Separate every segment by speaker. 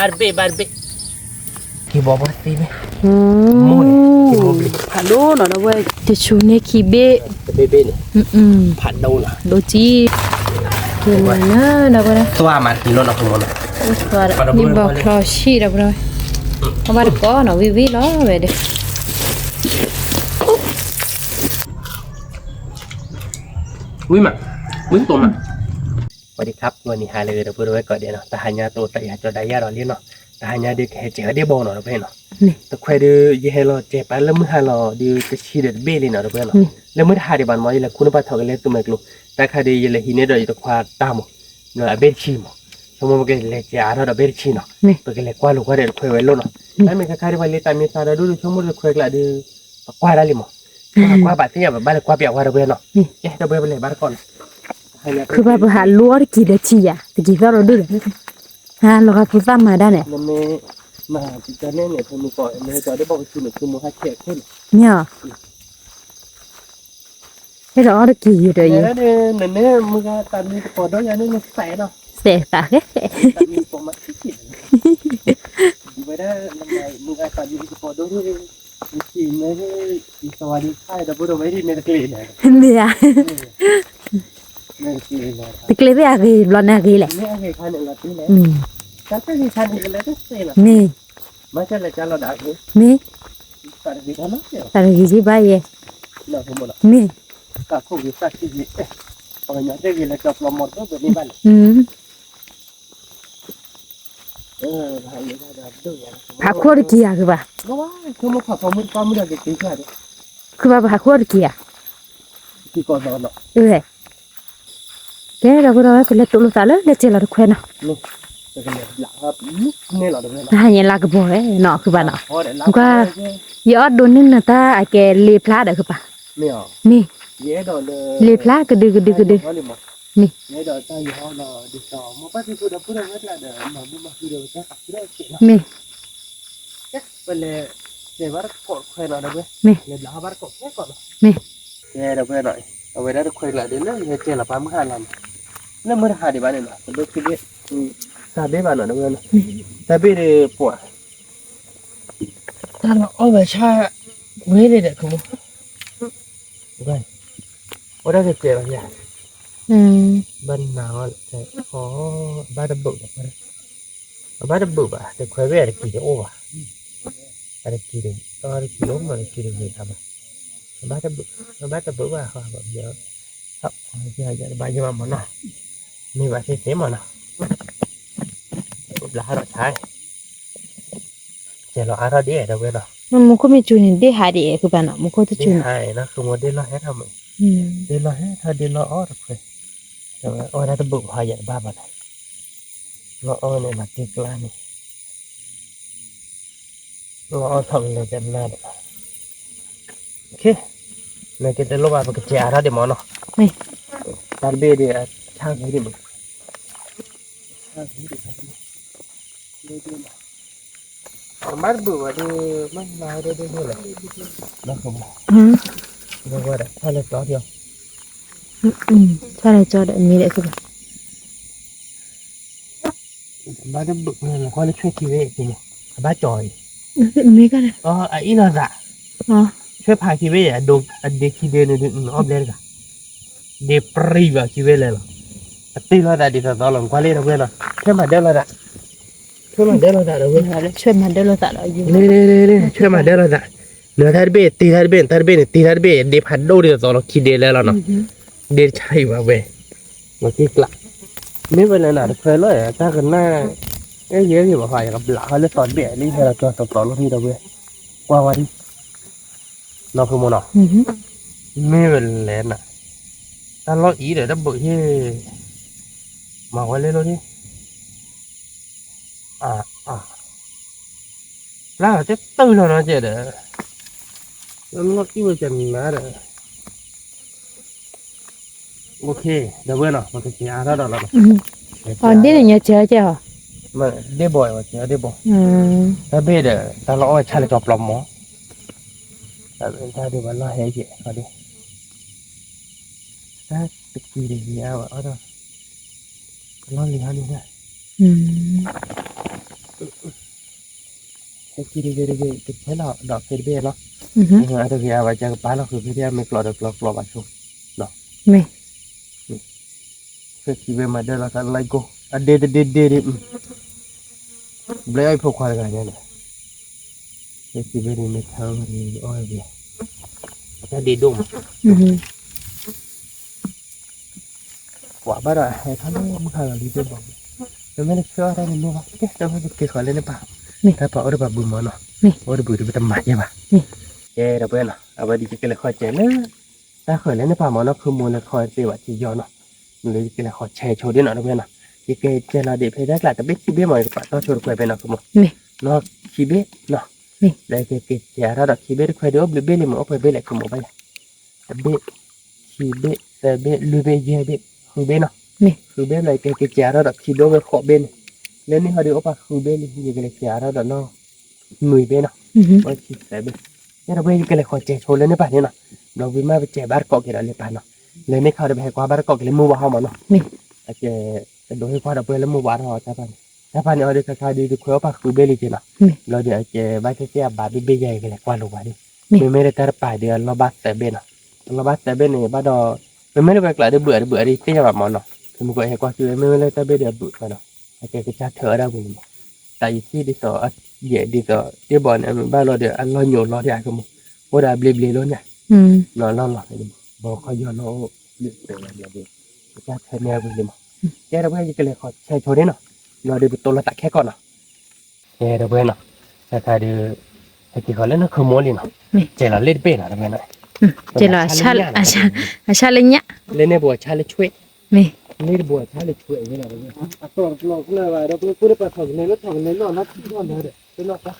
Speaker 1: barbe kibo berarti ni
Speaker 2: Phalo nó vậy thì chú này khi bê
Speaker 1: bebe ni
Speaker 2: ừ
Speaker 1: phat đâu lah
Speaker 2: đồ chi cái này nó vậy
Speaker 1: tua mati lo nak kemana
Speaker 2: rồi đi vào kho xí đâu rồi không phải có nó vi đó về đi
Speaker 1: Wih mak, wih tuh mak. สวัสดีครับวันนี้หาเลยเราพูดไว้ก่อนเดี๋ยวเนาะแต่หายาตัวแต่อยากจะได้ยาเราเลี้ยงเนาะแต่หายาเด็กแค่เจอได้บ่เนาะเราเพื่อนเนาะแต่ใครดูยี่ห้อเราเจ็บไปแล้วมือหาเราดูจะชี้เด็ดเบ้เลยเนาะเราเพื่อนเนาะแล้วมือหาดีบันมอยี่ละคุณภาพเท่ากันเลยตัวไม่กลัวแต่ใครดูยี่ละหินเนี่ยเราจะคว้าตามเนาะเบ็ดชีมั้งสมมติว่าเล็กจะเราเบ็ดชีเนาะตัวเล็กกว่าลูกว่าเด็กคุยไว้แล้วเนาะแล้วมีใครดูว่าเล็กแต่มีสารดูสมมติคุยกันดูกว่าได้เลยมั้งกว่าบาดเจ็บแบบบ้านกว่าเปียกว่าเราเพื่อนเนาะเราเพื่อนไปเลยบ้านก่อน
Speaker 2: คือแบบหาลัวกี่เดือนชีอ่ะตะกี้เราดูเลยฮะเราก็พูดซ้ำมาได้เนี่ย
Speaker 1: มันไม่มาจิตใจเนี่ยเธอมีก่อนเลยจะได้บอกว่าคือหนึ่งคือมือหักแขกขึ้น
Speaker 2: เนี่ยให้เราเอากี่อยู่เลย
Speaker 1: เนี่ยเนี่ยมือตามีปอดด้วยอย่างนี้มันแสบเนาะ
Speaker 2: เสียตาแค่
Speaker 1: ตามีปอดมาขี้เกียจไม่ได้มันไงมือตามีปอดด้วยมีขี้ไม่ได้สวัสดีค่ะแต่พูดไม่ได้ไม่ได้กลิ่นเลย
Speaker 2: เนี่ยตะเกียบอะไรร้อนอะไรแหละ
Speaker 1: นี่อะไรขันอะไรที่ไหนฉันก็มีขันอะไรก็เสียละ
Speaker 2: นี่
Speaker 1: ไม่ใช่เลยจะเราด่าคุณ
Speaker 2: นี่
Speaker 1: ตาดีกันนะเจ้า
Speaker 2: ตาดีจีบ้าเย่
Speaker 1: น่าสมบูรณ์
Speaker 2: นี่
Speaker 1: ก็คงอยู่สักทีพอเนี่ยได้ยินแล้วจะปลอมหมดก็แบบนี้บ้างหายได้แบบด้วย
Speaker 2: ผักขวดกี่อ่ะคือป่ะ
Speaker 1: ก็ว่าคือมันผักความมันจะกินแค่ไหน
Speaker 2: คือว่าผักขวดกี่อ่ะ
Speaker 1: ที่ก่อนนอนเนาะ
Speaker 2: แกเราก็เราไปเล่นตัวลูกสาวเล่นเจลาทุกคนเนาะ
Speaker 1: นี่จะกันเลยหลังครับนี่เหรอเดี๋ยว
Speaker 2: ถ้าอย่างลากบ่อยเนาะคือป่ะเนาะก็ยอดโดนนึงนะตาไอ้แกเลียพลาดคือป่ะ
Speaker 1: ไม่อ๋อ
Speaker 2: นี่
Speaker 1: เย่ดอน
Speaker 2: เลียพลาดก็ดื้อนี่
Speaker 1: เย่ดอนตาอยู่ห้องเราดิสอมาปั้นที่พูดเรื่องอะไรเดี๋ยวมาบุมาคือเดี๋ยวจะตัดเรื่องเสร็จแล้ว
Speaker 2: นี่
Speaker 1: เป็นเลยเดี๋ยวว่าก็คุยหน่อยนะเว้ยเดี๋ยวหลังว่าก็แค่ก่อน
Speaker 2: นี่
Speaker 1: เย่เดี๋ยวเว้ยหน่อยเอาไว้ได้คุยหน่อยเดี๋ยวเรื่องเจ๊ละปั๊มข้าลำแล้วมือหาดีบ้านเนี่ยนะเป็นเรื่องที่เด็ดซาเบ้บ้านหน่อยนะเว้ยซาเบ้เนี่ยปวดถ้าเราเอาไปชาเว้ยเลยเด็กคุณได้ว่าได้เจ๊อะไรอย่างบ้านหนาวแต่ขอบ้านดับเบิ้ลบ้านดับเบิ้ลอ่ะแต่คุยเว้ยอะไรกี่เดียวอ่ะอะไรกี่เดียวอะไรกี่ล้มอะไรกี่เดียวทำบ้านดับเบิ้ลว่าเขาแบบเยอะครับที่ให้จะไปยังมาหมดเนาะมีแบบเสียหมดเนาะหลายรสชาติเจ๋อเราดีเดี๋ยวเว้ยเนาะ
Speaker 2: มันก็ไม่จุนดีหายดีคือป่ะเนาะมันก็จะจุน
Speaker 1: หายนะคือโมเดลเราให้ทำเดลเราให้ถ้าเดลเราอ้อถูกเลยแต่ว่าอ้อน่าจะบุกหายใหญ่บ้าบ้านเราอ้อเนี่ยมาตีกลานี่เราอ้อทำเลยกันหน้าโอเคในกิจโลกาเป็นกิจอะไรเดี๋ยวมั้งเนาะตารเบดีช่างที่มึงช่างที่ดีมาดูว่าดูมันมาดูดูเลยนะผมดูว่าได้ถ้าเล็กน้อยเดียว
Speaker 2: ใช่เลยจอดมีเลยคือ
Speaker 1: บ้านจะบึกเลยแล้วก็เลยช่วยทีเวจริงบ้านจอย
Speaker 2: มีกันเลย
Speaker 1: อ๋อไอ้นั่นแหละช่วยพาทีเวอ่ะดูเด็กที่เดินดูอ้อมเลยกันเด็กปรีบทีเวเลยหรอตีเราได้ดีต่อหลังกว่าเลยนะเพื่อนนะช่วยมาเดินเราได้ช่วยมาเดินเราได้เว้ย
Speaker 2: ช่วยมาเดินเราได้อยู่
Speaker 1: นี่ช่วยมาเดินเราได้เนื้อทาร์เบตตีทาร์เบตตีทาร์เบตเด็กพันโดดีต่อเราคิดเดลแล้วเนาะเด็กใช่ป่ะเว้ยมาที่กลับไม่เป็นไรนะเคยเลยถ้ากันหน้าเยอะอยู่บ่อยกับหลังเขาเลยสอนเบียนี่ให้เราตัวต่อรถที่เราเว้ยว่าวันเราคือโมโนไม่เป็นไรนะถ้าเราอีเดี๋ยวจะบึกที่มาไว้เลยรถที่แล้วจะตื่นแล้วนะเจ๊เด้อแล้วรถที่มันจะมาเด้อโอเคเดี๋ยวเว้ยเนาะมันก็จะอาร์ตแล้ว
Speaker 2: ตอนนี้เนี่ยเจอเจ้า
Speaker 1: มันได้บ่อยว่าเจอได้บ่อยถ้าเบสถ้าเราเอาชาเลจอบปลอมหมอแต่ถ้าดูว่าเราเฮ้ยเจ๊ก็ดีถ้าตะกี้ดีเอาเราเลี้ยงนี่ได้ cái kia đi cái thế nào đỏ cái bê nó
Speaker 2: อือฮึ
Speaker 1: nhưng mà tôi kia vào chơi bán nóคือพี่เไม่กลัวđượcกลัวบ้านชุบ
Speaker 2: แม่
Speaker 1: cái kia về mà đây là cái lại cô à đê lấy ai phục khoai cái này cái kia về đi mấy tháng thì ôi về cái đi đúng
Speaker 2: อือฮึ
Speaker 1: quả bắt rồi hay tháng nó mới hàng đi tôi bảo tôi mới cho ra mình mua cái tôi mới cái khỏi lên nó bảoถ้าพอเอาแบบบึ้มมาเนาะเอาแบบบึ้มไปทำหมันใช่ป่ะเจ้าเราเพื่อนเนาะเอาไปดีกันเลยคอยเจ้าเนาะถ้าเคยเล่นในป่ามันเนาะคือมูลเลยคอยเสียวัตถุยอเนาะเลยกันเลยคอยแชร์โชว์ด้วยเนาะเพื่อนเนาะที่เกเจ้าเราเด็กเพลย์ได้กลายแต่เบ็ดชีเบ้หมอยป่าต้องโชว์คอยไปเนาะคือมู
Speaker 2: แม่
Speaker 1: เนาะชีเบ้เนาะเลยเกเจ้าเราดอกชีเบ้คอยเดี๋ยวเบ้เลยมันเอาไปเบ้เลยคือมูไปแต่เบ้ชีเบ้แต่เบ้ลูเบ้เย่เบ้คือเบ้เนาะคือเบ้เลยเกเจ้าเราดอกชีโดเบ้ขอเบ้แล้วนี่เขาเดี๋ยวเอาไปคือเบ้เลยยังกันเลยเจ้าเราดอกเนาะมือเบ้เนาะ
Speaker 2: อือฮึ
Speaker 1: ว่าคิดแต่เบ้เนี่ยเราไปกันเลยขอเจ้าโชว์เลยในป่าเนี่ยเนาะเราไปมาไปเจ้าบ้านเกาะกันเลยป่าเนาะเลยนี่เขาเดี๋ยวไปให้กว่าบ้านเกาะกันเลยมือว่าเขามาเนาะ
Speaker 2: แม่
Speaker 1: อาจจะโดยให้กว่าเราไปแล้วมือว่าเขาจะไปถ้าป่าเนี่ยเราได้คล้ายๆดีคุยว่าป่าคือเบ้เลยจริงเนาะเราเดี๋ยวอาจจะบ้านเจ้าบ้านเบ้ใหญ่กันเลยกว่าลงมาดิไม่ได้แต่ป่าเดือนเราบ้านแต่เบ้เนาะเราบ้านแต่เบ้เนี่ยบ้านดอไม่ได้ไปกลายเดือเบื่อดิที่จะแบบมันเนาะคือมันก็ให้กว่าคือไม่ได้แต่เบ้เดือเบื่อเนาะอาจจะจะเถอะได้บุญแต่ที่ที่ต่อเย่ดีต่อที่บ่อนบ้านเราเดี๋ยวอันเราโยนเราได้ก็มึงว่าได้เบลีแล้วเนี่ย
Speaker 2: อืม
Speaker 1: นอนเลยบอกเขาย้อนเราเลือกเป็นอะไรเดียวจะเธอแนวไปเลยมั้งแกเราไม่ให้กันเลยขอใช้โชว์ได้เนาะเราเดี๋ยวตัวเราตักแค่ก่อนเนาะแกเราเพื่อนเนาะแต่ถ้าเดี๋ยวไอ้ที่เขาเล่นนั่นคือโมลี่เนาะเจเราเล่นเป็นอะไรเงี้ยนะ
Speaker 2: เจลาชาอาชาเลยเนี่ย
Speaker 1: เล่นในบัวชาเลยช่วย
Speaker 2: แม่
Speaker 1: เล่นบัวชาเลยช่วยอย่างเงี้ยอะไรเงี้ยตัวเราเลยว่าเราพูดได้ประถมในรถถังในรถนัดที่นอนเลยเด็กเป็นนอกปะ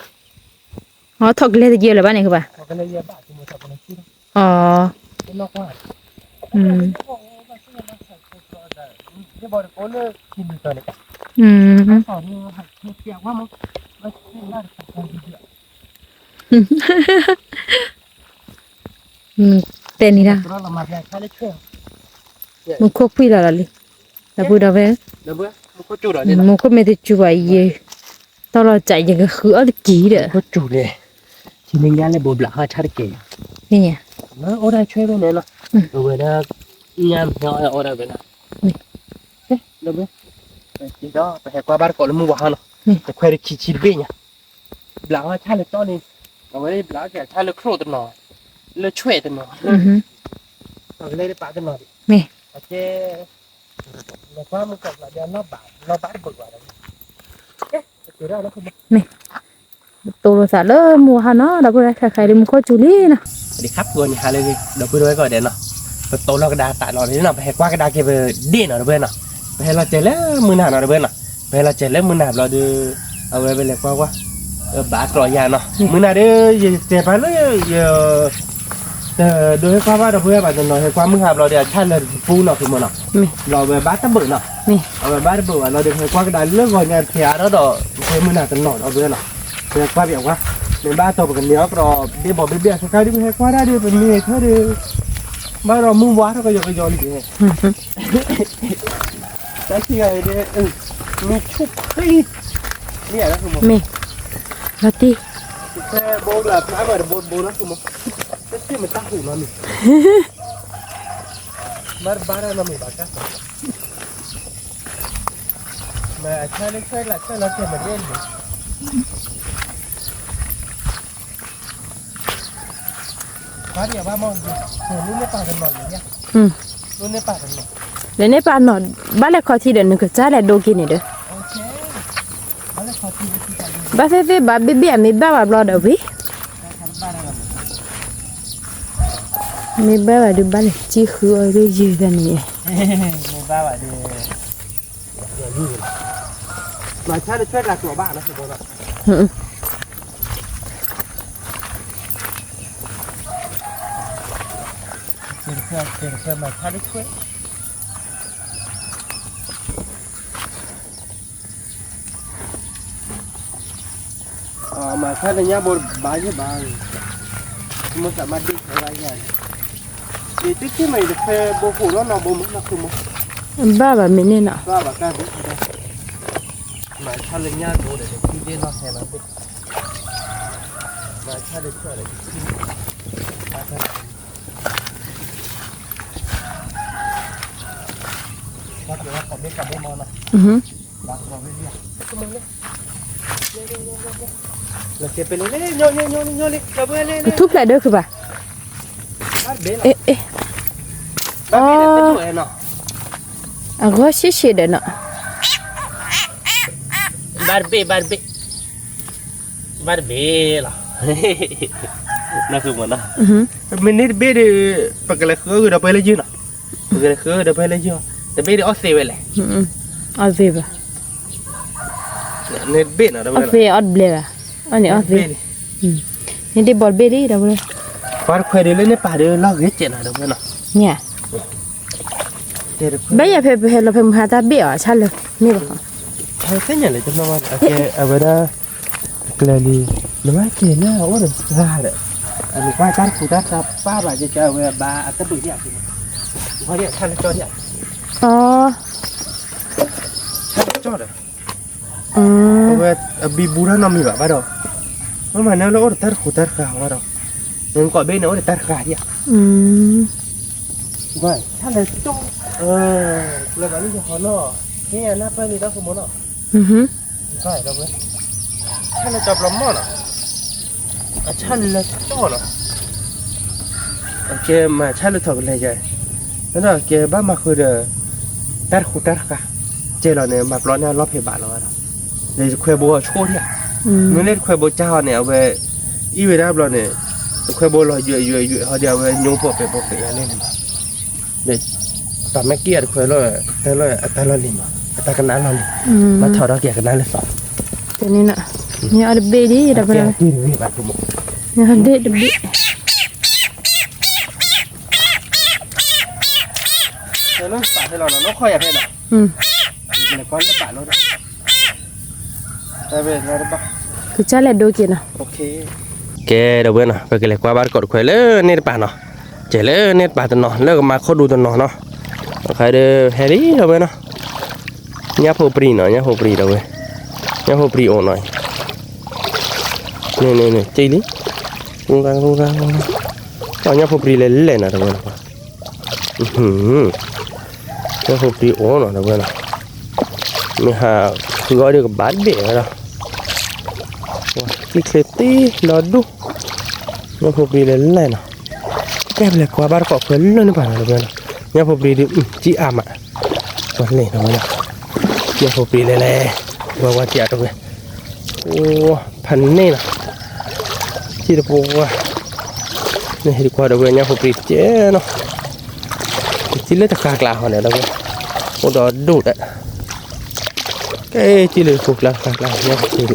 Speaker 2: อ๋อถกเลยตะเกียบเลยบ้านนี่คือป่ะ
Speaker 1: เขาก็เลยเยอะบ้าที่มือจับคนที่
Speaker 2: อ๋อ
Speaker 1: เป็นนอกว่า
Speaker 2: อืม
Speaker 1: ที่บอกโอ้เลิกกินตัวนี้
Speaker 2: อืม
Speaker 1: สอนหัดเกี่ยวว่ามันไม่น่าจะทำดีอ่ะ
Speaker 2: อืมเต้นนี่นะ
Speaker 1: เพราะเรามาแค่แค่เล็กเชื่อ
Speaker 2: มึงคบพี่ละล่ะลิแต่พูดเอาไว้
Speaker 1: เดี๋ยวเบื่อมันก็จุดอะไรนะ
Speaker 2: มึงคบไม่ได้จุ๋ยเย่ตอนเราใจยังก็คือเอาตะกี้เด้อ
Speaker 1: ก็จุดเลยทีนี้งานเลยบุบละห้าชาติเกี่ย
Speaker 2: นี่เนี่ย
Speaker 1: นะโอ้ได้ช่วยไปเนี่ยนะเดี๋ยวเบื่อนะงานเนาะโอ้ได้ไปนะเดี๋ยวเบื่อไปที่ดอไปให้กว่าบ้านก่อนแล้วมึงว่าเนาะแต่ควายขี้เบี้ยเนี่ยบลาห้าชาติตอนนี้เอาไว้บลาแค่ชาติโครตหน่อยเลยช่วยตหน่อย
Speaker 2: อือฮึ
Speaker 1: เอาเลยได้ปะตหน่อย
Speaker 2: แม่
Speaker 1: โอเคแล้วก็มึงกับเราเดี๋ยวรอบบาทเบิกว่าแล้วเอ๊ะจะได้แล้วคุณ
Speaker 2: โตโรซาเลมัวฮะเนาะเราพูดใครๆดิมึงโคจูลี่นะ
Speaker 1: สวัสดีครับวันนี้ฮาเลยเดี๋ยวพูดไว้ก่อนเดี๋ยวเนาะโตเรากระดาษตาเราเนี่ยเนาะไปให้กว่ากระดาษเก็บเด่นเนาะเพื่อนเนาะไปให้เราเจอแล้วมือหนาเนาะเพื่อนเนาะไปให้เราเจอแล้วมือหนาเราดูเอาไว้ไปเลยกว่าบาทกรอยาเนาะมือหนาเด้อเจ็บไปเลยโดยความว่าเราเพื่อนแบบน้อยให้ความมือหาเราเดี๋ยวท่านเลยฟูเนาะคือมันเนาะเราไปบ้านตะเบิดเนาะเอาไปบ้านตะเบิดเราเดี๋ยวให้กว่ากระดาษเรื่องก่อนงานเพียแล้วดอกให้มือหนาตลอดเอาเพื่อนเนาะเป็นความแบบว่าในบ้านตัวกันเนี้ยก็เดี๋ยวบอกเบี้ยสักครั้งที่ให้กว่าได้ด้วยเป็นมีเท่าเดิมบ้านเรามุ่งวัดเขาก็ยังย้อนอยู่แต่ที่ไงเนี่ยมีชุบเฮ้ยเนี่ยนะคุณหมอ
Speaker 2: แม่ลาติ
Speaker 1: แค่โบราณพระแบบโบราณคุณหมอแต่ที่มันตั้งหูนั่นนี่มาบ้านเราไม่บ้านกันมาใช่เลยใช่ละใช่ละแค่มาเล่นพระเดี๋ยวว่ามองดูนู่นในป่ากันหน่อยอย่างเงี้ยนู่นในป่ากันหน่อย
Speaker 2: แล้วในป่านอนบ้านละคอที่เดินนึกจ้าแหละโดกินนี่เด้อ
Speaker 1: โอเคบ้านเราขอที่ที่ใจดี
Speaker 2: บ้าเฟ่บ้าเบี้ยมีบ้าว่าบลอดเอาวิ
Speaker 1: บ้านเรา
Speaker 2: มีบ้าว่าดูบ้านจีคือเอาด้วยยืกันนี่
Speaker 1: มีบ้านแบบนี้เดี๋ยวยืดหน่อยช่วยรักตัวบ้านนะคุณพ่อเพื่อนมาช่วยช่วยมาช่วยเนี่ยบนบ้านยี่บ้านมันสามารถดิ้นอะไรอย่างดีที่ที่ไม่ได้แค่บุกหัวเราบุกมันนะคุณหมอ
Speaker 2: บ้าว่ามีนี่เนาะ
Speaker 1: บ้าแบบการบุกมาช่วยเนี่ยดูเดี๋ยวที่เด่นเราแค่นั้นเอง มาชาเด็ดช่วยเลยครับเดี๋ยวผมได้กลับได้มองนะ
Speaker 2: อือฮึ
Speaker 1: บางมองไม่เรียกก็มึงเลยเราเก็บไปเลยโยนเลยเราไปเลย
Speaker 2: ทุบแหละเด้อคือป่ะ
Speaker 1: เอ๊ะ
Speaker 2: เอ๊ะ
Speaker 1: อ๋อเนาะ
Speaker 2: อ่ะก็ชิๆเด้อเนาะ
Speaker 1: Barbie lah. Nak semua lah.
Speaker 2: อือฮึ
Speaker 1: Minit beda pakai lekor dah pakai laju nak. Pakai lekor dah pakai laju. Tapi dia ose wele.
Speaker 2: อืมเอาเวบะ
Speaker 1: Minit beda dah
Speaker 2: เอา
Speaker 1: pakai.
Speaker 2: เวออดเบลอะอันนี้ออดเวนี่ได้บอลเบดีเด้อบ่เลย
Speaker 1: Far kau dia ni pada lah gecek nak dah pakai nak.
Speaker 2: เนี่ย
Speaker 1: Dia
Speaker 2: เบยเพเพเราเพมหาตาเบอ่ะชันเลยนี่บ่
Speaker 1: Tanya lah tu nama. Okay, abada kelali. Nama kena orang rada. Anu kau tar kuda apa baca cawe ba atau beri apa? Kau dia kan cor dia.
Speaker 2: อ๋อ
Speaker 1: Cor dah.
Speaker 2: อืม
Speaker 1: Kau biburan nami ba dah. Mana lo orang tar kuda kah dah. Yang kau bena orang tar kah dia.
Speaker 2: อืม
Speaker 1: Wah, cara tu. Lepas ni je hono. Ni anak apa ni dah semua nak.
Speaker 2: อือฮึ
Speaker 1: Wah, dah boleh. Cara job lama nak. Cara tu nak. Okay, cara tu boleh je.นั่นแกบ้ามาคือเด้อตัดขุดตัดค่ะเจเราเนี่ยมาปล้อเนี่ยรอบเพบาทแล้วนะเลยควยบัวโชว์เนี่ย
Speaker 2: อืม
Speaker 1: เมื่อเล่นควยบัวเจ้าเนี่ยเอาไปอีเวลาปล้อเนี่ยควยบัวลอยเยอะเขาเดียวไปยงพวกไปอย่างนี้เดี๋ยวตอนแม่เกียร์ควยลอยแต่ลอยลิมแต่กันนั้นลอยลิม
Speaker 2: อืม
Speaker 1: มาถอดเราเกียร์กันนั้นเลยสอง
Speaker 2: ตัวนี้น่ะนี่ออดเบดีเด้อบ่เลย
Speaker 1: ที่นี่บาดกูหมด
Speaker 2: นี่ออดเบดี
Speaker 1: แล้วปาดให้เราเนาะค่อยให้เรา
Speaker 2: อืม
Speaker 1: เป็นก้อนจะปาดเราได้ได้ไปได้ปะ
Speaker 2: คือจะแลดูกินน่ะ
Speaker 1: Ok. Kê đầu bên nào, phải cái này qua bát cột khỏe lớn nét bà nó, trẻ lớn nét bà tận nó, lớn mà khó đu tận nó, khai được hè đi đầu bên nào, nhấp hồ pri nó, nhấp hồ pri đầu bên, nhấp hồ pri ổn rồi, nè, chơi đi, cung ra, còn nhấp hồ pri lên lên nào đầu bên nào, nhấp hồ pri ổn rồi đầu bên nào, mình hà gọi được bát bể rồi. Cái khế tí nó đu nó phục đi lên này nào kẹp lại qua bát cọ phấn luôn phải là bên nhau phục đi chị ảm ạ còn này nó nào nhau phục đi lên này qua chẹt rồi ô phần này nào chỉ được qua này đi qua đâu bên nhau phục đi chế nó chỉ lấy tất cả là họ này đâu ô đó đủ đấy cái chỉ lấy phục là khác là nhau phục đi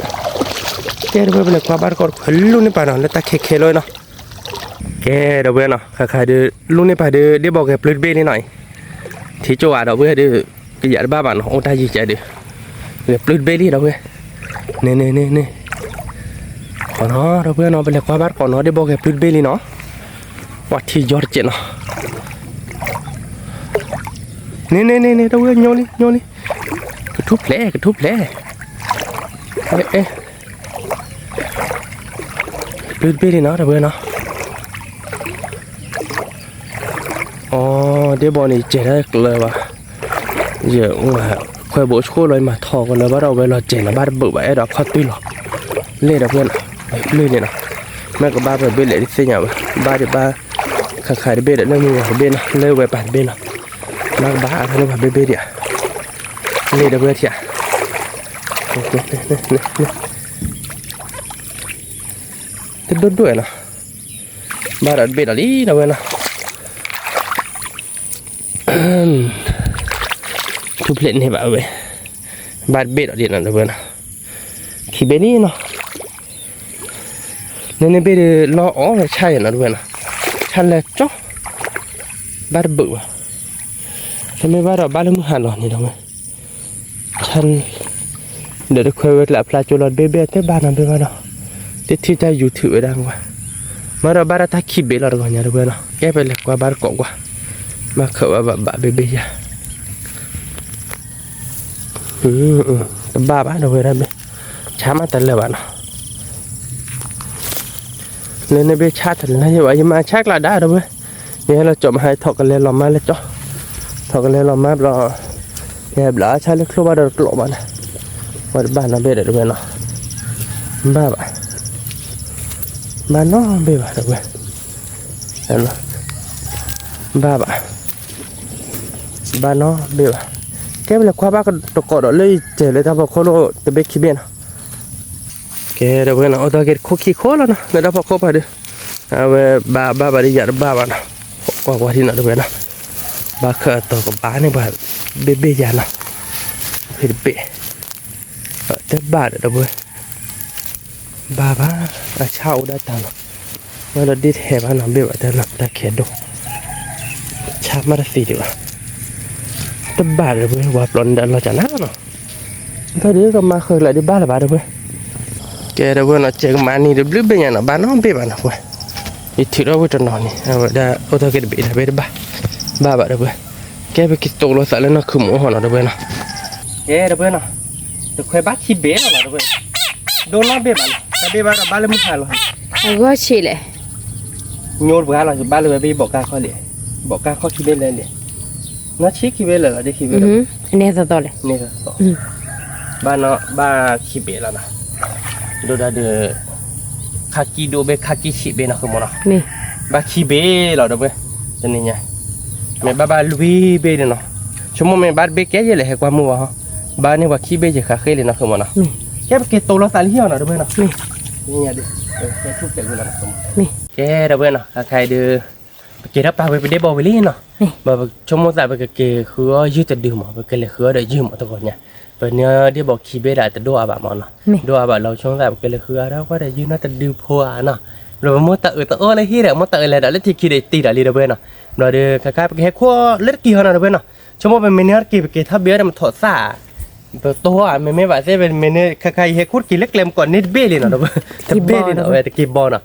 Speaker 1: แกเดี๋ยวไปเลยกว่าบ้านก่อนลุงนี่ป่าเนาะแล้วตาเคเลยเนาะแกเดี๋ยวไปเนาะค่ะเดี๋ยวลุงนี่ป่าเดี๋ยวบอกแกปลื้มเบ้นิดหน่อยที่จังหวะเดี๋ยวไปเดี๋ยวกิจบ้าบ้านโอ้ตายยิ่งใจเดี๋ยวปลื้มเบ้นี่เดี๋ยวไปเนี่ยก่อนเนาะเดี๋ยวไปเนาะไปเลยกว่าบ้านก่อนเนาะเดี๋ยวบอกแกปลื้มเบ้นี่เนาะวัดที่ยอดเจ๋งเนาะเนี่ยเดี๋ยวไปโยนี่กระทุบแผลเอ๊ะปลื้มเบ้นี่เนาะเดี๋ยวเพื่อนเนาะอ๋อเดี๋ยวบอลนี่เจ๋งได้เลยวะเดี๋ยวว่าคอยโบชโคเลยมาทอกันเลยว่าเราไปรอเจ๋งนะบ้านเบื่อไปเราข้อตุ้ยหรอเล่เดี๋ยวเพื่อนเล่เนี่ยนะแม่กับบ้านเปิดเบ้เล่ที่เสียบ้านเดี๋ยวบ้านขายเบ้เดี๋ยวเรื่องมือเบ้นะเล่ไว้ปั่นเบ้นะแม่กับบ้านทำเรื่องเบ้เดี๋ยวเล่เดี๋ยวเพื่อนเถียติดด้วยนะบ้านเบ็ดอะไรนะเว้ยนะทุบเล่นให้บ้าเว้ยบ้านเบ็ดอะไรนะเว้ยนะขี้เบ็ดนี่เนาะเนี่ยเบ็ดล้ออ๋อใช่นะเว้ยนะฉันเลยจ๊อกบ้านเบื่อทำไมบ้านเราบ้านเราไม่หันหรอนี่นะเว้ยฉันเดี๋ยวจะคุยเวลาพลาจูรอดเบ็ดที่บ้านนั่นเป็นไงเนาะที่จะอยู่ถือได้กว่ามาเราบ้านถ้าขี้เบ็ดเราก็เนี่ยเราเนาะแกไปเลยกว่าบ้านเกาะกว่ามาเขาว่าบ้าเบ็ดยาแต่บ้าบ้านเราได้ไหมช้ามาแต่ละวัน lên đây chat thật là như vậy nhưng mà chắc là đã rồi với nghe là chọn hai thọ cái lên làm mai là cho thọ cái lên làm mai rồi đẹp đã chắc là không bao giờ lộ bạn này và bạn là biết được rồi nó ba bạn mà nó biết bạn được rồi em nó ba bạn ba nó biết bạn cái là qua ba cái cọ đó lấy chế lấy tao vào khô lô từ bên kia bên cái đó bên nó ở đó cái khô kia khô là nó người ta vào khô phải đi về ba đi giờ ba bạn qua thì nó được bên nó ba khờ tàu của ba này ba bê giờ nào thì bê ở tới ba được đâu bên ba ở sau đã tao nó là đi theo ba nó bê vào tới làm ta khét đồ chả mà gì được tới ba được bên qua plon đã lo chả nát nó thôi đứa con ma khơi lại đi ba là ba được bên cái đó bên nó chơi mà ni được bên nhà nó ba nó không bê bạn nào bên ít thứ đó với tròn nón này đã ô tô cái bị đã bê ba bạn được bên cái cái tổ nó sợ lên nó khum ổ nó được bên nào cái được bên nào được khoe bát khi bé nó được bên đồ nó bê bạn ta bê bạn là ba lên mức hai rồi
Speaker 2: có chị lệ
Speaker 1: nhồi bữa là ba lên bê bỏ cá kho liền bỏ cá kho khi bê lên liền nó chỉ khi bê là để khi bê được
Speaker 2: nè to lệ
Speaker 1: nè to ba nó ba khi bê là nào đồ đã được kaki đồ bê kaki khi bê nó không muốn nào
Speaker 2: nè
Speaker 1: ba khi bê là được bên cho nên nha mẹ ba lui bê này nó chúng mày ba bê cái gì lại hay qua mua hả ba này qua khi bê chỉ khá khê lên nó không mà nó cái tổ nó tali hiểu nào được bên nào nha đi cái chút cái gì là không cái được bên nào cái đưa cái đó ba bê để bao bê lên nó mà chúng mày tại cái khứa dư từ đường mà cái là khứa để dư mà tôi gọi nha và nhớ đi bảo khi bê lại từ đua bà mòn nó đua bà lâu chúng tại cái là khứa đó có để dư nó từ đường phua nó rồi mua tự tự lấy hi để mua tự là đã lấy thì khi để tì đã đi được bên nào rồi đi cái khoa lết kia nào được bên nào chúng mình nhớ cái tháp bia mà thọ xả tôi mình mấy bạn sẽ mình cái hệ khuất cái lết lem còn nít bê lên nào được tháp bê lên nào về cái bò nào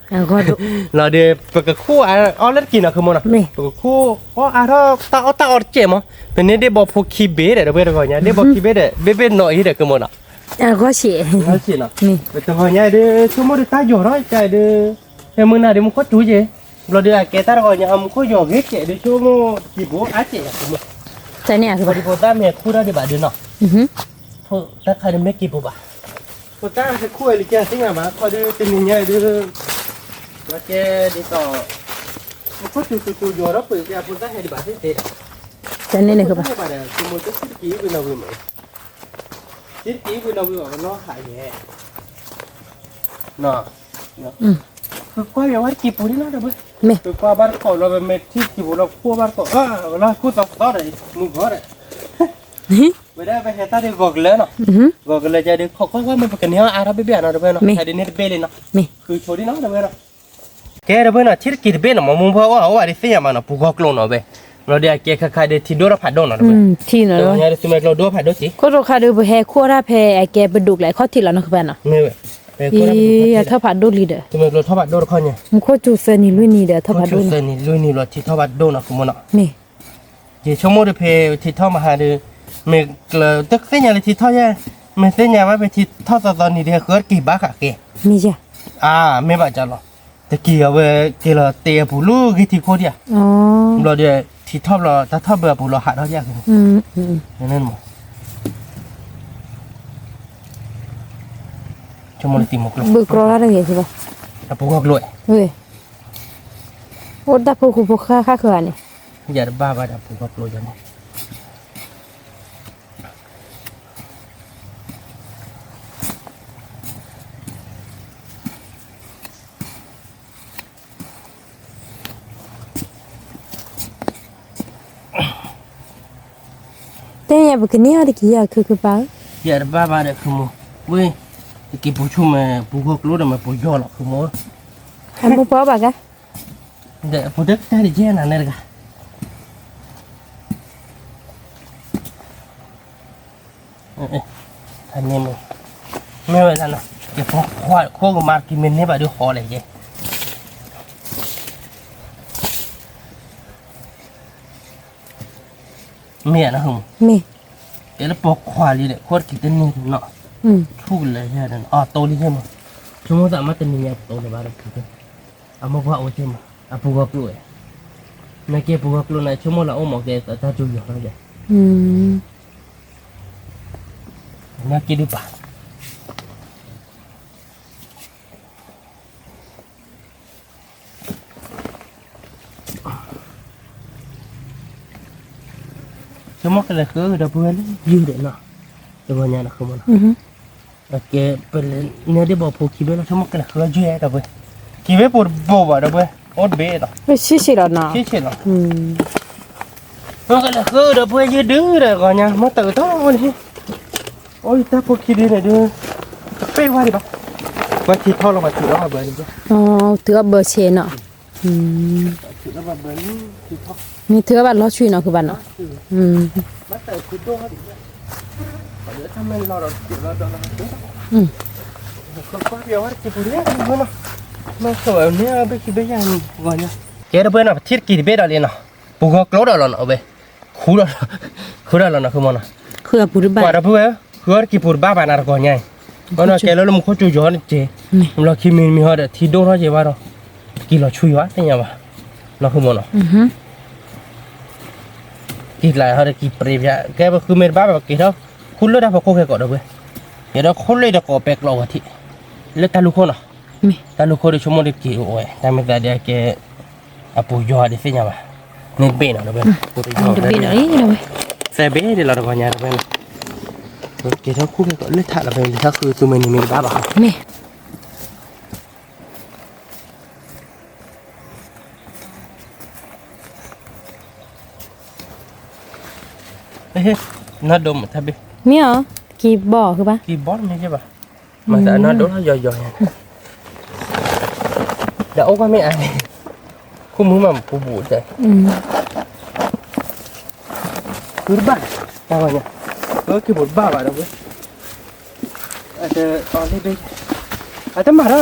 Speaker 1: rồi đi cái khu ở lết kia nào không mua nào cái khu ở đó tao chế mà mình nên đi bỏ phụ khí bê để được bên rồi nhá đi bỏ khí bê để bê nội hi để không mua nào
Speaker 2: có chị
Speaker 1: nào bây giờ hồi nhá đi chúng mình đi tay giò đó chạy đi em mới nào đi mua chú gì rồi đi cái ta rồi nhà ông có giò hết chạy đi chỗ mua chỉ bố á chạy
Speaker 2: cái này
Speaker 1: rồi đi ta mẹ khu ra đi bà đứa nào thôi ta khai được mấy kịp bà cô ta sẽ khu ấy kia sinh à bà coi đi tìm nhà đi rồi cái đi tỏ một chút chú giò đó phải kia cô ta hay đi bà thế thế
Speaker 2: cái này các bạn
Speaker 1: chúng mình có thiết kế bên nào vậy mày thiết kế bên nào vậy nó hại nhẹ nọ qua giờ bắt kịp bún nó được
Speaker 2: mẹ
Speaker 1: qua bắt cỏ là mẹ thích kịp bún nó qua bắt cỏ là cua tóc đó đấy mùng đó đấy bây giờ bây giờ ta đi gọt lên nó gọt lên giờ đi khó quá mình phải cần nhau ai đó biết nó được không hay đi nét bê lên nó cứ cho đi nó được không cái đó bên nó thiết kế bên nó mà mùng phao ở đây xem mà nó phụ gọt luôn nó về rồi đi cái khai để thì đua nó phải đua nó được
Speaker 2: thì nó
Speaker 1: rồi nhà thì mình lo đua phải đua gì
Speaker 2: có rồi khai được hè khua ra hè cái bật đục lại khó thì là nó không phải nó thọผัดโดลีเด้อ
Speaker 1: ทำไมเราทอดโดนเขาเนี่ย
Speaker 2: มันโคจูเซนี่ลุยนี่เด้อทอผัดโด
Speaker 1: เซนี่ลุยนี่เราที่ทอดโดนนะคุณมันอ่ะ
Speaker 2: นี่
Speaker 1: เดี๋ยวชั่วโมงเดียวเพที่ทอดมาหาดูเมกเลยตึกเส้นใหญ่เลยที่ทอดเนี่ยเมเส้นใหญ่ว่าไปที่ทอดตอนนี้เดี๋ยวเกิดกี่บ้าค่ะเก
Speaker 2: มีจ้ะ
Speaker 1: ไม่บาดจังหรอแต่กี่เอาไว้กี่เราเตะผู้ลูกกี่ที่โคตรเนี่ย
Speaker 2: อ๋อ
Speaker 1: เราเดี๋ยวที่ทอดเราถ้าทอดเบื่อผู้เราหาเรายากเลยนั่นหมดชั่วโมงตีหมกลง
Speaker 2: บึกรอละได้ใช่ป่ะ
Speaker 1: แต่พวกเขารวย
Speaker 2: เฮ้ยโอ้ตาพวกพวกค่าคืออันนี้
Speaker 1: อย่าบ้าบ้าแต่พวกเขารวยอย่างนี้
Speaker 2: แต่เนี่ยบุกนี่อะไรกี่อย่างคือป่ะ
Speaker 1: อย่าบ้าบ้าแต่คือมั้งเว้ยกี่ผู้ชุ่มผู้เขารวยแต่มาผู้ย่อหรอกคือมั้ง
Speaker 2: อันพวกป่ะบ้างกะ
Speaker 1: เดี๋ยวผู้เด็กได้ดีเจนั่นเลยกันท่านนี่มึงไม่ไหวแล้วนะเดี๋ยวพวกข้อกับมาร์กินเมนเนี่ยไปดูคอเลยเจ้เมียนะหง
Speaker 2: มี
Speaker 1: เดี๋ยวปอกควายเลยโคตรกินนี่ถึงเนาะทุกเลยใช่ไหมอ๋อโตเลยใช่ไหมชั่วโมงสามารถเป็นยังไงโตในบ้านเราคือ ama buat macam apa buat perlu nak ke buat perlu nak cuma lah omong ke tak tahu je aja
Speaker 2: อืม
Speaker 1: nak ke depan cuma kalau ke dah buat you deh nak sebenarnya nak ke mana
Speaker 2: อือฮึ
Speaker 1: Oke, ni dia bawa poki bela cuma kena kerja ya dah boleh. Kiwe pun bawa dah boleh. Ot be dah.
Speaker 2: ไม่ใช่แล้วนะ
Speaker 1: Cik lah.
Speaker 2: อืม
Speaker 1: Mak kena kerja dah boleh je dah dah kanya. Mak tak tahu ni. Oh, kita poki dia dah. Pe wah dia. Wah kita tahu lah macam apa benda tu.
Speaker 2: อ๋อถือว่าเบอร์เชนเนาะอืม
Speaker 1: Kita apa benda kita.
Speaker 2: มีถือว่าบัตรรอดช่วยเนาะคือบัตรเนาะอืม
Speaker 1: Mak tak kudo dia. Kalau sama lorot kita tu.
Speaker 2: อืม
Speaker 1: Kau dia war kita dia mana. Mak tahu ni apa kita yang kanya. Kira benda apa thir kita beda lena. Buka keluar dah lah apa. Kura lah nak ke mana.
Speaker 2: คือปุริบัต
Speaker 1: Kuat apa ya? Kuat kipur bapa nak kau nyai. Kalau kalau lu muka cuci orang je, lu kimi mi ada tidur aja baru. Kilo cuci apa ni apa? Nak ke mana?
Speaker 2: อือฮึ
Speaker 1: Kila ada kipri ya. Kaya kumir bapa kita, kulo dah pokok ke kau dah boleh. Ya dah kulo dah kau pek lawa ti. Letak lu kau nak.
Speaker 2: มี
Speaker 1: Lalu kau dia cuma dia kiri, oh, tapi dia ke apa jual di sini apa? Ni ben ada ben.
Speaker 2: เดี๋ยวเปลี่ยนอะไรเดี๋ยวไป
Speaker 1: Saya ben dia lah kau nyai ben. Kita ku ke kau letak lah ben. Letak tu tu meni meni bapa.
Speaker 2: มี
Speaker 1: Eh, nak dom tapi
Speaker 2: มีเหรอกีบ่อคือปะ
Speaker 1: keyboard ni je bah. Masa nak dom lah yo-yo. Dah orang mai ai. Ku mu mam pubu je.
Speaker 2: อืม
Speaker 1: Kurban. Namanya. Keyboard bapa dah boleh. Ada oleh be. Ada marah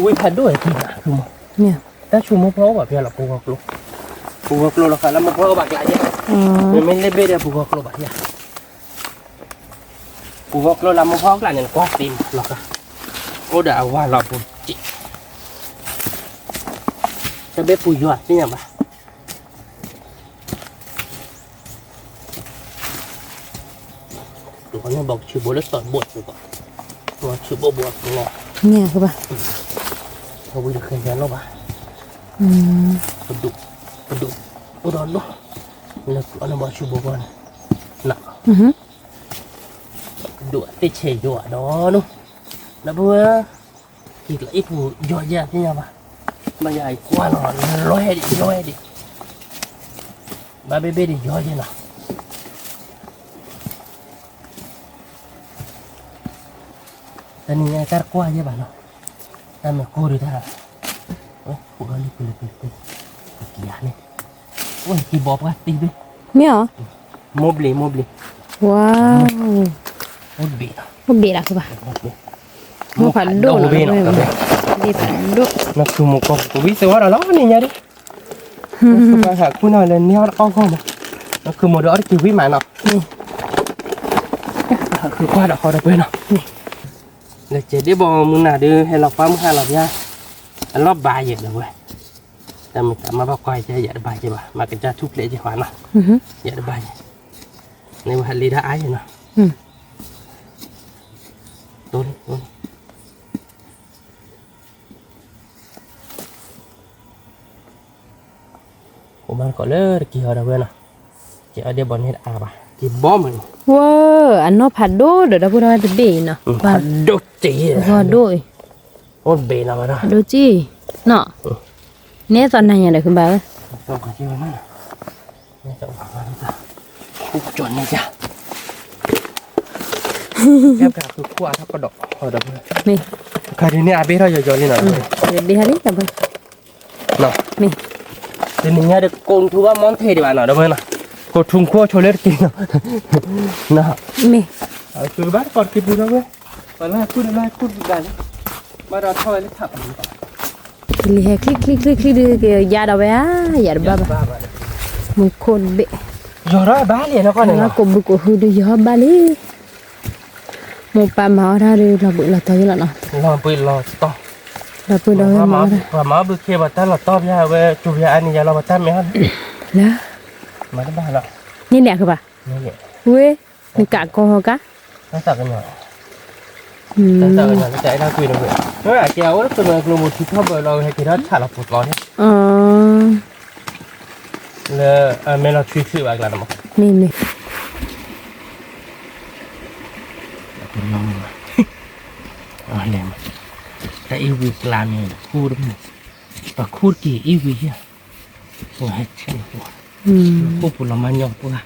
Speaker 1: we pad dua kita cuma.
Speaker 2: เนี่ย
Speaker 1: Dah cuma bawa biar lah pugu keluar. Pugu keluar lah kalau mau bawa bagi aja.
Speaker 2: อ๋อ
Speaker 1: Memang lebih dia pugu keluar bagi. Pugu keluar lah mau bawa lah ni kuat tim lah kan. Udah awal lah pun. Tapi puju ni apa? Tu kan bau cuba le start buat tu. Buat cuba buat keluar.
Speaker 2: เนี่ยคือปะ
Speaker 1: Kau boleh kerja lo bah.
Speaker 2: อืม
Speaker 1: Peduk. Udah lo. Nak ana buat cuba kan. Nak
Speaker 2: อือฮึ
Speaker 1: dua tece dua dah tu. Nak buat. Kita ibu jual je ni apa? Bayar kuat lah. Loe di. Babe di jual je lah. Tani ni tar kuat je bah lo. Tapi kau dah. Oh, kau lihat. Kiah ni. Wah, keyboard pasti tu.
Speaker 2: มีเหรอ
Speaker 1: Mobile.
Speaker 2: ว้าว
Speaker 1: Mobile.
Speaker 2: มันเบียดอะคือปะ
Speaker 1: Mobile.
Speaker 2: มันผัดโดน
Speaker 1: Mobile
Speaker 2: เนาะ
Speaker 1: nak.
Speaker 2: เบียดผัดโดน
Speaker 1: Nak semua kau. Tu bisa orang lah ni nyari. Sebab aku nak le ni orang kau mah. Nak ke modal orang kiwi mana? Ni. Aku kuat dah kau dah pernah. Ni. Lah jadi bawa muna dia helak pam helak ya. Helak bayar dah boleh. Tapi tak mau pakai je ya bayar bah. Mak kerja tu plek je mana.
Speaker 2: อือฮึ
Speaker 1: Ya bayar. Ni buat lidah air nah.
Speaker 2: อืม
Speaker 1: Tu. Kuman kau le ki ada mana. Ki ada bonnet apa? Ki bom ni.
Speaker 2: ว้าวอันนอผัดโดเดี๋ยวเราพูดว่าจะเบียดเนาะว่า
Speaker 1: Dot je.
Speaker 2: พอโดย
Speaker 1: Oh be na mana.
Speaker 2: โดจีเนาะเนี่ยตอนนั้นยังไงคือแบบ
Speaker 1: Kau kerja mana? Ni tak apa dah. Kucon ni je. Kau kau aku kuat tak kodok. Kodok.
Speaker 2: นี่
Speaker 1: Kali ni habis dah jauh ni nak.
Speaker 2: เดี๋ยวเบียดนี่แต่ไป
Speaker 1: Nah.
Speaker 2: นี่
Speaker 1: Ini ni ada kong tua monte di mana? Dah mana? Kau tunggu coler kena. Nah.
Speaker 2: นี่
Speaker 1: Aku bar pergi pula gue. Malah aku dah. Marah kau ni tak.
Speaker 2: คลิกดูยาดเอาไว้ยาดบ้ามึงคนเบะ
Speaker 1: Jorah balik nak kau ni.
Speaker 2: แล้วก็บุกหูดูยาบาลีมึงปามาถ้าดูเราบุกเราตัวอยู่แล้วเนาะ
Speaker 1: Lampu lo toh.
Speaker 2: เราพูดเรา
Speaker 1: พอ
Speaker 2: หม
Speaker 1: มา
Speaker 2: อ
Speaker 1: พอมาบุกเคบัตตาเราตอบยาเวจูยาอันนี้ยาเราบัตตาไม่ฮัน
Speaker 2: แล้ว
Speaker 1: มาได้บ้านละ
Speaker 2: นี่แหละคือป่ะ
Speaker 1: นี่แหละ
Speaker 2: เว้ยมีกะกอกะ
Speaker 1: น่าสักกันหน่อยน่าสักกันหน่อยใจน่าคุยนะเว้ยเฮ้ยแกว่าตัวนึงเราหมดที่ชอบเราให้กินรสชาติเราปวดร้อนเนี่ย
Speaker 2: อ๋อ
Speaker 1: แล้วเมล่าช่วยซื้ออะไรนะมั้ง
Speaker 2: นี่นี่
Speaker 1: เป็นน้องมาอ๋อเลยมั้งแต่อีวีกลางเนี่ยคู่ด้วยมั้งแต่คู่กี่อีวีอ่ะโอ้ยเช่นกู คู่ผลไม้ยองกูละ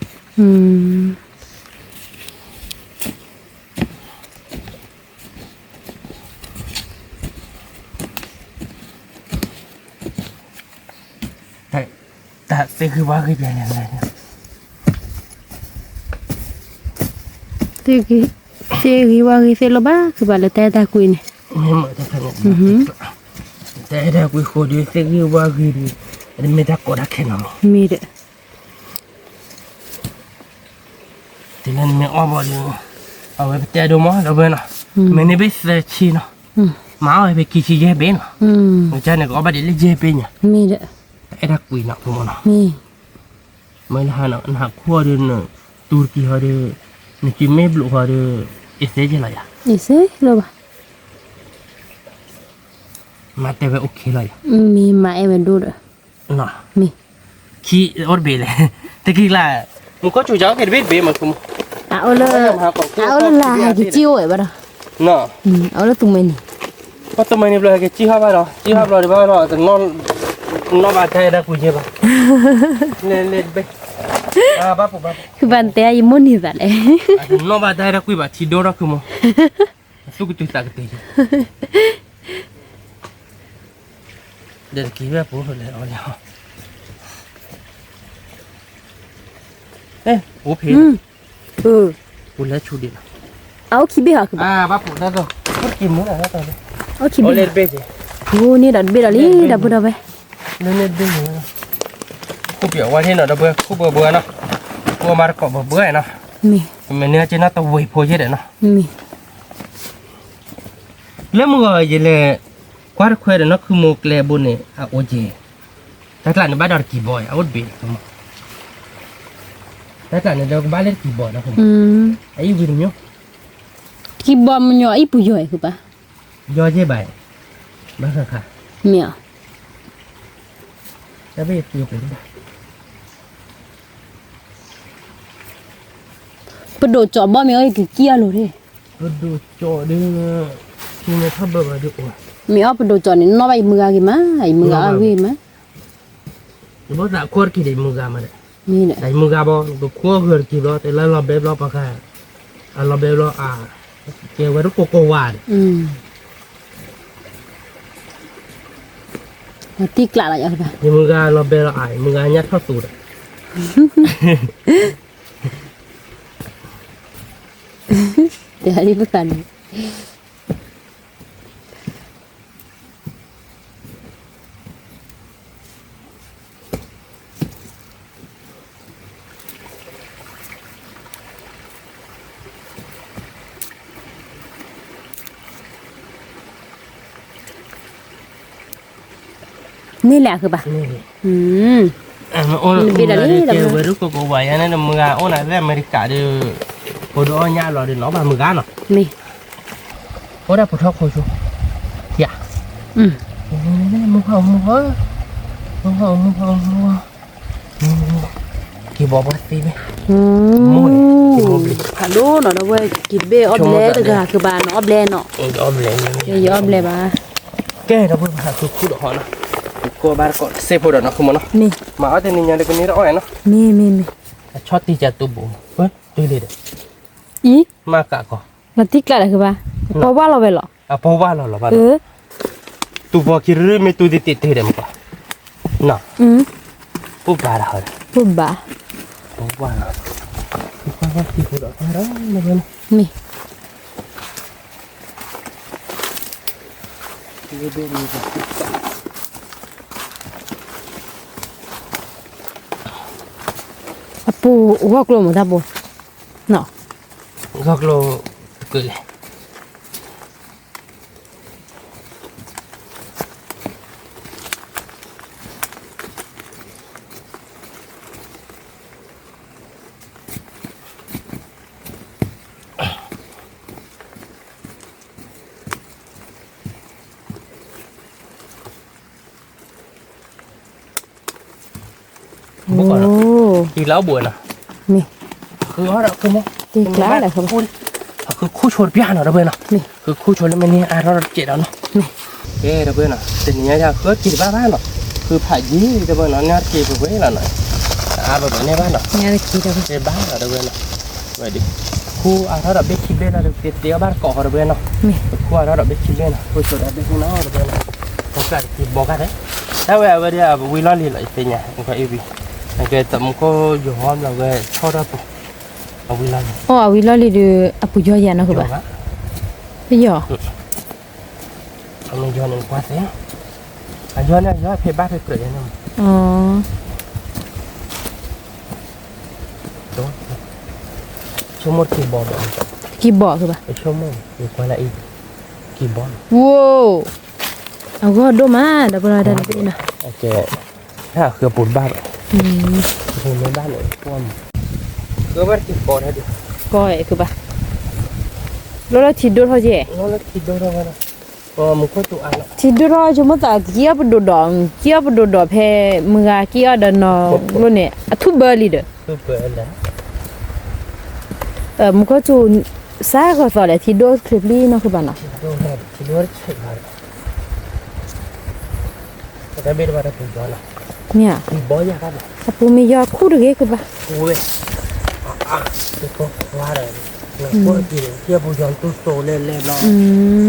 Speaker 1: แต่เสียคือว่าคือเป็นยังไงเนี่ย
Speaker 2: Segi wagi se lobaคือบ่ละแต่ตาคุยนี่
Speaker 1: ไม่เหมือนจะทำอย่างนี้แต่ถ้าคุยคนเดียวเสียคือว่าคือดีแต่ไม่ได้กดแค่นั้น
Speaker 2: มีเด้อ
Speaker 1: ทีนั้นไม่อ้อมบ่ดีเอาไปเจอดูมั้งเราเบนอ่ะไม่ได้ไปเสียชีเนาะมาเอาไปกินชีเย่เบนอ่ะมันจะเนี่ยก็เอาไปเดี๋ยวเย่เบนเนี่ย
Speaker 2: มีเด้อ
Speaker 1: ไอ้ดักคุยนักทุกมันอ่ะ
Speaker 2: มี
Speaker 1: ไม่ละหันหักขั้วเดินตุรกีเขาเดินนี่จิไม่บลูเขาเดินอิสราเอลอะไรอ่ะ
Speaker 2: นี่เซโลบะ
Speaker 1: มาแต่ว่าโอเคเลย
Speaker 2: มีมาเอเวนดูเด้อ
Speaker 1: น่ะ
Speaker 2: มี
Speaker 1: ขี้อดเบลเลยแต่กี้ละมึงก็จู่ๆแค่เบลมาคุม
Speaker 2: เอาเลยเอาเลยล่ะให้จิ้วไอ้บ่ดอ
Speaker 1: น่ะ
Speaker 2: เอาเลยตุ้มนี่
Speaker 1: ก็ตัวมันนี่เลยแค่จี้ห้าบาทหรอจี้ห้าบาทหรือเปล่าแต่นอนบาดใจได้คุยเจ็บป่ะเล่นไปบ้าปุ๊บบ้า
Speaker 2: คือบันเตยมุนี่ซะเลย
Speaker 1: นอนบาดใจได้คุยบ้าที่โดนรักมั้งสุกุตุตากเตยเดินกี่แบบปุ๊บเลยเอาแล้วเอ๊ะโอ้เพล พูดแล้วชูดิ
Speaker 2: เอาคิบิหะคือบ่
Speaker 1: บ้าปุ๊บได้ตัวพูดกินมื้อไหนได้ตัวเลย
Speaker 2: เอาคิ
Speaker 1: โอ
Speaker 2: บิ
Speaker 1: เล่นเบส
Speaker 2: โอ้นี่ดัดเบดaliดับบ่ดอไป
Speaker 1: เล่นเบสคู่เปียวว่าที่หนอดับเบิ้ลคู่เบื่อเนาะคู่มาร์กอบเบื่อเนาะ
Speaker 2: มี
Speaker 1: มันเนี่ยจะน่าตัววัยพอเยอะเนาะ
Speaker 2: มี
Speaker 1: แล้วมึงก็ยังเลยกว่าคุยเนาะคือมึงเลยบุญเนี่ยโอเจแต่หลังเนี่ยบ้านเรากี่บ่อยเอาเบสแต่หลังเนี่ยเราบ้านเล่นกี่บ่อยนะผมไอ้วินเนี่ย
Speaker 2: ki bom nyo ai pu yo ku ba
Speaker 1: ย่อเจ๊ใบบ้าค่ะ
Speaker 2: mia
Speaker 1: จะไปตีไปได้
Speaker 2: pedo cho bom mi ai ki kia lo re
Speaker 1: ก็ดูโจดึงที่มันทับแบบดูอ่ะ
Speaker 2: mi a pedo cho ni no bai muga ki ma ai muga a wi ma
Speaker 1: เดี๋ยวเราควรกี่ได้มึงกามาเลย
Speaker 2: mi ne
Speaker 1: แต่มึงกาบอกตัวควรคือกี่รอแต่แล้วเราเบบเราปะค่ะเราเบบเราเกี่ยวกับโกโกวา
Speaker 2: ti kla la ya ba
Speaker 1: นี่มึงกาเราเบบเรามึงกายัดเข้าสูตร
Speaker 2: de hari bukan นี่แหละคือป่ะ
Speaker 1: นี่ โอ้ยเกี่ยวกับโกโกวาอย่างนั้นมึงกาโอ้น่ะแล้วอเมริกาเดี๋ยวพอดูอันนี้เราเดี๋ยวน้องบ้านมึงกาเนาะ
Speaker 2: นี่
Speaker 1: โอ้ได้พอทอกโคชูอย่ามึงกี่บอกว่าตีไหมมวยกี่บอกเลย
Speaker 2: ฮัลโหลเนาะเว้ยกินเบออบเลตกะคือบ้านออบเลเนาะ
Speaker 1: ออบเลย
Speaker 2: ยออบเลบ่า
Speaker 1: แกเราพูดภาษาสุขุดหอนะกูบาร์ก็เซฟหอนะคือมันเนาะ
Speaker 2: นี่
Speaker 1: มาเอาแต่นี่ยังได้กันนี่เราเนาะ
Speaker 2: มี
Speaker 1: ชอบตีจัตุบุเฮ้ยดูดิ
Speaker 2: อี
Speaker 1: มากะก็
Speaker 2: มันติกละคือป่ะเพราะว่าเราไปหรอ
Speaker 1: เพราะว่าเราบ้าน
Speaker 2: อ
Speaker 1: tu fakir me tu di titik dem pa na ปุ๊บบาละเหรอ
Speaker 2: ปุ๊บบ่า
Speaker 1: ปุ๊บว่าละปุ๊บว่าที่หัวตาเราเนี่ย
Speaker 2: นี่ ปูหัวกลมทับบ่เนาะ
Speaker 1: ก็กลัวเกลือ
Speaker 2: โอ้
Speaker 1: ทีแล้วบัวน่ะ
Speaker 2: นี่
Speaker 1: คือเขาคือมั้ง
Speaker 2: ตีกล้าแหละครับ
Speaker 1: คือคู่ชนพี่หันเราเบื่อเนาะ
Speaker 2: นี่
Speaker 1: คือคู่ชนแล้วมันนี่เราเจ็ดแล้วเนาะ
Speaker 2: นี่
Speaker 1: เอ้เราเบื่อเนาะแต่เนี้ยจะคือกินบ้านเนาะคือผ่ายี่เราเบื่อเนาะเนี่ยกินไปเว้ยเราหน่อยแบบนี้บ้านเนาะ
Speaker 2: เนี่ยกี่ดอก
Speaker 1: เป็นบ้านเราเบื่อเนาะไปดิคู่เราเบ็ดคิดเล่นเราเดี๋ยวบ้านเกาะเราเบื่อเนาะ
Speaker 2: นี่
Speaker 1: คู่เราเบ็ดคิดเล่นเนาะคู่ชนเราเบ็ดคู่น้องเราเบื่อเนาะผมก็กินบอกกันเลยถ้าว่าเดี๋ยววิลล์ลีเลยเป็นไงผมก็อีบีแต่ก็แต่ผมก็อยู่ห้องเราก็ชอบเราปุ๊บเอาวิลล์
Speaker 2: อ๋อวิลลี่ดูอปุยยานะคือบ่ไปย่อ
Speaker 1: Ông John quá thế. John này nó phải bắt phải cười nó.
Speaker 2: อ๋อ
Speaker 1: Đó. Số một kỳ bò đó.
Speaker 2: กี่บ่คือบ่
Speaker 1: Cái số một thì qua lại kỳ bò.
Speaker 2: ว้าวเอาก็ดูมาดับได้ได้นะ
Speaker 1: Ok. Ha,คือปูนบ้าน
Speaker 2: อืม
Speaker 1: ปูนในบ้านเลยพวกคือว่าkỳ bòได้ดิ
Speaker 2: ก็คือบ่แล้วเราที่ดูเท่าเจ้
Speaker 1: nó kỳ đâu đâu đó. Một cái tụ ăn.
Speaker 2: ที่ดูเราจะมาตาเกียบดูดองเกียบดูดอเพมือเกียดนอรุ่นเนี่ยทุบเบอร์ลีเด้อ
Speaker 1: Cứ cười đó.
Speaker 2: มันก็จูซาก็สอนแหละที่ดูคลิปนี้เนาะคือบ่เนาะ
Speaker 1: Đâu này thì nó chạy vào. Cái bên vào đây tụ đó là
Speaker 2: เนี่ย
Speaker 1: kỳ bò ra đó.
Speaker 2: ถ้าปูมียอดคู่เด้คือบ่
Speaker 1: Ui. Cái con qua đây. Nó kỳ kia bù giòn tụ tổ lên lên nó.
Speaker 2: อืม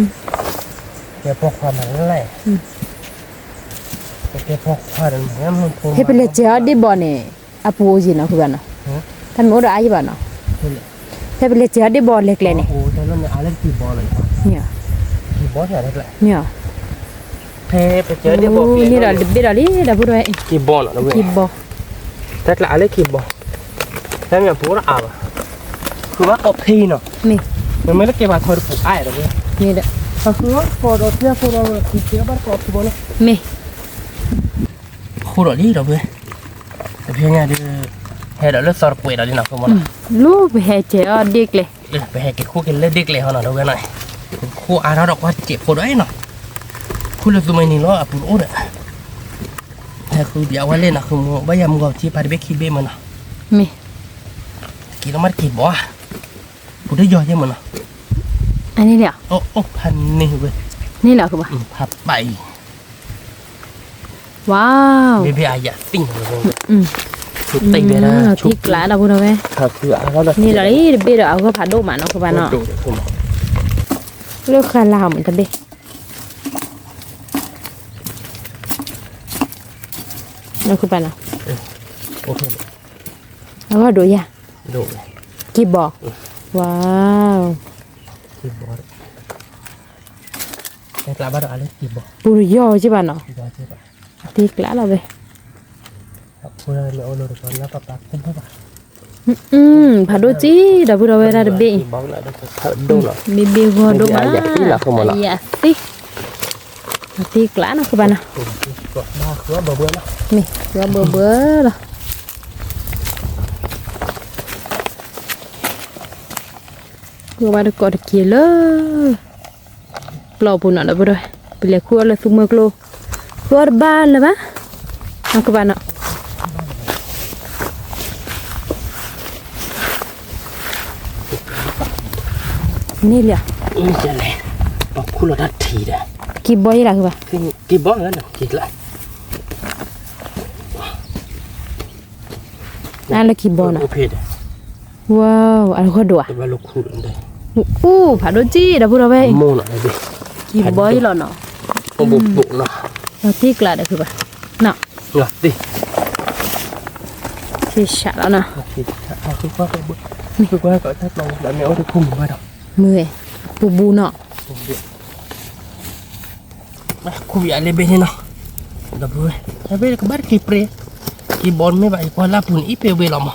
Speaker 1: แกพกความมันนั่นแหละแกพกความมันมันพูด
Speaker 2: เฮ็ดไปเลยเจ้าได้บ่เนี่ยอปูจิเนาะคือบ่เนาะท่านบ่ได้อายุบ่เนาะเฮ็ดไปเลยเจ้าได้บ่เล็กๆนี่
Speaker 1: โอ้แต่นั่นเนี่ยอะไรกี่บอลเลย
Speaker 2: เนี่ย
Speaker 1: กี่บอลเนี่ยแหละ
Speaker 2: เนี่ย
Speaker 1: เพไปเจอได้บอก
Speaker 2: นี่ดอกเบดอลี่ดอกบ่ได้
Speaker 1: กี่บอลนะเว้ย
Speaker 2: กี่บ่
Speaker 1: แต่ละอะไรกี่บอลแต่เนี่ยพูดอ่ะคือว่าอบทีเนาะ
Speaker 2: นี่
Speaker 1: มันไม่ได้เก็บมาทอดผูกไอ้หรอกเว้ย
Speaker 2: นี่เด้อ
Speaker 1: คือว่าพอเราเที่ยวพอเราที่เที่ยวบ้านกอบที่บอลเนี่ย
Speaker 2: นี่
Speaker 1: คู่เราดีหรอกเว้ยแต่เพียงไงดิเฮ้ยเราเลิกสอบป่วยเราดีนะคุณบอล
Speaker 2: ลูกไปให้เจ้าเด็กเลย
Speaker 1: ไปให้กินคู่กินเล่นเด็กเลยเขาหน่อยเราเว้ยหน่อยคู่อาเราดอกว่าเจ็บปวดไอ้หน่อยคู่เราตัวนี้ล้อปุ่นโอ้เด้อแต่คือเดี๋ยวว่าเล่นนะคือว่ายามกอบที่พาไปคิดเบ้มันนะ
Speaker 2: นี่
Speaker 1: กี่แล้วมันกี่บ่ปุ่นได้ย่อยยังมันนะ
Speaker 2: อันนี้แหละ
Speaker 1: โอ้พันนี่เว้ย
Speaker 2: นี่แหละคือบ่
Speaker 1: พับไป
Speaker 2: ว้าว
Speaker 1: เบบี้อายะติ่งเลย
Speaker 2: อืม
Speaker 1: ชุบติ่งเลยนะชุ
Speaker 2: ที่
Speaker 1: บ
Speaker 2: กลาดอกบ่ได้เว้ย
Speaker 1: ครับคือเรา
Speaker 2: นี่ดอกนี่เบดเอาก็ผัดโดมาเนาะคือบ่เนาะ
Speaker 1: ดูคุณ
Speaker 2: เลือกคาลาวเหมือนกันเด้เนาะคือบ่เนาะ
Speaker 1: โอเค
Speaker 2: แล้วก็ดูยา
Speaker 1: ดู
Speaker 2: กี่บ่ว้าว
Speaker 1: กี่บ่แต่กลับบ้านอะไรกี่บ่
Speaker 2: ปูยอใช่ป่ะเนาะ
Speaker 1: กี่บ่ใช่ปะ
Speaker 2: ที่กลาเราเว้ย
Speaker 1: ครับคุณเราเอาโลดก่อนแล้วปะปักคุ้มปะ
Speaker 2: ผัดดูจีดอกบัวเวลาเด็ก
Speaker 1: กี่บ่แล้วดูเหรอ
Speaker 2: มีเบหัวดูมา
Speaker 1: อยากที่หลักของมัน
Speaker 2: อยากสิที่กลาเนาะคือบ้านเนาะ
Speaker 1: ก็บ้าคือว่าเบื่อแล้ว
Speaker 2: นี่ว่าเบื่อเนาะคือว่าเด็กก็เด็กเกี่ยเลยปลอบปุ่นเนาะดอกบัวไปเลยครัวเลยซุ่มเมื่อกลัวครัวบ้านเลยปะเอาคือบ้านเนาะนี่เลย
Speaker 1: นี่จะเลยบอกคุณเราดัดทีเด้อ
Speaker 2: กี่บ่อยล่ะคือปะ
Speaker 1: กี่บ่งั้นน่ะกี่ละ
Speaker 2: นั่นละกี่บ่อนะ
Speaker 1: โอเคเด้อ
Speaker 2: ว้าวอันก็ดัว
Speaker 1: แต่ว่าลูกคุณได้
Speaker 2: อู้ผัดดูจีดับบัวเว้ย
Speaker 1: โม่หน่อยดิ
Speaker 2: กี่บ่อยล่ะเนาะ
Speaker 1: โอ้บุกเนาะ
Speaker 2: เราที่กลาดคือปะเนาะ
Speaker 1: หลับดิ
Speaker 2: ที่ฉะแล้วนะ
Speaker 1: คือว่าก็คือว่าก็ถ้าลองแล้วเนี่ยเอาที่คุ้มมาดอก
Speaker 2: มือปูบูเนาะ
Speaker 1: คุ้มใหญ่เลยเบนี่เนาะดับเลยแต่เบนก็บ้านกี่เปรย์กี่บอลไม่ไหวกว่าลาปุ่นอีเปเวลอม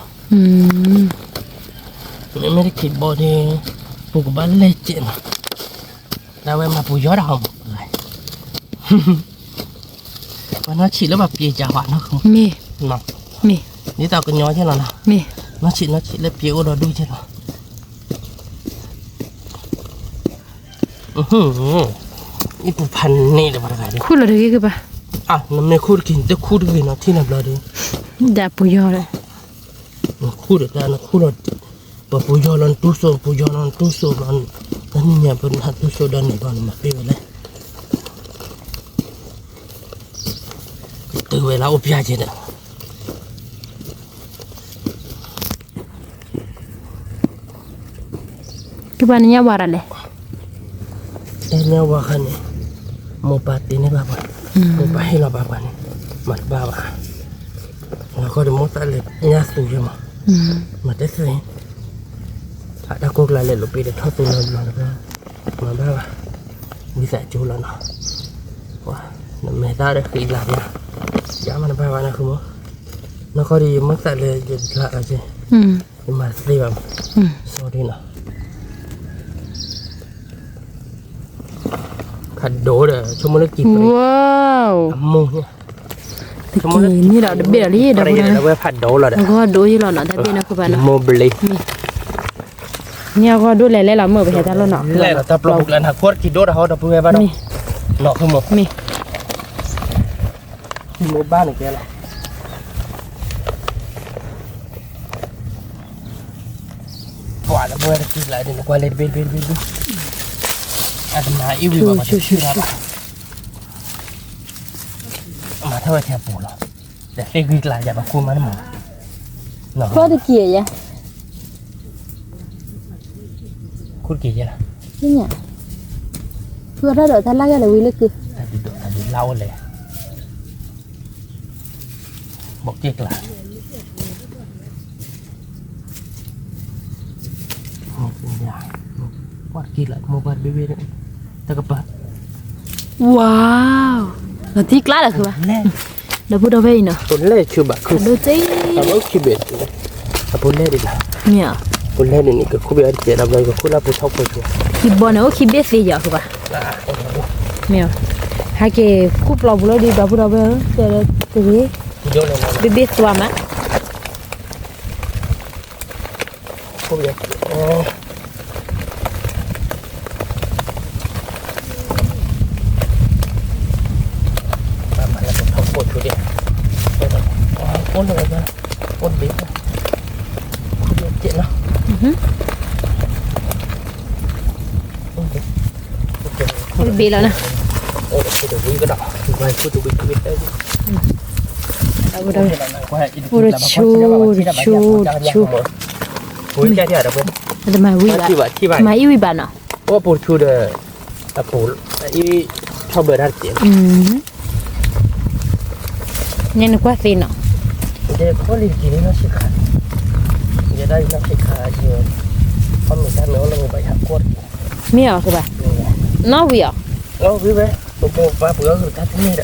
Speaker 1: ไม่ได้กี่บอลเนี่ยปลูกบ้านเล็กเจนแล้วเวมาปลูกยอดหอมเลยวันนั้นฉีดแล้วแบบเปียจ่าหวานนะคุณ
Speaker 2: มี
Speaker 1: เนาะ
Speaker 2: มี
Speaker 1: นี่ตาก็ย้อยใช่หรอนะ
Speaker 2: มี
Speaker 1: น้าฉีดแล้วเปียก็รอดูใช่หรอนี่ปูพันนี่เดี๋ยวมาอะไรดิ
Speaker 2: คู่ละเท่าคือปะ
Speaker 1: อ่ะน้ำไม่คูดกินแต่คูดกินนะที่นั่นเลยดิ
Speaker 2: đã bùi giò rồi
Speaker 1: khu được ra nó khu được và bùi giò lần tu sổ lần anh nhà bên hạt tu sổ đan này còn mà đi về đây từ về lão bia chứ nữa
Speaker 2: cái bạn nhà vào rồi
Speaker 1: em nhau vào khăn này một bát tí này bà một bát hay là bà này mặt bà là có được một tay lên nhà sưu cho mà tết rồi đã cố lại lên lúc bị được thoát từ lần mà bà đi dạy chú là nó mẹ ta đã khi làm nha giá mà nó bà nó không nó có đi mất tại lên lại là gì nhưng mà đi vào sau đi nào khăn đổ để cho nó kịp
Speaker 2: wow
Speaker 1: mua nha
Speaker 2: thì như là biết là gì đâu
Speaker 1: nó phải khăn đổ là đấy
Speaker 2: có đổ gì là nó thay bên nó các bạn
Speaker 1: mua beli
Speaker 2: nhà có đổ lẻ là mở về ta luôn nọ
Speaker 1: lẻ là tập lộc lần học quất thì đổ là họ đập về vào đâu nọ không một mua ba này kia là quả là bơi thì lại để nó quay lên bên mà yêu vì mà chưa ra mà thôi theo bổ rồi để xe ghi lại giả bằng khuôn mà nó
Speaker 2: có được kia vậy
Speaker 1: khuôn kia vậy
Speaker 2: thế nhỉ vừa ra đợi ta lái ra là quy lực cứ
Speaker 1: ta đi lâu rồi một chiếc là một dài quạt kia lại một quạt bê nữa ta gặp bạn
Speaker 2: wow là tiếc lá là cứ
Speaker 1: lên
Speaker 2: đâu bữa đâu về nữa
Speaker 1: bốn lê chưa bạn không
Speaker 2: đôi tí
Speaker 1: ta mới khi biệt bốn lê đi là
Speaker 2: nhỉ
Speaker 1: bốn lê này cái khu biệt chỉ làm rồi cái khu là bút thóc rồi
Speaker 2: khi bữa nữa khi biết gì giờ cứ bà nhỉ hai cái cúp lò bữa đi đâu bữa đâu về cái gì biết qua mà
Speaker 1: khu biệt ôn rồi nha ôn biết không biết chuyện đâu
Speaker 2: bị rồi nè
Speaker 1: ôn được cái cái đỏ quay chút tụi biết đấy
Speaker 2: đâu đâu ôi chu
Speaker 1: cuối cái gì ở đâu
Speaker 2: bên mà yêu bạn à
Speaker 1: ô bột chu de bột ý cho bữa ra chuyện
Speaker 2: nhanh quá xin nọ
Speaker 1: để có liên kỳ nó sẽ khá giờ đây nó sẽ khá nhiều con người ta nữa là người bệnh hạng quất
Speaker 2: miêu các bạn nó vì à
Speaker 1: nó vì vậy một ba bữa người ta cũng nghe đã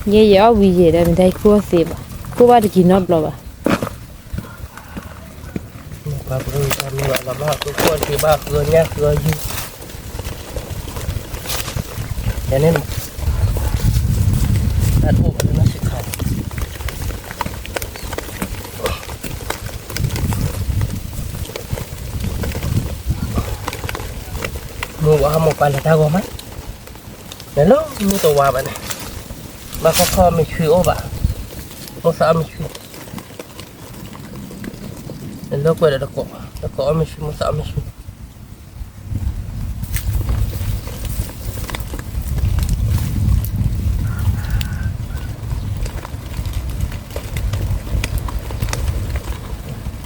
Speaker 2: vậy giờ vì gì đây mình thấy cua xịp cua ba thì chỉ nó rồi bà
Speaker 1: ba bữa người ta như vậy là ba bữa quất thì ba bữa nhát bữa gì cho nên ăn uống nó sẽ khá mua qua một bàn là tao gom mắt để lúc mua tàu qua bạn này mà có kho mình chửi ô bạn không sợ mình chửi để lúc quay là có mình chửi không sợ mình chửi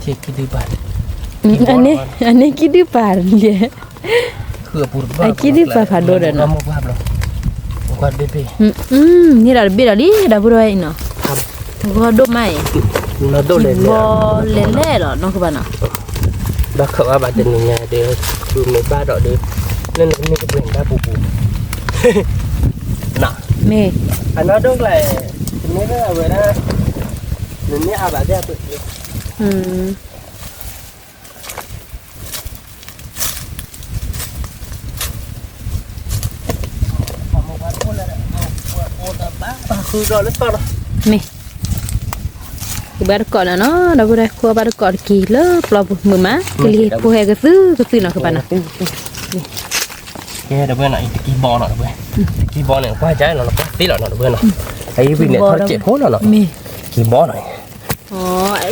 Speaker 1: thì cái thứ bạn
Speaker 2: anh ấy cái thứ bạn vậy
Speaker 1: ai
Speaker 2: kia đi phải phản đồ rồi nè
Speaker 1: quạt bê bê
Speaker 2: như là biết là đi đã vừa rồi nè có đốt mày
Speaker 1: nó đốt lên
Speaker 2: lẻ rồi nó các bạn ạ
Speaker 1: đã khởi bà tình nhà để từ mấy ba đỏ để nên là cái biển ba bù nè
Speaker 2: mẹ
Speaker 1: nó đốt lại mấy cái là về đó nên mấy bà ra tự khứ rồi nó to
Speaker 2: mẹ cái bát cỏ nó đâu có qua bát cỏ kỳ lỡ lò mưa má cái gì cô hè cái thứ nào các bạn ạ
Speaker 1: cái đầu bên này cái bò nó bên cái bò này quá trái nó quá tí là nó bên này ไอ้วินเนี่ยเขาเจ็บหัวหน่อย
Speaker 2: มี
Speaker 1: กินบ่หน่อย
Speaker 2: อ๋อ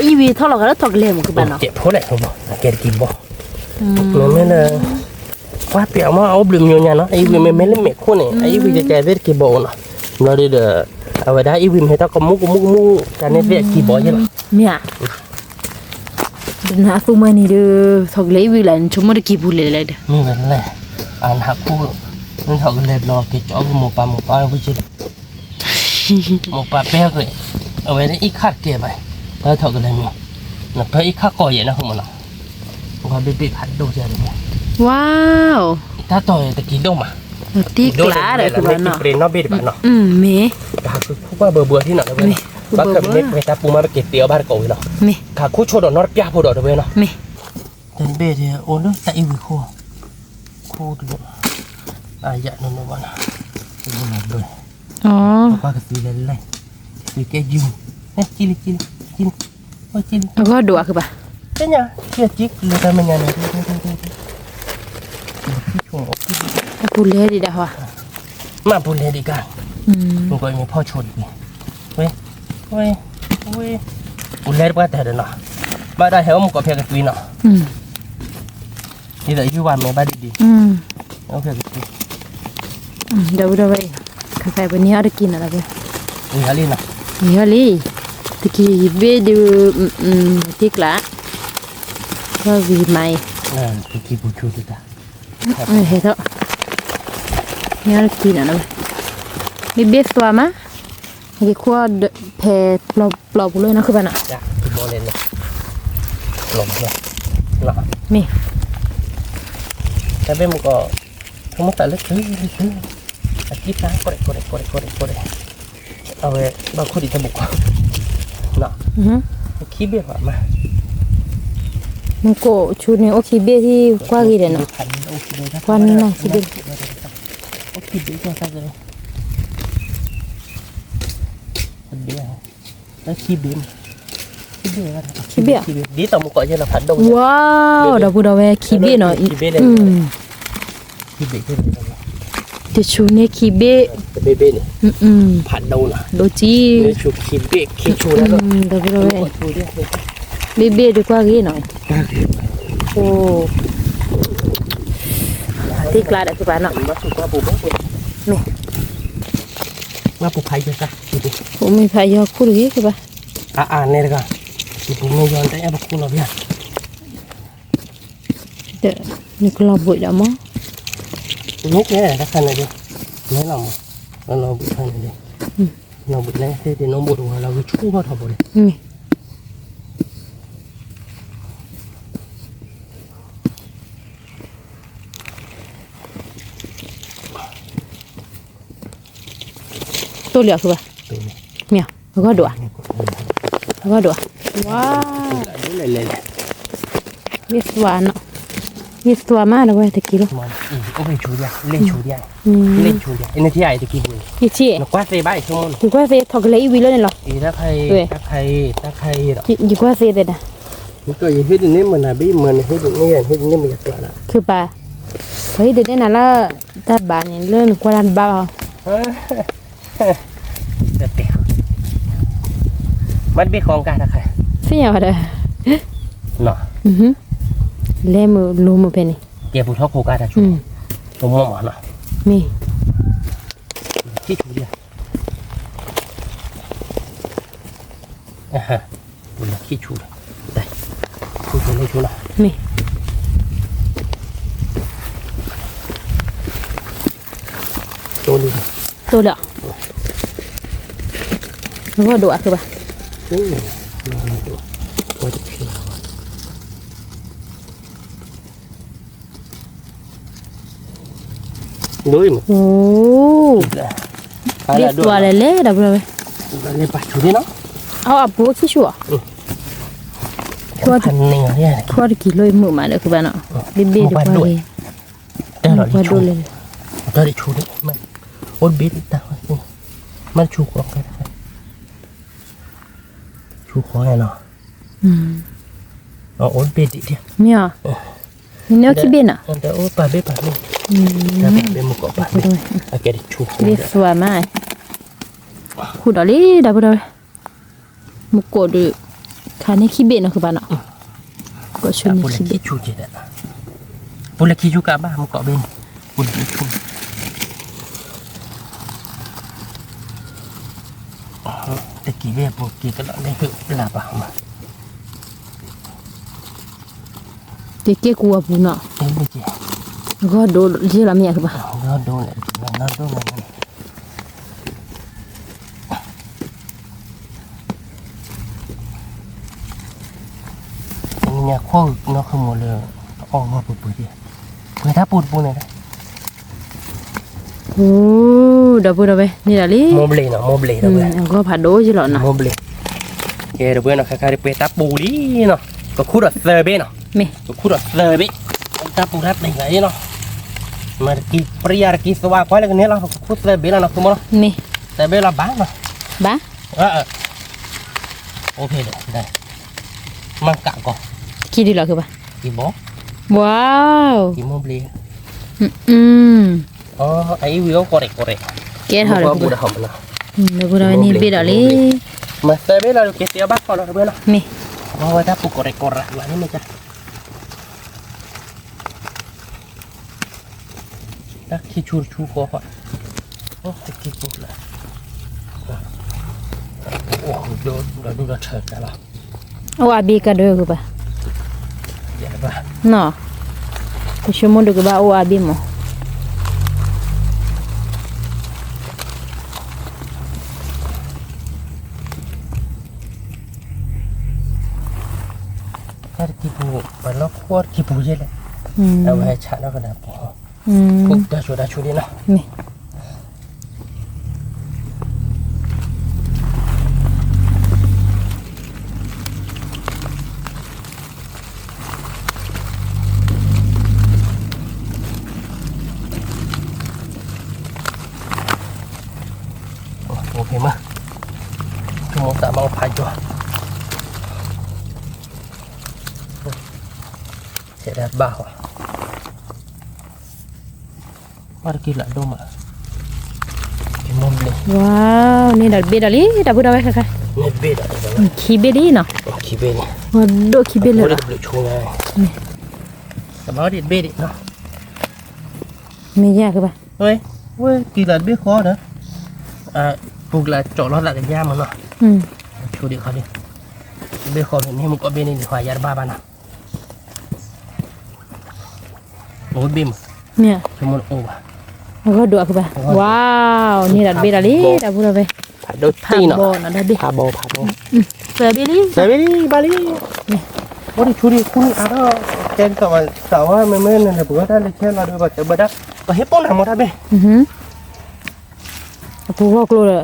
Speaker 2: อีวีเท่าเราก็แล้วถอกเล่มคือบ้านเนาะ
Speaker 1: เจ็บหัวแหละผมบอกแกกินบ่นั่นเลยว่าเปียกมาเอาบลืมอยู่เนี่ยเนาะไอ้วินไม่เล่นเม็ดคู่นี่ไอ้วินจะแกเวทกินบ่เนาะเราได้เด้อเอาไว้ได้ไอ้วินให้ตาก็มุกการเนี่ยเวทกินบ่ใช่หรอ
Speaker 2: เนี่ยนะฟูมานี่เด้อถอกเล่วีหลันชมมาได้กี่บุเลยเลยเด้อ
Speaker 1: นี่นั่นแหละอ่านหักคู่นั่นเขาก็เลยรอเก็บจ้อหมูปลาผู้ชิดหมูปลาเปี้ยเลยเอาไว้ได้อีกขาดเก็บไปแล้วเขาก็เลยมีนะเพื่ออีกขาก่อใหญ่นะของมันอ่ะเขาไปปิดพัดดูเสียเลย
Speaker 2: ว้าว
Speaker 1: ถ้าต่อยตะกี้ดงมา
Speaker 2: ตีกล้าเด้อคือบ้านเนาะ
Speaker 1: เปรนนอกเบ็ดบ้านเนาะ
Speaker 2: เม
Speaker 1: ขาคือคู่ว่าเบื่อที่หนักเลยบ้านกับเม็ดไปตาปูมาไปเก็บเตี๋ยวบ้านเก่าเลยเนาะ
Speaker 2: เม
Speaker 1: ขาคู่โชดนอดยาพูดดอกเลยเนาะ
Speaker 2: เม
Speaker 1: เดินเบ็ดเนี่ยโอ้เนาะแต่อีวิคู่ดูอายะนั่นนะบ้านดูหนักเลย
Speaker 2: อ๋อ
Speaker 1: ป้าก็ตีเลยตีแกยืมเนี่ยกินว่ากิน
Speaker 2: แล้วก็ดัวคือป่ะ
Speaker 1: เป็นยังเชี่ยจิกเลยแต่มันยังเนี่ยที่ช่วงอกที่
Speaker 2: กูเลี้ยดีดาวะ
Speaker 1: มาพูดเลยดีกันมันก็มีพ่อชนนี่เว้ยพูดเลยว่าแต่เดี๋ยวเนาะบ้านได้เหรอมันก็เพียงกับวีเนาะนี่แต่ยี่วันไม่บ้านดีๆเอาเพียงกับวี
Speaker 2: เดี๋ยวไปกาแฟวันนี้เอาได้กินอะไรกัน
Speaker 1: นี่ฮะลินเนาะ
Speaker 2: นี่ฮะลี่ตะกี้เบดูตีกล้าก็วีใหม่
Speaker 1: ที่กี่ผู้ช่วยตา
Speaker 2: เฮ้ยเถอะนี่เอาได้กินอะไรมีเบสตัวมั้ยไอ้ขวดแผ่ปลอบเลยนะคือบ้านอ่ะ
Speaker 1: จ้ะที่โมเลนเลยหลงเลยเนาะ
Speaker 2: มี
Speaker 1: แต่เป็นมันก็ทั้งหมดแต่เล็กอาชีพนะก็ได้เอาไว้บางคนที่จะบุกเนาะขี้เบี้ยมา
Speaker 2: มันโกชุดนี้โอเคเบที่กว่ากี่เดือนเนาะกว่าน่ะสิเดือน
Speaker 1: โอเคเบี้ยก็สักเลยเบี้ยแล้วขี้เบี้ยดีต่อมุกก่อนจะเราผัดดง
Speaker 2: ว้าวดาวบูดาวขี้เบเนาะ
Speaker 1: ขี้เบี้ยขึ้น
Speaker 2: แต่ชุดนี้ขี้เบ
Speaker 1: เบี้ยนี่ผัดดงนะ
Speaker 2: โดจี
Speaker 1: นี่ชุดขี้เบี้ยขี้ชูแล้วก็
Speaker 2: ดาวบูดาวเบดีกว่ากี่เนาะโอ้ตีกลาดคือบ้านเนาะ
Speaker 1: มาสุกมาปูบ้างนี่มาปูไผ่จะสักดู
Speaker 2: ผมมีพายอคุยคือบ้า
Speaker 1: เนี่ยละกันปูไม่ย้อนแต่เอาปูเราเนี่ย
Speaker 2: เดี๋ยวนี่ก็เราบุยแล้วมั้ง
Speaker 1: นุกเนี่ยรักกันเลยดิไม่เราบุกกันเลยเราบุกแล้วเดี๋ยวน้องบุกเราไปชู้เขาทำบ่เลย
Speaker 2: ตัวเหลือคือบ้าเมียแล้วก็ดัวว้าวมีสวานเนาะมีสวานมากเลยเว้ยตะกี้ลูก
Speaker 1: โอ้ยชูเดียเล่นชูเดียไอ้นี่ที่ใหญ่ตะกี้บุญ
Speaker 2: ยี่ชี่
Speaker 1: นกว่าเซบ้าชั่วโมง
Speaker 2: อยู่กว่าเซทอกเลยอีวีเลยเนาะ
Speaker 1: ถ้าใครหรอ
Speaker 2: อยู่กว่าเซเด็ดนะ
Speaker 1: มันก็ยังเฮ็ดนี่มันน่ะบี้มันเฮ็ดนี่มันอยากกละ
Speaker 2: คือป่าเฮ้ยเดี๋ยวนี้น่ะละตาบ้านนี่เรื่องกว่าด้านบ้า
Speaker 1: เด็ดเดี่ยวมันเป็นของการนะใคร
Speaker 2: เสียวเด้อ
Speaker 1: เนาะ
Speaker 2: เล่มือลูมือเป็นนี่
Speaker 1: เกี่ยวกับท้องโคการนะชูตัวหมอเนาะ
Speaker 2: มี
Speaker 1: ที่ชูเดียบุญขี้ชูได้ชูไม่ชูเนาะ
Speaker 2: มี
Speaker 1: ตัวนี้
Speaker 2: ตัวเดียวแล้วก็ดัวคือป่ะ
Speaker 1: ตัวจะพิลาวดูมั้ย
Speaker 2: โอ้เรียกตัวอะไรเล่ดับเลย
Speaker 1: เลยปัดชูดิเนาะ
Speaker 2: เอาอับบัวขี้ชัว
Speaker 1: พันเนี่ยเนี่ย
Speaker 2: ขวดกี่เลยมือมาเลยคือป่ะเนาะเบี้ยดีกว่าเลย
Speaker 1: แต่เรา
Speaker 2: ว่า
Speaker 1: ชู
Speaker 2: ดูเลย
Speaker 1: เราได้ชูดิมันโอนบิดตามันชูของกันชูของไงเนาะโอนบิดดิเดียว
Speaker 2: เมียนี่เนื้อขี้เบี้ยน่ะ
Speaker 1: แต่โอ้ป่าเบี้ยป่านี่แต่เป็นมุกป่า
Speaker 2: ไปด้วย
Speaker 1: โอเคดิชู
Speaker 2: เรียกสวยมาก ขุดเอาเลยได้บ่ได้มุกโกดคันนี้ขี้เบ็ดเนาะคือบ้านเนาะก็ชวน
Speaker 1: boleh
Speaker 2: ขี้เบ็ด
Speaker 1: kicu je tak boleh kicu kat abah muka ben boleh kicu teki be pergi kalau dia ke belabah mah
Speaker 2: เจ๊กลัวปูเนาะ
Speaker 1: ini je
Speaker 2: ก็โดนที่ละเมียคือบ้า
Speaker 1: Nado nak nado nak ini aku nak kemula oh apa pun dia kita pun dah
Speaker 2: โอ้ดับบ่ได้นี่ล่ะลิ
Speaker 1: mau beli dah
Speaker 2: ก็ผัดโดจิหรอเนาะ
Speaker 1: mau beli ya dah nak kakak peta puli noก็คุดเซอร์เบเนาะ
Speaker 2: แม่
Speaker 1: ก็คุดเซอร์เบตาปูรับได้ไงเนาะมากีปริยากีสวาควายกันเนี่ยเราคุดเซอร์เบแล้วเนาะคุณมั้ง
Speaker 2: นี่
Speaker 1: แต่เบลาบ้าเนาะ
Speaker 2: บ้า
Speaker 1: โอเคเลยได้มันกะก่อน
Speaker 2: ขี้ดีเหรอคือบ้า
Speaker 1: กี่บอก
Speaker 2: ว้าว
Speaker 1: กี่โมงบลี
Speaker 2: อืม
Speaker 1: อ๋อไอ้วิวกอเรก
Speaker 2: แกเท่าไหร่
Speaker 1: บูดาหอมนะ
Speaker 2: ดับบ่ได้นี่บิดอะไร
Speaker 1: มาเซเบลาเกติอาบักก่อนนะเบลา
Speaker 2: นี่
Speaker 1: mau ada pu korek lah ini macam dah kicur kok oh kicur lah oh udah cerita lah
Speaker 2: เอาอาบีกันเด้อคือบ้า
Speaker 1: ya apa
Speaker 2: เนาะกูชั่วโมงเดียวก็บ้าเอาอาบีมั้ง
Speaker 1: kan kipu balok kuat kipu je lahเอาไว้ชะแล้วก็ได้พอปุ๊บเดี๋ยวช่วยดีนะ
Speaker 2: นี่
Speaker 1: โอเคมั้ยชั่วโมง3เอาพายจ้ะเสร็จแล้วบ้าMari kita doma. Imam le.
Speaker 2: ว้าวนี่ดับบิดอะไรดับบ่ได้ค่ะ
Speaker 1: Ni beda dah.
Speaker 2: ขี้เบ็ดดีเนาะ
Speaker 1: Kibe ni.
Speaker 2: ว่าโดขี้เบ็ดเลย
Speaker 1: Boleh beli chungai.
Speaker 2: นี่
Speaker 1: Sama dia beda noh.
Speaker 2: มียากคือบ้า
Speaker 1: Oi, weh kila be kho dah. Pugla cok lot lah ke jam noh.
Speaker 2: อืม
Speaker 1: Chu dia kho dia. Be kho ni muka be ni khayar baba nah. Oh bim.
Speaker 2: เนี่ย
Speaker 1: Cuma oh.
Speaker 2: แล้วก็ดูคือบ้าว้าวนี่ดับบิดอะไรดับบ่ได้
Speaker 1: Pado
Speaker 2: ผัด
Speaker 1: ti
Speaker 2: บ่
Speaker 1: noh.
Speaker 2: นะดับบิ
Speaker 1: Pabo.
Speaker 2: เสือบิลี่
Speaker 1: Sabili bali. Oh di curi kun ada. Ken kawan sawah memen na buat ada ken ada baca badak. Bahepon amo dah be.
Speaker 2: อือหือปูบอกเลย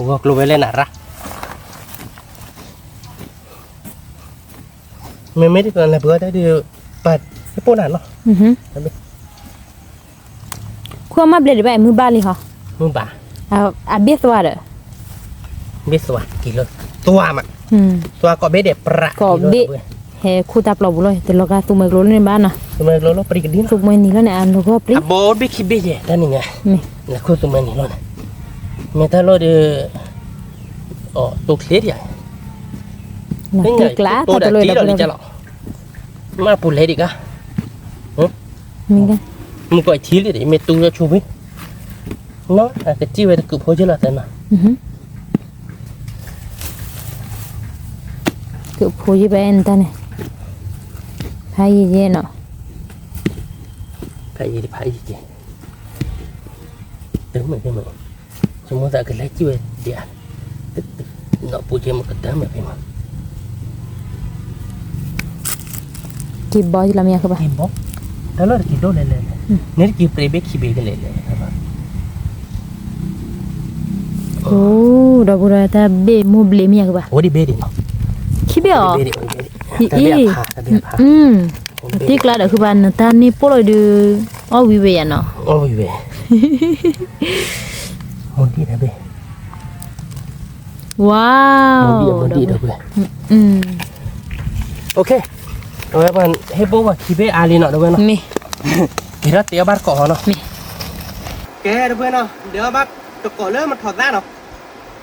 Speaker 1: Gua keluar le narah. Memen di kan buat ada pat hepon noh.
Speaker 2: อือหือ
Speaker 1: Sabili.
Speaker 2: ขั้วมาเบลดไปมือบ้านเลยค่ะ
Speaker 1: Mumba.
Speaker 2: อาเบียสว่าเด้อ
Speaker 1: Beswa kilo. Tua mak.
Speaker 2: อืม
Speaker 1: Tua kok beda perak.
Speaker 2: ก็บิเฮคูตาปลอบเลยแต่เราก็ตุ้มเกลในบ้านนะ
Speaker 1: Cuma lolo pergi ke dia.
Speaker 2: ตุ้มนี่แล้วเนี่ยอันเราก็ปริ
Speaker 1: Abo be kibe je dan ni.
Speaker 2: นี่
Speaker 1: Lah ku cuma ni lo. Meta lo de oh tu clear ya.
Speaker 2: นะคือกล้า
Speaker 1: tu
Speaker 2: ตัด
Speaker 1: dah
Speaker 2: เลย
Speaker 1: ti
Speaker 2: ดับ
Speaker 1: lo
Speaker 2: เล
Speaker 1: ni
Speaker 2: ย
Speaker 1: jalo. Ma pulai dik ah.
Speaker 2: มีกัน
Speaker 1: Mu koi thi le de me tu lo chubi. No, kecil we ku pho je la tan.
Speaker 2: อือหือคือพูดไปเอ็นตาเนี่ยพายเย็นเนาะ
Speaker 1: Pai di pai je. Terima. Semua tak gelai je dia. Nak puji mak ketam apa mah.
Speaker 2: จีบบอยลำยาคือปะ
Speaker 1: Kibo. Kalau kido le. Ni ki prebe kibe le.
Speaker 2: โอ้ดับบุระแต่เบมูเบลมียคือปะ
Speaker 1: Oh di bedi no.
Speaker 2: คิดไม่ออก
Speaker 1: Bedi.
Speaker 2: อี
Speaker 1: Tapi apa? Tapi apa?
Speaker 2: อืมที่กล้าเด้อคือบ้านตานี่ปล่อยดูอ๋อวิเวียนเนาะ
Speaker 1: Oh iya. Mundi dah be.
Speaker 2: ว้าว
Speaker 1: Mundi dah be.
Speaker 2: อืม
Speaker 1: Okey. Oi ban hebo wa kibe ali nak dah be no.
Speaker 2: มี
Speaker 1: Kira tiap bar kok no.
Speaker 2: มี
Speaker 1: Oke dah be no. Dia bak tok le man thot ra no.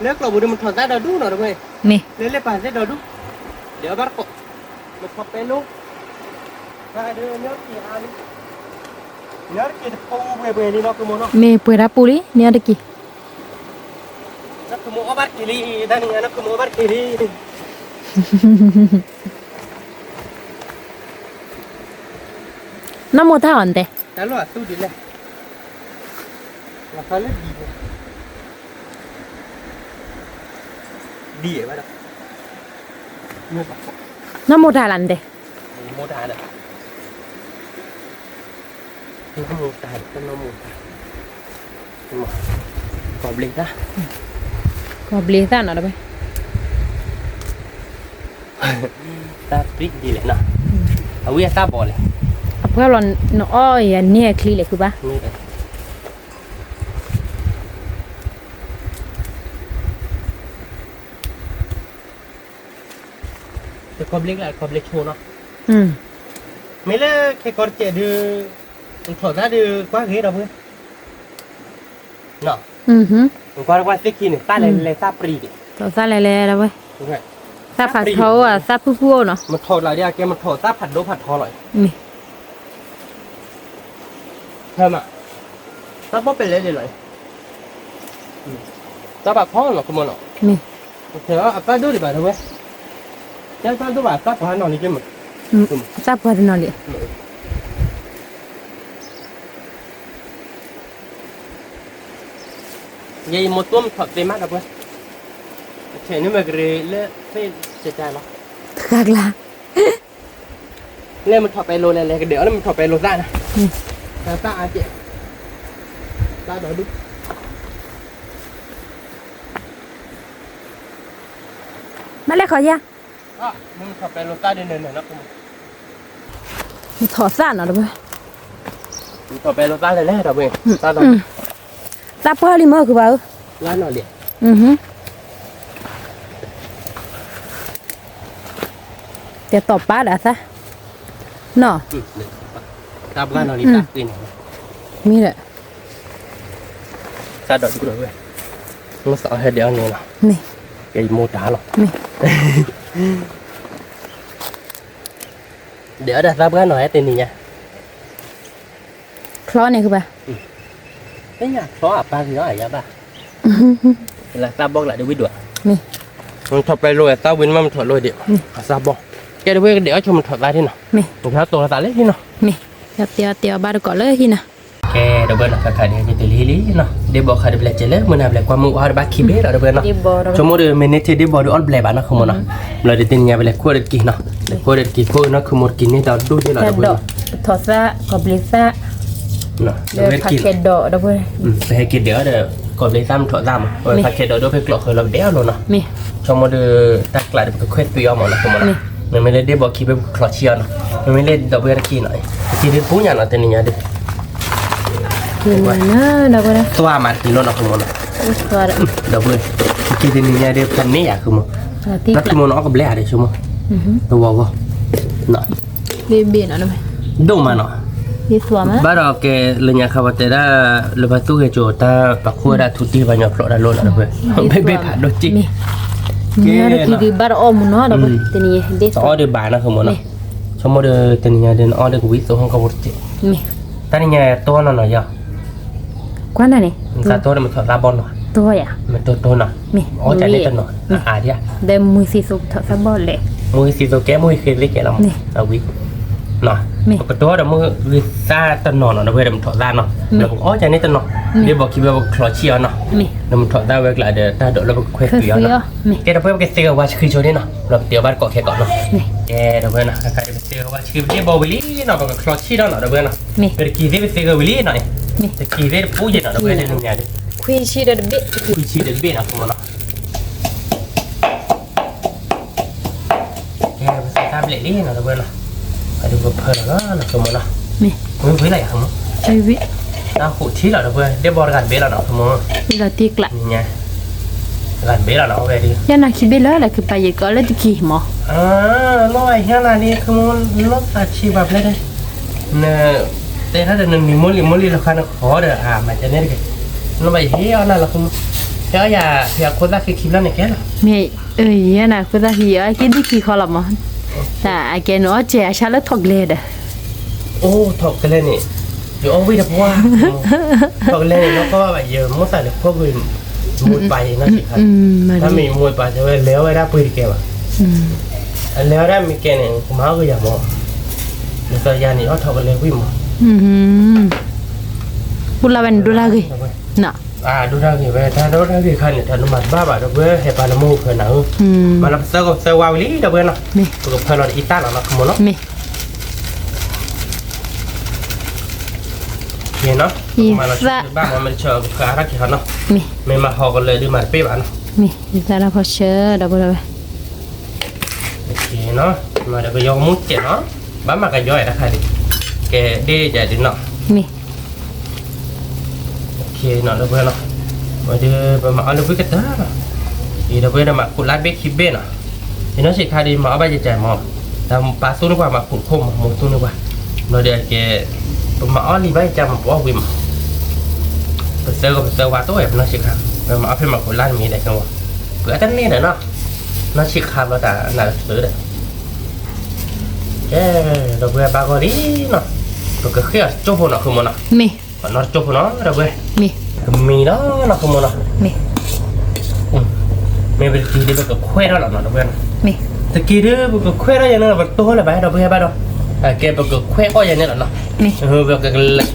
Speaker 1: nếu cậu bùi mình thọt ra đầu đu nào được vậy
Speaker 2: นี่
Speaker 1: lấy lấy bàn ra đầu đu để bắt cậu mình thọt bên luôn hai đứa nhớ gì ăn nhớ gì không về về đi nó cứ muốn nó
Speaker 2: เมย์เปิดรับปูลิเนี่ยตะกี้
Speaker 1: nó cứ muốn bắt kiri đây này nó cứ muốn bắt kiri
Speaker 2: น้ำโมท่าอ่อนแต่
Speaker 1: đã lo tu đi này là phải lấy gì đi ở đâu mua bạc
Speaker 2: น้ำโมท่าลันแต่
Speaker 1: mua đá này nó mua đá nó mua đá nhưng mà còn lên ra
Speaker 2: ก็เบลซ่าหน่อยได้ไหม
Speaker 1: ta prít đi lại nè ở quê ta bỏ lại
Speaker 2: เอาเพื่อรอนน้อ้อยอันเนี่ยคลีเลยคือปะ
Speaker 1: như vậy thì còn lên lại còn lên chua nó
Speaker 2: อืม
Speaker 1: mấy là cái con trẻ đưa thở ra đưa quá ghế đâu với nọ
Speaker 2: อือหือ
Speaker 1: qua cái kia này ta lại ta prít
Speaker 2: ต่อซาแล่ๆแล้วเว้ย
Speaker 1: đúng rồi
Speaker 2: ซาผัดเขาอ่ะซาผู้พูเนาะ
Speaker 1: มันถอดอะไรเนี่ยแกมันถอดซาผัดโดผัดทอเลย
Speaker 2: นี่
Speaker 1: เพิ่มอ่ะซาบ่เป็นเลยเลยซาผัดทอหรอคุณมันหรอ
Speaker 2: นี่
Speaker 1: เดี๋ยวอ่ะป้าดูดิบ่าทำไมแกป้าดูบ่าซาผัดนอนนี่กินมั้ย
Speaker 2: อืมซาผัดนอนเลย
Speaker 1: ยี่หมดตัวมันถอดเต็มมากครับเว้ยเฉยนี่มันกระเรื่อยเส้นเสียใจหรอ
Speaker 2: กากละ
Speaker 1: เล่มันถอดไปโลอะไรๆเดี๋ยวมันถอดไปโลได้นะแต่ป้าอาเจ๊ป้าเดี๋ยวดู
Speaker 2: มาเลยขอยา
Speaker 1: อ่ะมันถอดไปโลได้เดินๆนะคุณ
Speaker 2: มีถอดซ่าหน่อยได้ไหม
Speaker 1: มันถอดไปโลได้เลยๆเราเว้ยตาด
Speaker 2: ซาเพื่อลิเมอร์คือเปล่า
Speaker 1: ร้านหน่อยเดียว
Speaker 2: อือหือเดี๋ยวตอบป้าด่ะซะเนาะ
Speaker 1: ตาบ้านหน่อยดีตากิน
Speaker 2: มีแหละ
Speaker 1: ตาดอกกูเลยมันสอนให้เดี๋ยวนี้นะ
Speaker 2: นี่
Speaker 1: ไอ้โมตาหรอก
Speaker 2: นี่
Speaker 1: เดี๋ยวได้ตาบ้านหน่อยตีนี่ไง
Speaker 2: คลอเนี่ยคือเปล่า
Speaker 1: ไอ้เนี่ยซอป้าคืออะไรบ้าแล้วตาบอกlại được biết được
Speaker 2: นี่
Speaker 1: มันถอดไปโรยตาวินมันถอดโรยเดียวตาบอกแกเดี๋ยวเดี๋ยวชมมันถอดได้ที่ไหน
Speaker 2: นี่
Speaker 1: รองเท้าตัวตาเล็กที่ไหน
Speaker 2: นี่เตียวบาดก่อนเลยที่น่ะ
Speaker 1: แกเดี๋ยวเบอร์น่ะขายเดี๋ยวจะตีลีเนาะเดี๋ยวบอกขายเดี๋ยวเบลเจเลยมันน่ะเบลความมือว่าบ้าขี้เบ้เดี๋ยวเบอร์เนาะ
Speaker 2: เดี๋ยวบอเรา
Speaker 1: ชมว่าเดี๋ยวเมเนจเดี๋ยวบอกเดี๋ยวออลเบลบ้านนะคุณมนะเราเดี๋ยวตีเนี่ยเบลขั้วเด็ดกี่เนาะเดี๋ยวขั้วเด็ดกี่ขั้วเนาะคือหมดกินนี่เราดูที่เรา
Speaker 2: แค
Speaker 1: เดี๋ยว
Speaker 2: ด
Speaker 1: เบอ
Speaker 2: ดอก
Speaker 1: ร์
Speaker 2: ถอดซะกับลิซ่า
Speaker 1: เนาะ
Speaker 2: เดี๋ยว
Speaker 1: เดี๋ยว
Speaker 2: ผัด
Speaker 1: กิน
Speaker 2: แคดดอกเดี๋ยวเพื่อน
Speaker 1: ไปให้กินเดี๋ยวเดี๋ยวก่อนเลยซ้ำถอดซ้ำผัดเค็ดเดี๋ยวไปกรอกเคยเราเดี๋ยวเลยเนาะ
Speaker 2: นี่
Speaker 1: ชมว่าเดี๋ยวตักกลายเป็นเคล็ดตัวย่อมานะคุณมนะ
Speaker 2: นี่
Speaker 1: มันไม่ได้เดี๋ยวบอกคิดไปคลอเชียนะมันไม่ได้ดับเบิลกี้หน่อยคิดได้ปุ้งอย่างนั้นแต่นี่เดี๋ยว
Speaker 2: กินมาเนอะเดี๋ยวเพื่อน
Speaker 1: ตัวมาตีโน่นนะคุณมนะ
Speaker 2: ตัวเดี๋ยว
Speaker 1: ดับเบิลคิดได้นี่เดี๋ยวพันนี้อ่ะคุณม
Speaker 2: ตี
Speaker 1: นักคุณมนะก็เบลอะไรชั่วโมงตัวว้าวเนาะ
Speaker 2: เบียนอะไรไหม
Speaker 1: ดูมาเนาะ
Speaker 2: ยี่สัวมั้ย
Speaker 1: บ้านเราแกเลยเนี่ยเขาว่าแต่ละเลบตู้เกจตาปักหัวได้ทุกที่วันนี้เพราะได้โลนะเพื่อนไม่ผ่านโดนจิก
Speaker 2: เนี่ยเดี๋ยวคือบาร์ออมเนาะเดี๋ยวเพื่อนทีนี้เด็ด
Speaker 1: อ๋อเดี๋ยวบ้านนะคุณมนะชมว่าเดี๋ยวแต่เนี่ยเดี๋ยวอ๋อเดี๋ยววิศวกรรมเขาบอกจิ
Speaker 2: นี่
Speaker 1: แต่เนี่ยตัวนั่นหน่อยย่ะ
Speaker 2: กว่านั่นนี่
Speaker 1: การตัวมันถอดลาบอลหน่อย
Speaker 2: ตัวอ่ะ
Speaker 1: มันตัวหน่อย
Speaker 2: นี่
Speaker 1: อ๋อจะเล่นตัวหน่อยเดียว
Speaker 2: เดี๋ยวมือสีสุกถอดซะบอลเลย
Speaker 1: มือสีโซแกมือเคยเล็กแกเราเอาวิเนาะปกติเดี๋ยวมือวิซ่าตันนอนเนาะเพื่อนมันถอดได้เนาะแล้วอ๋อจะนี่ตันนอนเดี๋ยวบอกคิดว่าคลอเชียเนาะ
Speaker 2: นี่
Speaker 1: แล้วมันถอดได้เวลาเดี๋ยวถ้าเดี๋ยวเราไปเควส
Speaker 2: คือ
Speaker 1: ตัว
Speaker 2: เย
Speaker 1: เนาะ
Speaker 2: อะนี่
Speaker 1: แกเดี๋ยวเพื่อนแกเซลว่าคือโชว์นี่เนาะเราเดี๋ยวบ้านเกาะแค่เกาะเนาะ
Speaker 2: นี่
Speaker 1: แกเดี๋ยวเพื่อนนะใครจะไปเซลว่าชื่อเรียบวิลลี่เนาะกับคลอเชียเนาะเดี๋ยวเพื่อนเนาะ
Speaker 2: นี่
Speaker 1: เดี๋ยวกี่ที่ไปเซลวิลลี่หน่อย
Speaker 2: นี่
Speaker 1: แต่กี่ที่ปูเย็นเนาะเดี๋ยวเพื่อนเดี๋ยวเนี่ยเดี๋ยว
Speaker 2: คุยชีเดอร์บิ
Speaker 1: คุยชีเดี๋ยวเบี้ยนะคุณเนาะแกไปใส่ตาเบลลี่เนาะเดี๋ยวเพื่อนเนาะไปดูเพื่อนเนาะคุณเนาะ
Speaker 2: นี่
Speaker 1: มึงเพื่อนอะไรครับมึง
Speaker 2: ไอวิ
Speaker 1: น่าขู่ที่เหรอเพื่อนเดี๋ยวบอลกันเบี้ยแล้วเนาะคุณมึง
Speaker 2: นี่เราตีกละ
Speaker 1: นี่ไงกันเบี้ยแล้วเนาะไปดิ
Speaker 2: ยันนักคิดไปเลยแหละคือไปยังก็เลยตะกี้หมอ
Speaker 1: น้อยแค่นั้นนี่คือมันลดอาชีพแบบนี้เลยเนี่ยแต่ถ้าเดินนิมนต์เราคันขอเด้อมันจะเนี่ยกันน้อยเฮียนั่นแหละคุณ thế giờ thì con ta cái kìm lên này cái nào
Speaker 2: แม่เอ้ยน่ะคือตาหิอ่ะกินที่ขี้คอละมั้งแต่ไอ้แกเนาะแจ๋ชาแล้วถกเลยเด้อ
Speaker 1: ô thọc cái lên nàyอยู่เอาไว้ดับว่าถอกเลยnó cóแบบเยอะมั่วใส่เลยพวกอื่นมวยไปนั่นสิครับ
Speaker 2: มา
Speaker 1: ถ้า
Speaker 2: ดิ
Speaker 1: มีมวยไปจะไปเลี้ยวไว้ได้ปืนแกว่ะ อันแล้วได้มีแกเนี่ยกูมาก็อย่ามองแล้วก็ยานี่เอาถอกกันเลยวิ่งมา
Speaker 2: บุลาวันดูลากิน่ะ
Speaker 1: ดูได้กี่เว้ยถ้าดูได้กี่คันเนี่ยถ้านุ่มบ้าบ่าเราเว้ยให้ปานามูเพื่อนหนังมารับเซอร์กับเซอร์วาวิลี่เราเว้ยเนาะ
Speaker 2: นี่
Speaker 1: กับเพื่อนเราอีต้าเนาะขโมยเนาะ
Speaker 2: นี่
Speaker 1: เนาะมาเราช่วยบ้างมันไม่เชื่อกับขารักกี่คันเนาะ
Speaker 2: นี่
Speaker 1: ไม่มาหอกันเลยดูมาเป๊ะบ้านเนาะ
Speaker 2: นี่ดิซาลาพอเชอร์ดับเบิลเลย
Speaker 1: โอเคเนาะมาเดี๋ยวก็ยอมมุดเจ็ดเนาะบ้านมากันย่อยนะค่ะดิแกได้ใจดิเนาะ
Speaker 2: นี่
Speaker 1: โอเคเนาะเราเว้ยเนาะมาเดี๋ยวมาเอาเราเว้ยกันเถอะเนาะอีเราเว้ยเนาะมาขุดลาดเบคคิบเบ้เนาะทีนั้นสิคาดีมาเอาไปใจหมอทำปลาสู้ดีกว่ามาขุดคมหมูสู้ดีกว่าเราเดี๋ยวแกมาเอาลีไว้จำมาบอกวิมไปเซอร์กับเซอร์ว่าตัวเองเนาะสิครับมาเอาไปมาขุดลาดมีได้กันวะเผื่อท่านนี่เนาะน่าสิครับเราแต่น่าซื้อเด้อแกเราเว้ยปลาก็ดีเนาะตัวก็เขี้ยวโจ้พวกเนาะคือมันเนาะ
Speaker 2: นี่
Speaker 1: มันนอนโจ้พวกเนาะเราเว้ย
Speaker 2: นี่
Speaker 1: มีเนาะคือมันเนาะ
Speaker 2: นี่
Speaker 1: ไม่เป็นทีเดียวกับคุ้ยแล้วหรอเนาะเพื่อน
Speaker 2: นี่
Speaker 1: ตะกี้เด้อกับคุ้ยแล้วอย่างนั้นแบบตัวอะไรไปเราเพื่อนบ้านเราแกแบบกับคุ้ยก็อย่างนี้แหละเนาะ
Speaker 2: นี่
Speaker 1: แบบกับ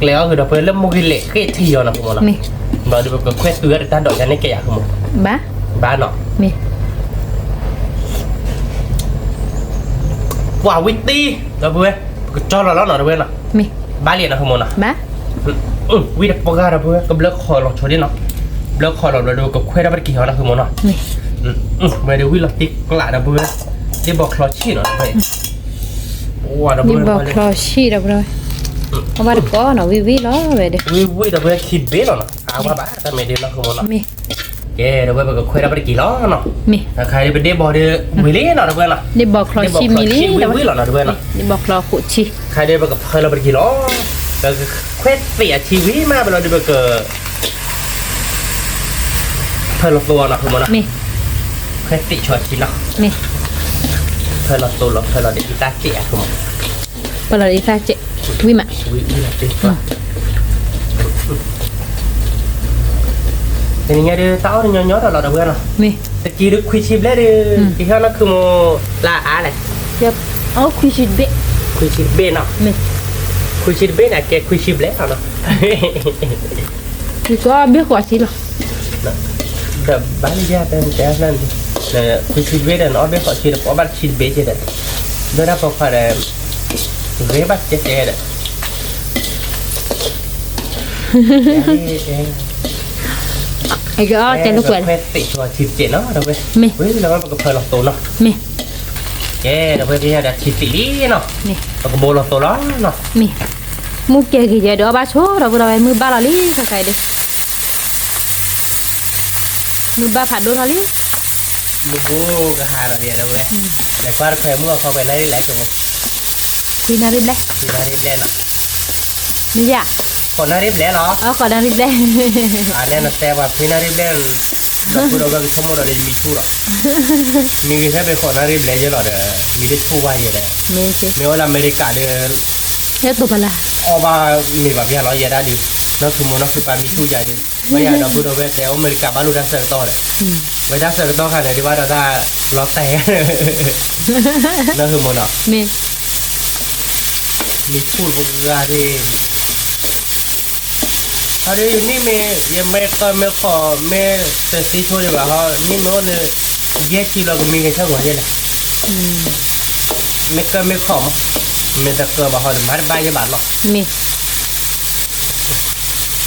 Speaker 1: แล้วคือเราเพื่อนเริ่มมุกิเละขี้ที่เนาะคือมันเนาะ
Speaker 2: นี่
Speaker 1: มาดูแบบกับคุ้ยเสือแต่ตาดอกอย่างนี้แกอยากคือมัน
Speaker 2: บ้า
Speaker 1: บ้านเนาะ
Speaker 2: นี่
Speaker 1: ว้าววิตตี้เราเพื่อนก็จอเราแล้วเนาะเพื่อนเนาะ
Speaker 2: นี่
Speaker 1: บ้านเรียนเนาะคือมันเนาะ
Speaker 2: บ้า
Speaker 1: วิทย์ปกาเราเพื่อนกับเลิกคอเราชดเนาะเลิกคอเราดูกับคุ้ยได้ไปกี่เนาะคือมันเนาะ
Speaker 2: นี่
Speaker 1: มาดูวิลติกกลาดับเบิลที่บอกคลอชี่หน่อยไปว้าดับเบิ
Speaker 2: นี่
Speaker 1: ล
Speaker 2: บอกคลอชีดับเลยเอามาดูก่อนเนาะวิเนาะเว้ยเด้อ
Speaker 1: วิดับเบิลคิดเบลเนาะเอาว่าบ้าแต่ไม่ได้เนาะคือมันเนาะ
Speaker 2: นี่
Speaker 1: แกดับเบิลก็คุยดับเบิลกี่ล้อเนาะ
Speaker 2: นี่
Speaker 1: ใครเป็นเดบอลเดวิลลี่เนาะดับเบิลเนาะ
Speaker 2: นี่บอกคลอชีมิลี่ดับ
Speaker 1: วิลเนาะดับเบิลเนาะ
Speaker 2: นี่บอกคลอขุชี
Speaker 1: ใครเดบกับใครดับเบิลกี่ล้อแล้วก็เควสเสียชีวิตมาเป็นเราดับเบิลก็เพื่อนเราตัวเนาะคือมันเนาะ
Speaker 2: นี่
Speaker 1: เควสติชัวร์ชีเนาะ
Speaker 2: นี่
Speaker 1: เพื่อนเราตัวเราเพื่อนเราเด็กกีตาร์เสียคือมัน
Speaker 2: ปลาดิซาเจวิมะ
Speaker 1: วิลติกแต่นี่ไงเดี๋ยวเต้าเดี๋ยวย้อนเราดับเบิลเนาะ
Speaker 2: นี่
Speaker 1: ตะกี้ดึกคุยชิบแล้วดิที่เขานั่นคือโมลาอะไร
Speaker 2: เดี๋ยวเอาคุยชิดเบะ
Speaker 1: คุยชิบเบนเนาะ
Speaker 2: นี่
Speaker 1: คุยชิบเบนอะแกคุยชิบแล้วเนาะ
Speaker 2: นี่ก็เบี้ยกว่าสิหรอ
Speaker 1: แต่บ้านยาเป็นแต่นั่นเนี่ยคุยชิบเบนเนาะเบนขอชิบเพราะบ้านชิบเบนจะได้เดี๋ยวเราพอพอได้เรียบบัดเจ๊เด้อ
Speaker 2: ไอ้ก็เจลูกเวร
Speaker 1: เควสติชัวชิบเจเนาะเราไปเฮ้ยเรามันก็เพลินหลอกตัวเนาะ
Speaker 2: นี่
Speaker 1: แกเราไปที่จะชิบติลีเนาะ
Speaker 2: นี่
Speaker 1: เราก็โบหลอกตัวแล้วเนาะ
Speaker 2: นี่มูเกกี่เดี๋ยวบ้าโชว์เราเราไปมือบ้าละลี่ใครดิมือบ้าผัดโดนละลี่
Speaker 1: มึงก็หาเราเดียวเว้ยแต่ก็เคยมึงเอาเข้าไปไล่ไล่จังหวะ
Speaker 2: ทีนาริบเลย
Speaker 1: ที่นาริบแล้วเนาะ
Speaker 2: นี่จ้ะ
Speaker 1: ก่อนนาริบแล้วเนาะ
Speaker 2: เอาก่อนนาริบเลย
Speaker 1: อันนั้นแต่ว่าพี่นาริบแล้วเราพูดเราก็สมมติเราได้มีชู้หรอมีแค่ไปขอนาริบแล้วเยอะหรอเด้อมีได้ชู้ไว้เยอะเลย
Speaker 2: นี่สิ
Speaker 1: ไม่ว่าอเมริกาเด้อ
Speaker 2: เฮ้ยตัวปลา
Speaker 1: ออกมามีแบบพี่เราเยอะได้ดินั่นคือมันนั่นคือการมีชู้ใหญ่ดิไม่อยากเราพูดเราไปแต่อเมริกาบ้านเราได้เสิร์ฟต่อเลยไม่ได้เสิร์ฟต่อค่ะเดี๋ยวที่ว่าเราได้ล็อกแต่นั่นคือมันเนาะ
Speaker 2: นี่
Speaker 1: มีพูดว่าที่อันนี้นี่ไม่ยังไม่ก็ไม่ขอไม่แต่ตีช่วยแบบเขานี่โน่นเนี่ยแยกที่เราก็มีกันช่างหัวเดียวเลยไม่ก็ไม่ขอไม่แต่ก็แบบเขาบ้านบ้านยังบ้านเนาะ
Speaker 2: นี่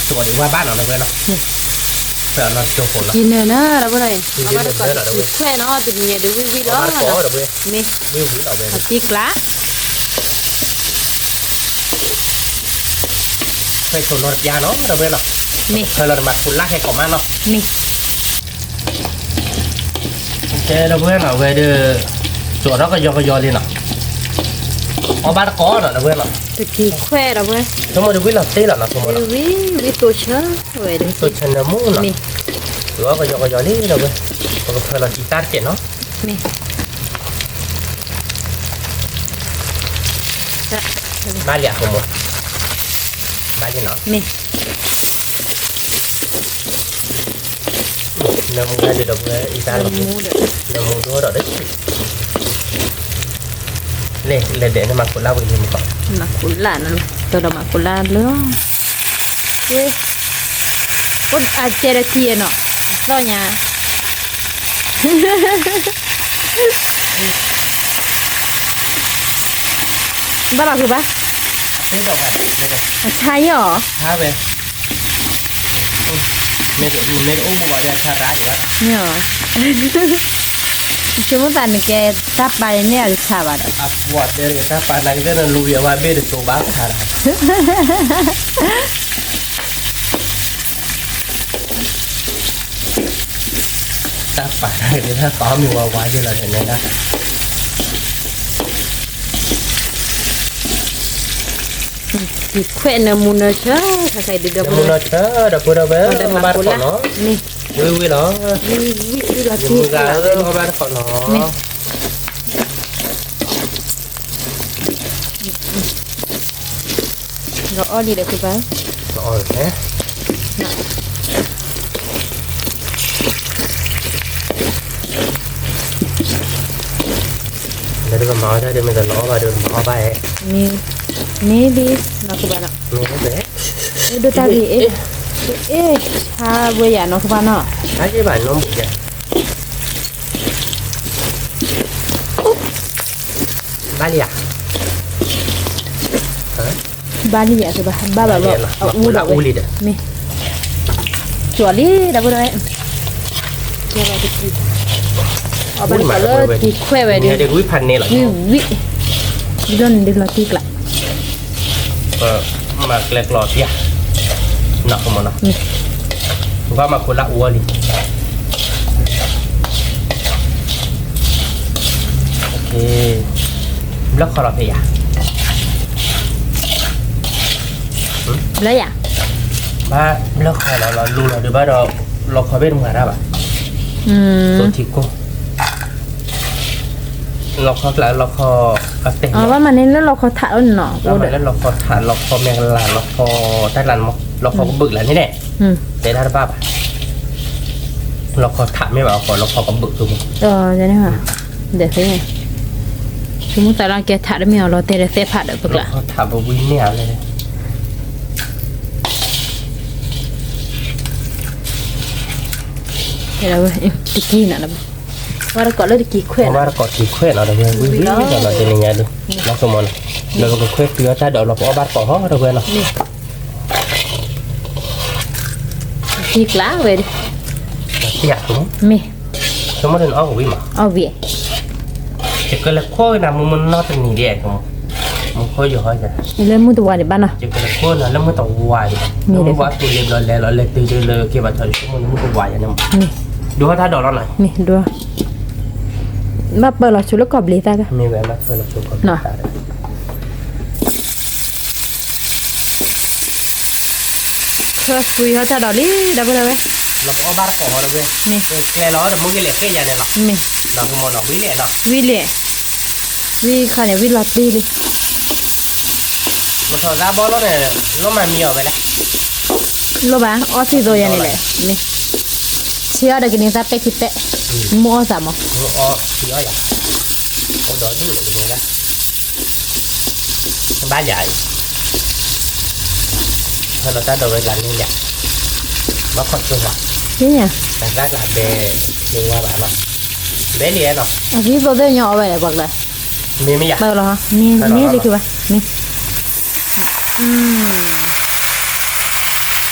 Speaker 1: ตัวนี้ว่าบ้านเราเลยเนาะแต่เราโจโหเนาะ
Speaker 2: กินเนี่ยนะเราไปไหนเอามาดูก่อนแค่เนาะจะมีเดี๋ยววิล้อ
Speaker 1: บ้านก่อเราไป
Speaker 2: นี่
Speaker 1: ไม่หูเราไป
Speaker 2: ผัดจีกละ
Speaker 1: เคยชนรถยาเนาะเราไปเนาะ
Speaker 2: นี่
Speaker 1: เคยเรามาคุณลากแค่ก่อมาเนาะ
Speaker 2: นี่
Speaker 1: เจ้เราไปเนาะไปเด้อจวดเราก็ยอกเลยเนาะเอาบ้านก่อเนาะเราไปเนาะ
Speaker 2: ตะกี้แค่เราไป
Speaker 1: สมมติวิ่งเราเต้เราเนาะสมมติ
Speaker 2: วิตัวเชื่อเว้ยเดี๋ยว
Speaker 1: ตัวชนะมูเนาะ
Speaker 2: นี่
Speaker 1: หรือว่าก็ยอนี่เราเว้ยก็เคยเราอีตาเจ็ดเนาะ
Speaker 2: นี่จะ
Speaker 1: บ้านเหลี่ยมหมดบ้านเหลี่ยมเนาะ
Speaker 2: นี่
Speaker 1: น้ำมันจะดอกเลยอีตาเรา
Speaker 2: หมูเด้อ
Speaker 1: น้ำมันตัวดอกได้เลยเดี๋ยวน้ำมันคนเล่าไปทีมันก่อน
Speaker 2: มาคุลานั่นตัวเรามาคุลาเลยเว้ยคนอาเจรทีเนาะเราเนี่ยบ้าหรอคือปะ
Speaker 1: นี่ดอกอะไรนี่ดอก
Speaker 2: ใช่หรอ
Speaker 1: ท้าไปเม็ดอู้บอกจะชาร้ายอยู่แล้ว
Speaker 2: เนี่ยหรอคือเมื่อตอนแกตับไปเนี่ยจะชาบะ
Speaker 1: อ่ะวอดเดี๋ยวถ้าปานนั้นก็นั่นรู้ว่าเบ็ดตัวบ้าชาร้ายถ้าปานนั้นถ้าซ้อมมีวาวาเยอะเลยเห็นไหมนะ
Speaker 2: ดีแค่เนื้อมูนเนอเชอถ้าใส่ดีเดือบ
Speaker 1: น้ำมันเชอดับเบิลดับเบิล
Speaker 2: เดินมา
Speaker 1: บ้าน
Speaker 2: คุ
Speaker 1: ก่อน
Speaker 2: ละ
Speaker 1: เนาะ
Speaker 2: นี่
Speaker 1: วิวเนาะ
Speaker 2: นี่วิละ
Speaker 1: มื
Speaker 2: ที่
Speaker 1: อกันบ้านก่อนเนาะ
Speaker 2: เราอ้อดีเด็กคือปะ
Speaker 1: อ๋อเนี่ยเดี๋ยวก็มาได้เดี๋ยวมันจะล้อไปเดี๋ยวล้อไป
Speaker 2: นี่ดีเราคือปะเนาะ
Speaker 1: มีอะไร
Speaker 2: ดูตาดีเอ๊ะชาเบียร์เนาะคือปะเนาะ
Speaker 1: ใช่ไหมน้องบุญเนี่ยบ้านเรีย
Speaker 2: บ้านนี่อ่ะคือปะบ้านแบบว่าเอาอูดอก
Speaker 1: อูลิด
Speaker 2: นี่สวยดีดับเบิลเลยเดี๋ยวเราจะกินเอาไปเลยกินแควไปดิ
Speaker 1: เด็กวิพันธ์นี่เหรอ
Speaker 2: วิโดนเด็กเราตีกละ
Speaker 1: มาเกล็ดหลอดเนี่ยหนักมันนะว่ามาคนละอ้วนดิโอเคแล้วขอเราไปอ่ะ
Speaker 2: แล้วอย่าง
Speaker 1: มาแล้วขอเรารู้เราดูว่าเราขอไปทำงานได้ป่ะตัวทิโก้เราขอแล้วเราขออัพเตะ
Speaker 2: อ๋อว่ามันนี่แล้วเราเขาถ่ายแล้วเนาะ
Speaker 1: แล้วเราขอถ่านเราขอแมงลานเราขอใต้ลานมั้งเราขอบึกแล้วนี่แหละเดี๋ยวถ้าบ้าป่ะเราขอถ่านไม่แบบขอเราขอกระบึกตัวมึง
Speaker 2: จะนี่ค่ะเดี๋ยวสิสมมติแต่เราแกถ่ายได้ไม่เอาเราเตะเตะผัดเดี๋ยวปึกละ
Speaker 1: เราถ่านบวินเนี่ยเลย
Speaker 2: เดี๋ยวเราตะกี้น่ะนะว่าเราก่อนเลยตะกี้แขวน
Speaker 1: ว่าเรากอดขีดเควสเราเดี๋ยววิวเราจะยังไงดูเราสมมติเราก็เควสเตือถ้าเดี๋ยวเราเอาบัตรก่อห้องเราเพื่อนเรา
Speaker 2: ตีกล้าเว้ย
Speaker 1: เสียถุง
Speaker 2: มี
Speaker 1: สมมติเราเอาวิ่งมา
Speaker 2: เอาเวีย
Speaker 1: จะเกิดแล้วค่อยนะมึงนอกจากนี้เดียวมึงค่อยอยู่ห้อยกัน
Speaker 2: เริ่มมือตัวในบ้านเนาะ
Speaker 1: จะเกิดแล้วค่อยนะแล้วมึงต้องวายมึงว่าตัวเล็กเราเล็กตื่นเลยเกี่ยวกับเธอมึงต้องวายอย่างนั้น
Speaker 2: นี่
Speaker 1: ดูว่าถ้าดอกเราหน่อย
Speaker 2: นี่ดูมาเปิดเราชุดแล้วกอบลีตากัน
Speaker 1: มีแหวนมาเพื่อเราชมกัน
Speaker 2: เธอคุยเขาจะดอลี่ดับเบิลเลย
Speaker 1: เราเอาบัตรก่อเราเว้ยแกล้อแต่มึงยังเล็กแค่ยังไงหรอ
Speaker 2: มี
Speaker 1: เราก็มองเราวิ่งเลยเนาะ
Speaker 2: วิเล่วิค่ะเนี่ยวิลอตตี้ดิ
Speaker 1: มันถอดราบอลแล้วเนี่ยแล้วมันมีเอาไปแล้ว
Speaker 2: โลบ้าออสิโซยันนี่แหละนี่เชื่อเด็กนี่ซาเป็กคิดเตะมัวสามอ่ะ
Speaker 1: อ๋อเยอะอย่างโอ้ดอดูเลยเหมือนกันบ้านใหญ่ถ้าเราจะโดนเวลาเนี่ยมาขอตัว
Speaker 2: นี่เนี่ย
Speaker 1: แต่ได้หลายเบมีว่าแบบเนาะเบเลียเนาะ
Speaker 2: อันนี้โซเดียเอาไปเลยบอกเลย
Speaker 1: มีไม่อยาก
Speaker 2: เปิดเหรอนี่นี่เลยคือว่านี่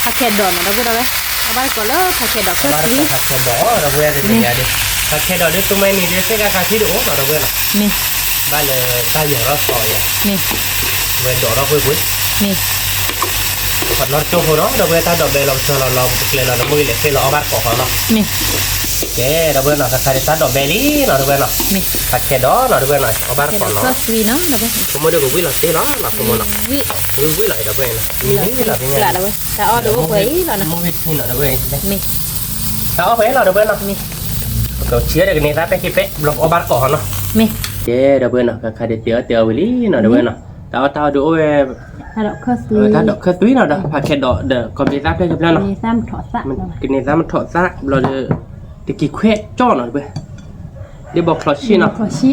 Speaker 2: ผักแครดอนนะดับเบิลเลยเอาไปก่อนเลยผักแครดอนก็
Speaker 1: บ้าน
Speaker 2: วิ
Speaker 1: ผักแค่ดอกเราเวลาเดียวดิผักแค่ดอกเนี่ยตัวไม่นี่เดี๋ยวแค่การที่ดูโอ้เราเวลา
Speaker 2: นี่
Speaker 1: บ้านเลยใต้อย่างเราซอยอ่ะ
Speaker 2: นี่
Speaker 1: เวลาดอกเราคุยคุย
Speaker 2: นี่
Speaker 1: ผัดนอตโจ้หัวเนาะเราเวลาดอกเบลเราเจอเราเกลือเรามือเล็กเราเอาบ้านก่อเขาเนาะ
Speaker 2: นี่
Speaker 1: โอเคเราเวลาถ้าใครตัดดอกเบลลี่เราเวลา
Speaker 2: นี่
Speaker 1: ผักแค่ดอกเราเวลาเอาบ้าน
Speaker 2: แคร
Speaker 1: ก่
Speaker 2: ด
Speaker 1: อ
Speaker 2: อน
Speaker 1: เนาะ
Speaker 2: ก็วีเนาะดับเบิล
Speaker 1: ผมมาดูวิลล์ตีเนาะเราผมเนาะ
Speaker 2: วิ
Speaker 1: วิลล์เราเวลามี
Speaker 2: เรา
Speaker 1: นี่เราเป็นไง
Speaker 2: ละดับเบิลแต่ออดูไว้แล้วนะ
Speaker 1: มือวิทย์นี่เราเวลา
Speaker 2: นี่
Speaker 1: tao phải là được bên nào đi cậu chia được cái này ra cái kia lọc ở bát cỏ nó
Speaker 2: mi
Speaker 1: chế được bên nào cái để tiêu với lý nào được bên nào tao đổ về
Speaker 2: ta đọc khơi suy
Speaker 1: ta đọc khơi suy nào đó phải kẹt đỏ để còn bị giáp đây được nào
Speaker 2: นี่ซ้ำถอดซะ
Speaker 1: cái này raมันถอดซากเราจะตะกี้แควจ้อหน่อยเว้ยเดี๋ยวบอกคลอชี่เนาะ
Speaker 2: ถอดชิ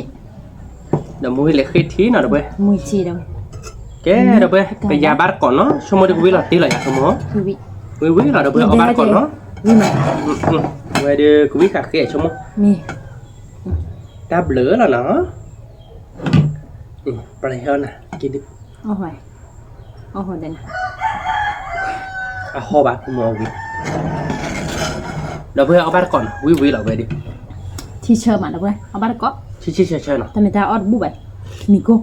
Speaker 1: เดี๋ยวมือเล็กขึ้นทีหน่อยเว้ย
Speaker 2: มือชีด
Speaker 1: แกเดี๋ยวเว้ยไปยาบาร์ก่อนเนาะชั่วโมงเดียววิลาตีเลยชั่วโมง
Speaker 2: คือวิ
Speaker 1: วิเราเดี๋ยวเว้ยเอาบาร์ก่อนเนาะ
Speaker 2: วิมา
Speaker 1: เว้ยเดี๋ยววิขาเกะชั่วโมง
Speaker 2: มี
Speaker 1: ตาเบลอแล้วเนาะไปเลยเฮ้ยนะกินดิ
Speaker 2: เอาไว้เอาหัวเด่น
Speaker 1: อ่ะห่อบาร์ชั่วโมงวิเดี๋ยวเว้ยเอาบาร์ก่อนวิเราเว้ยดิ
Speaker 2: ที่เชิญมาแล้วเว้ยเอาบ้านก็
Speaker 1: ชี้เชิญเนาะ
Speaker 2: ทำไมตาออดบุบไปมีกู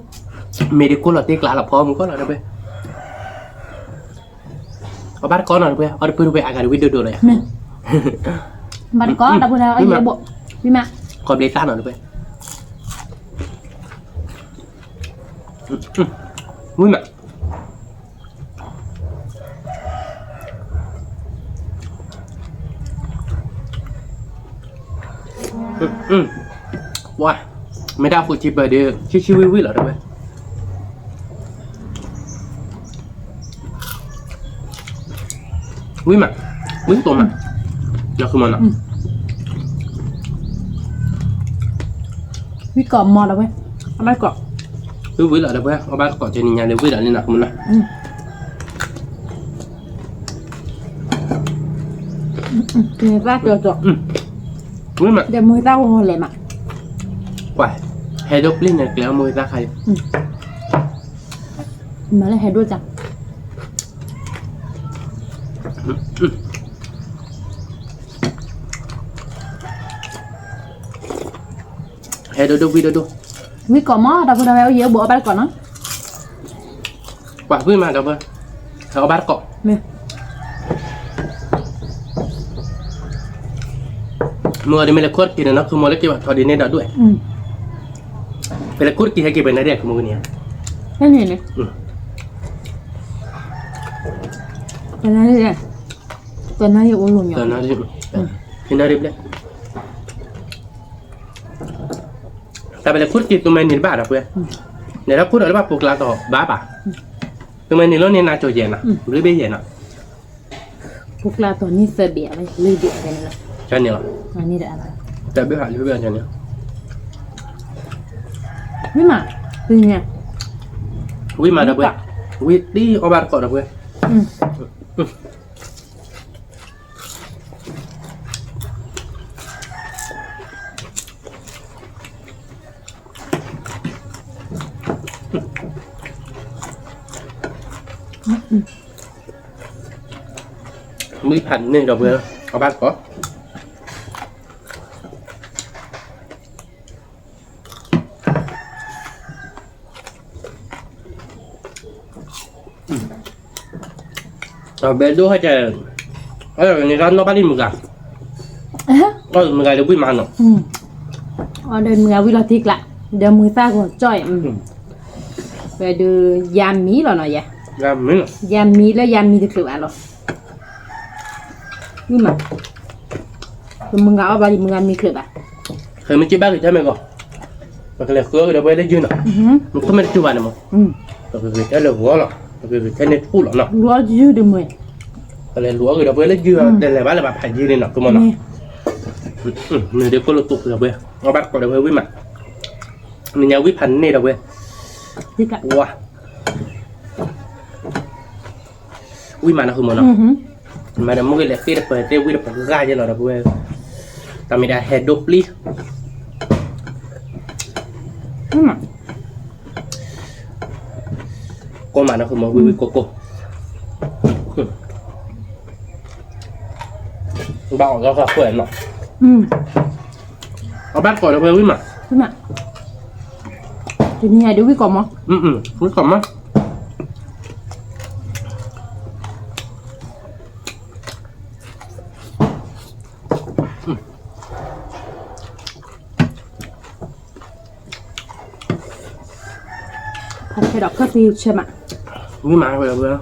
Speaker 1: มีดิคุณเราตีกลาหลับพอมึงก็แล้วเว้ยเอาบาร์ก่อนหน่อยเว้ยเอาเดี๋ยวไปอาการวิดีโอเลย
Speaker 2: เนี่ยบ้านก็ดับบุญแล้วไอ้เหี้ยบ่วิมา
Speaker 1: ก่อนเบต้าหน่อยเว้ยมุ้ยมาว้าไม่ได้พูดชิบเบอร์เดียวชิววิเหรอเว้ยวิมาวิตัวมันอยากคือมันอ่ะ
Speaker 2: วิกรอบมอแล้วเว้ยเอาบ้านกรอบ
Speaker 1: วิเหรอเว้ยเอาบ้านก่อนจะนิยามเดี๋ยววิเหรอนี่นะคือมันนะ
Speaker 2: คือรากตัว
Speaker 1: วิมา
Speaker 2: เดี๋ยวมือเต้าหัวเลยมา
Speaker 1: ว้าเฮดอกลิ้นเนี่ยแล้วมือตาใคร
Speaker 2: มาเลยให้ด้วยจ้ะ
Speaker 1: เฮดอกวิดอก
Speaker 2: วิกรอบมอดับบุญแล้วเอาเยอะบ่เอาบ้านก่อนเนาะ
Speaker 1: ว้าวิมาเดี๋ยวเว้ยเอาบ้านก่อน
Speaker 2: เนี่ย
Speaker 1: มือเดี๋ยวไม่เล็กขวดกินนะคือมือเล็กกี่บาททอดีเนี่ยได้ด้วยเป็นเล็กขวดกินให้กี่เป็นอะไรคือมือเนี่ย
Speaker 2: แค่นี้เลยตัวนั้นเลยตัวนั้นอยู่อุ่นๆอยู่
Speaker 1: ตอนนั้นที่น่าริบเลยแต่เป็นเล็กขวดกินตัวมันนี่บ้าหรอเพื่อนเนี่ยถ้าพูดอะไรบ้าปลุกลาต่อบ้าป่ะตัวมันนี่แล้วเนี่ยน่าจะเย็นนะหรือไม่เย็นนะ
Speaker 2: พวกเราตัวนี้เสียเบียร์เลยลือเบียร์กันเลย
Speaker 1: ใช่เนี่ยหรอ
Speaker 2: อันนี้เดี๋ยวอะไร
Speaker 1: แต่ไม่ผ่านหรือไม่ผ่านใช่เนี่ย
Speaker 2: ไม่มาคือไง
Speaker 1: วิมาเดี๋ยวเพื่อนวิดีเอาบ้านก่อนเดี๋ยวเพื่อนมือผ่านนี่เดี๋ยวเพื่อนเอาบ้านก่อนเบลดูให้เจอนี่ร้านนอกบ้านนี่มึงอ่ะก็มึงไงเดี๋ยววิ่งมาหน่อย
Speaker 2: อ๋อเดินมือวิลาทิกละเดี๋ยวมือตาหัวจ้อยไปดูยามมีหรอหน่อยยะ
Speaker 1: ra miếng
Speaker 2: ยามมีแล้วยามมีจะเกลือหรอนี่มาคือมึงเอาไปมึงมีเกลือ
Speaker 1: khởi mình chỉ bác thì cho mày gọi mà cái này khứa cái đó bây giờ dư nè mình không biết chụp ảnh mà rồi cái là lúa rồi rồi cái này phun rồi nè
Speaker 2: รัวยืดดึงมือ
Speaker 1: cái này lúa cái đó bây giờ dư đây là bác là bà phải dư lên nè cơ mà nè người đều có lục tục rồi bây giờ bác còn đâu với mặt mình nhau với phần này đâu bây wow ui mà nó không muốn nè mà nó mua cái này kia phải tiêu quy được phải gai cho nó đâu bây tao mình đã head đục đi con mà nó không muốn vui cô bảo ra cả khỏe nọ nó bắt còi nó với mà
Speaker 2: thì nhà đối với cỏ mà
Speaker 1: với còm á
Speaker 2: phải đọc các tiêu xem ạ
Speaker 1: với mà vậy rồi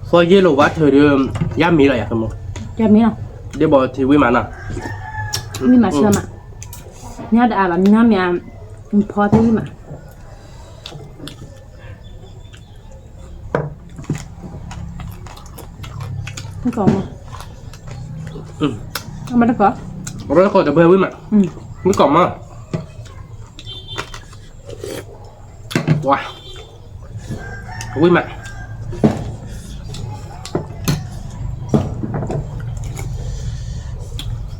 Speaker 1: for yellow water yummy rồi à không một
Speaker 2: จะมีเนาะ
Speaker 1: để bỏ thì với mà nào
Speaker 2: มีมาเชื่อมาเนี่ยแต่แบบน้ำยาพอที่มาไม่ก่อนมั้งเอามาได้ก่อน
Speaker 1: rồi còn được bơi với mà mới còn mà wow với mà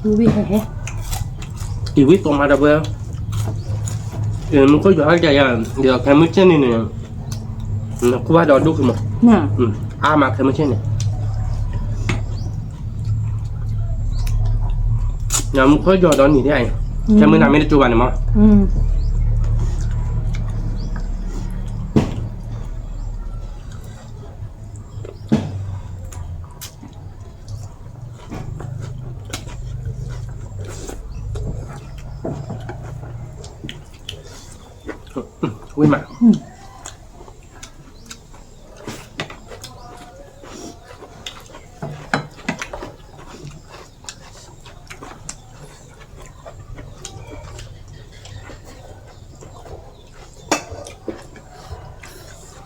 Speaker 2: ดูวิเหรอ
Speaker 1: chỉ biết tôm mà được bơi mình có giỏi cái giờ cái mới trên này nè nó qua đó đúng không mà
Speaker 2: น่ะ
Speaker 1: mà cái mới trên này nhà mình có giỏi đó nhỉ thế này cái mới làm mấy cái chùa này mà
Speaker 2: อืม
Speaker 1: với mà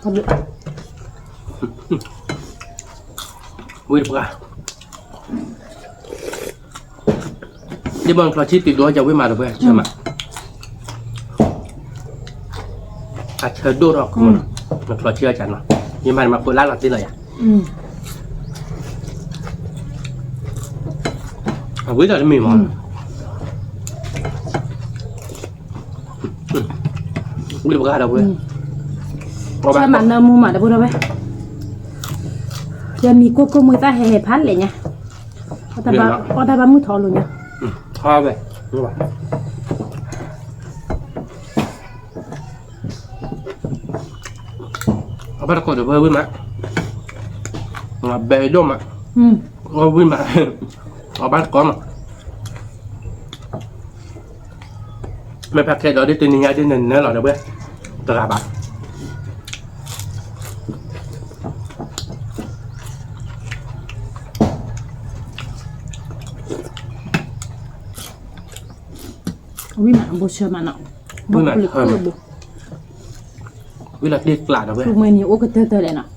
Speaker 2: ทำเลย
Speaker 1: với được à đi bằng lo chi tuyệt đối cho với mà được với xem mà à chờ đô rồi không mà lo chưa chẳng mà nhưng mà phụ lá là tí lời à
Speaker 2: อืม
Speaker 1: với giờ mì món với được à đâu với
Speaker 2: ใช่มันเนื้อมูหมาได้พูดได้ไหมจะมีกุ๊กมือตาแห่พัดเลยเนี่ยก็แต่บ้ามือทอลุเนี่ย
Speaker 1: thôi vậy đúng rồi bắt đầu được với mà bè đôm mà
Speaker 2: อืม
Speaker 1: với mà bắt có mà mấy packet đó đi từ nhà đến nên nó là được biết từ cả bạn วิมาบุเชื่อมันเนาะบุปลิกคือบุ với là đi lạ được với
Speaker 2: ลูกมือนี่โอ้ก็เตอเลยเนาะ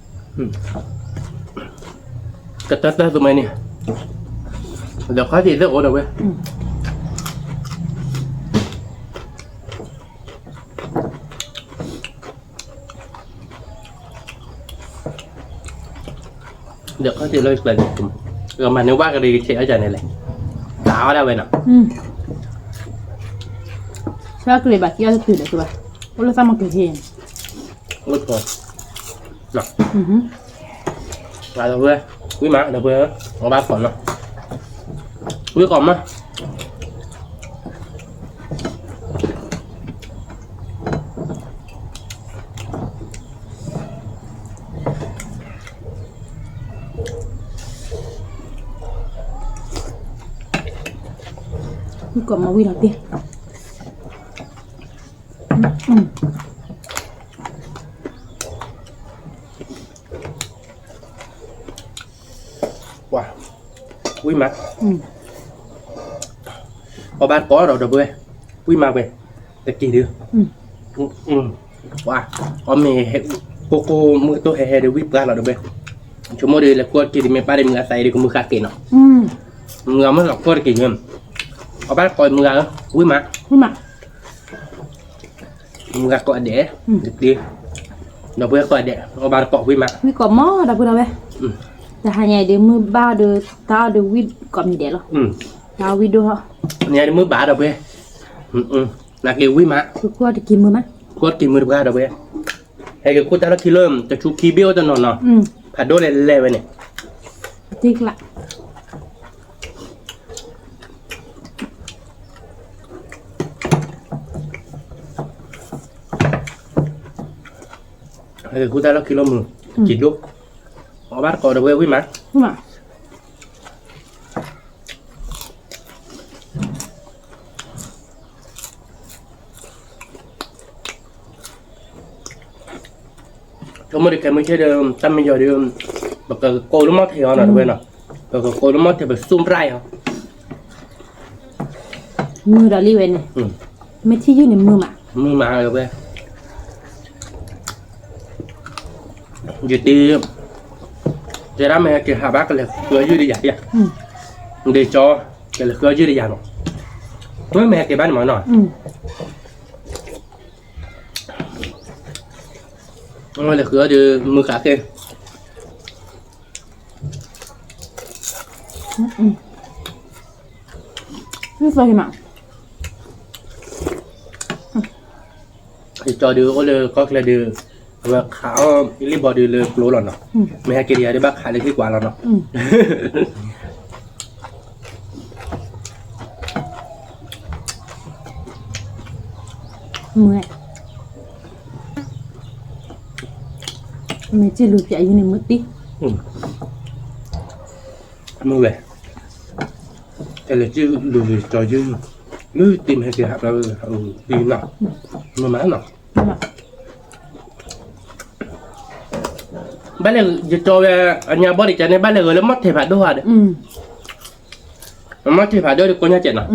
Speaker 1: cái tết tụi mày nè được khó gì rất ổn được với được khó gì lên về rồi mà nếu bác đi sẽ ở giờ này này đảo ở đâu vậy nè
Speaker 2: ชอบเลยแบบที่เราตื่นเลยคือแบบว่าเราสร้างมาเกิดเหตุ
Speaker 1: ôi trời nè lại được với quý má được với nó ba còn nè quý còn á
Speaker 2: quý còn mà quý đầu tiên
Speaker 1: wow quý má có bát có rồi được với quý má về để kỳ được wow có mẹ cô mua tôi hè để whip ra là được với chúng mua đi là cô kỳ thì mẹ ba đi mua xài đi cũng mua khác kỳ nào mua mới lọc cô kỳ nhầm có bát coi mua quý má
Speaker 2: quý má
Speaker 1: mua coi để được đi nó với coi để có bát cọ quý má
Speaker 2: quý còn mó đãพูดเอาไว้แต่หายใหญ่เดี๋ยวมือบ้าเดี๋ยวตาเดี๋ยววิดก่อนมีเด็ดหรอตาวิดดูเหรอ
Speaker 1: nhà đi mới bả đâu về là kiểu quý má
Speaker 2: คือกลัวจะกินมือมั้ย
Speaker 1: cô tìmมือra đâu về hay cái cô ta nó kilo cho chú kí biếu cho nó phải đôi lên lên vậy này
Speaker 2: ติ๊กละ
Speaker 1: hay cái cô ta nó kilo mười chỉ lúc họ bắt còn đâu về quý má
Speaker 2: quý má
Speaker 1: chúng mới được cái mới chơi được 10 giờ được bậc cô nó mót theo nào bên nào bậc cô nó mót theo bậc zoom rai không
Speaker 2: มือดอลลี่เวนเนี่ยไม่ที่อยู่ในมือมา
Speaker 1: mưa mà rồi bên giờ đi giờ đó mẹ kêu hà bác là khơi dưới đi vậy để cho cái là khơi dưới đi vậy nó nói mẹ kêu bán mọi nọ nói là khơi đi mưa cả kia
Speaker 2: ไม่เคยมา
Speaker 1: thì cho đưa có là đưa và khảo đi bỏ đưa lúa rồi nó mẹ kia đi để bác khai được kết quả rồi nó
Speaker 2: เมื่อยไม่จีรู้ใจอยู่ในมือดิ
Speaker 1: mưa về cái là chứ lùi cho chứ lùi tìm hay cái hạt là đi nào mưa má nào bác là giờ cho anh nhà bố đi cho nên bác là người mất thì phải đua đấy mất thì phải đua được con nhà chuyện nào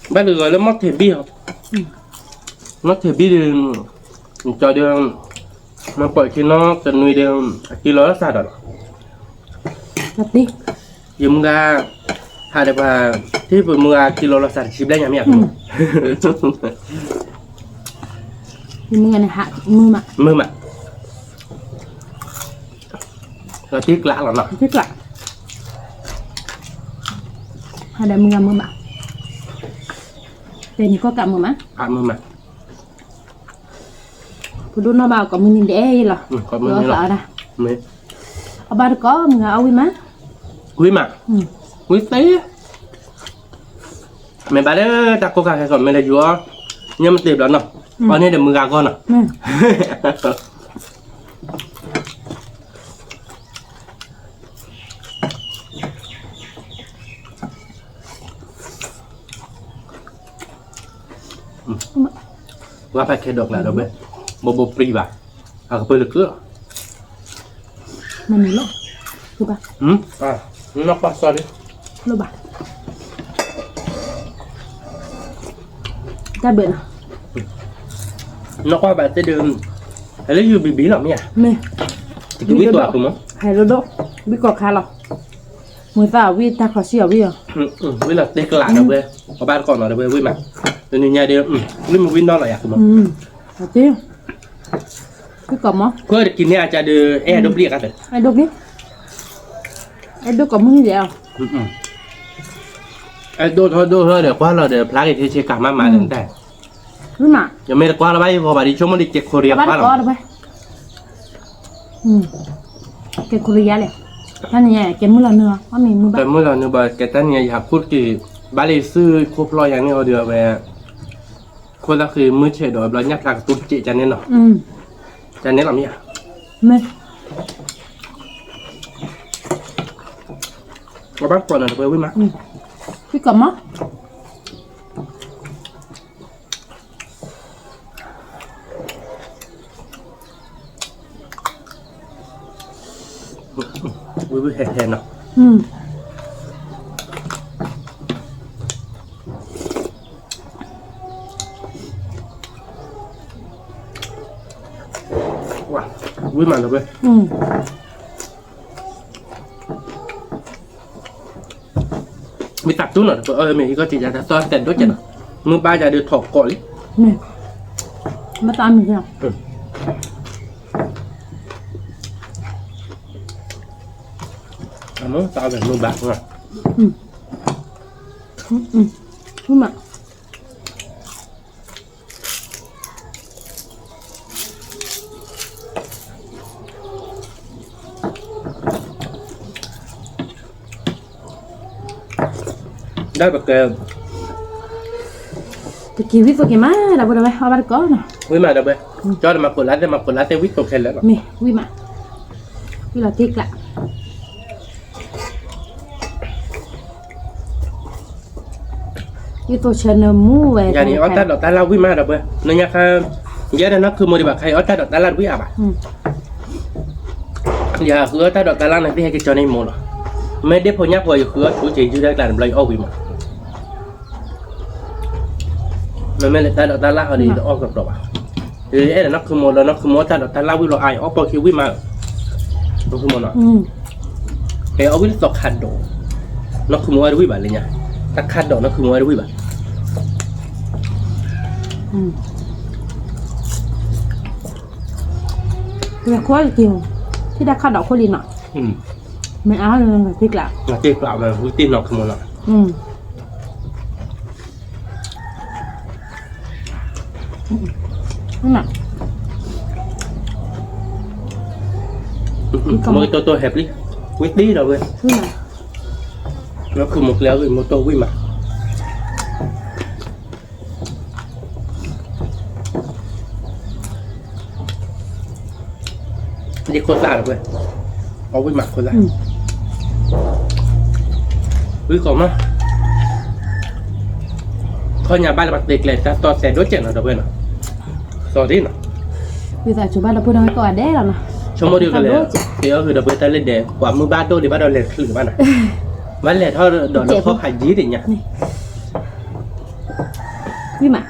Speaker 1: bác là người mất thì biết mất thì biết cho được mà bởi khi nó cần nuôi được khi nó xa rồi
Speaker 2: รับดิ
Speaker 1: dùng ga hai đợt và thì vừa mua kilo là sản chip đây nhà mẹ
Speaker 2: มีมือเนี่ยหักมือมา
Speaker 1: mưa mà rồi tiếc lạ là nó
Speaker 2: ที่กลับหาได้มือมือมาเป็นก็กลับมือมา
Speaker 1: mưa mà
Speaker 2: ผู้ดูน้าบ่าวกับมือนี่เด้หรอ
Speaker 1: có mưa này
Speaker 2: สาว
Speaker 1: là
Speaker 2: นะ
Speaker 1: mưa
Speaker 2: เอาบ้านก็มือเอาไว้มา
Speaker 1: quý mà quý tí mẹ bà đấy đặt cô cả còn mẹ là chúa nhưng mà tìm đó nào con này để mưa gà con à
Speaker 2: แม่
Speaker 1: ว่าไปแค่ดอกแหละเราไปโบปรีบ่ะเอาไปเลยเกลือ
Speaker 2: มันมีโลรู้ป่ะ
Speaker 1: นอกปลาซอสดิ
Speaker 2: รู้ป่ะได้เบื่อนะ
Speaker 1: นอกปลาแบบจะเดิมแล้วอยู่บีหรอเนี่ย
Speaker 2: แม่
Speaker 1: จะกินวิตัวคุณมั้ง
Speaker 2: ให้โลโดวิกอคาหรอมือตาวิตาขอเสียวิอ่ะ
Speaker 1: วิlà tê lạ đâu về có ba con nào đâu về với mà từ nhà đi linh một win đó là à không
Speaker 2: เอาจริงวิกอมั้ง
Speaker 1: có được kinh nha cha đưa e đốt điện cả rồi
Speaker 2: ไอ้ดกนี่ไอ้ดกกับมึงเดียว
Speaker 1: đốt thôi để qua là để plug thì chơi cả mà đến đây
Speaker 2: รู้มา
Speaker 1: giờ mấy qua là bay vào bà đi chung mà đi check Korea
Speaker 2: บ้าน
Speaker 1: qua
Speaker 2: ก็
Speaker 1: rồi
Speaker 2: ไปแกคุริยะเลยท่านเนี่ยแกมือละเนื้อว่ามีมือบ้า
Speaker 1: แต่เมื่อเราเนี่ยบอกแกตั้งเนี่ยอยากพูดกี่บ้านเลยซื้อครบร้อยอย่างนี้เอาเดือไปคนละคือมือเฉยโดยเราอยากหลักตุ้จิจันเนี่ยเนาะจันเนี่ยเราเนี่ย
Speaker 2: ไม่
Speaker 1: có bác còn là được với má
Speaker 2: พี่กอมั้ง
Speaker 1: với hẹn hẹn nào ว้าvới mà được với มีตัดตู้หน่อยมีก็จะจะซอยแต่ด้วยจ้ะมือป้าจะเดือดถอกก่อนเลย
Speaker 2: นี่มาตามอีกแล้ว
Speaker 1: nó tao vềมือบากอ่ะ
Speaker 2: รู้มา
Speaker 1: ได้แบบแก
Speaker 2: ตะกี้วิตัวแกมาเราบ่ได้ไปเอาบ้านก็นะ
Speaker 1: với mà đâu vậy cho mà còn lá tê vít tổ khen lại rồi
Speaker 2: นี่วิมาวิลาทิกละวิตัวเชนมูเว้
Speaker 1: nhà này ở ta đọt ta lao với mà đâu vậy nó nhắc giá này nó cứ mua đi bạc hay ở ta đọt ta lao với à bà giờ hứa ta đọc ta lăng này cái cho nên một rồi mấy đứa phô nhắc vừa hứa chú chị chưa đã làm lấy ô vì mà mấy lại ta đọc ta lăng ở đi ô gặp rồi thì ấy là nó không một là nó không một ta đọc ta lăng với lo ai ô bao nhiêu với mà nó không một rồi cái ô với dọc hạt đổ nó không một ai với bạnเลยnha ta hạt đổ nó không một ai với bạn
Speaker 2: แต่คั่วจริงที่ได้ข้าวดอกคั่วลินอ่ะไม่เอาเลยแบบพริกละ
Speaker 1: cái gạo mà vui tin nó không một rồi
Speaker 2: นั่นน่ะ
Speaker 1: mới tôi hẹp đi quyết đi rồi vậy
Speaker 2: นั่นน่ะ
Speaker 1: nó không một léo rồi một tô với mà đi khô ra rồi vậy có với mặt khô ra với còn mà thôi nhà ba là mặt đẹp này ta to xe đốt chèn ở đâu vậy nào to đi nào
Speaker 2: คือแต่ชุบบ้านเราพูดเอาไว้ก่อนได้แล้วนะ
Speaker 1: trong một điều là thì ở người đầu ta lên để quả mưa ba tô thì bắt đầu lên thử bạn này bắt lên thôi đỏ nó khó hành gì thì nhỉ
Speaker 2: นี่มา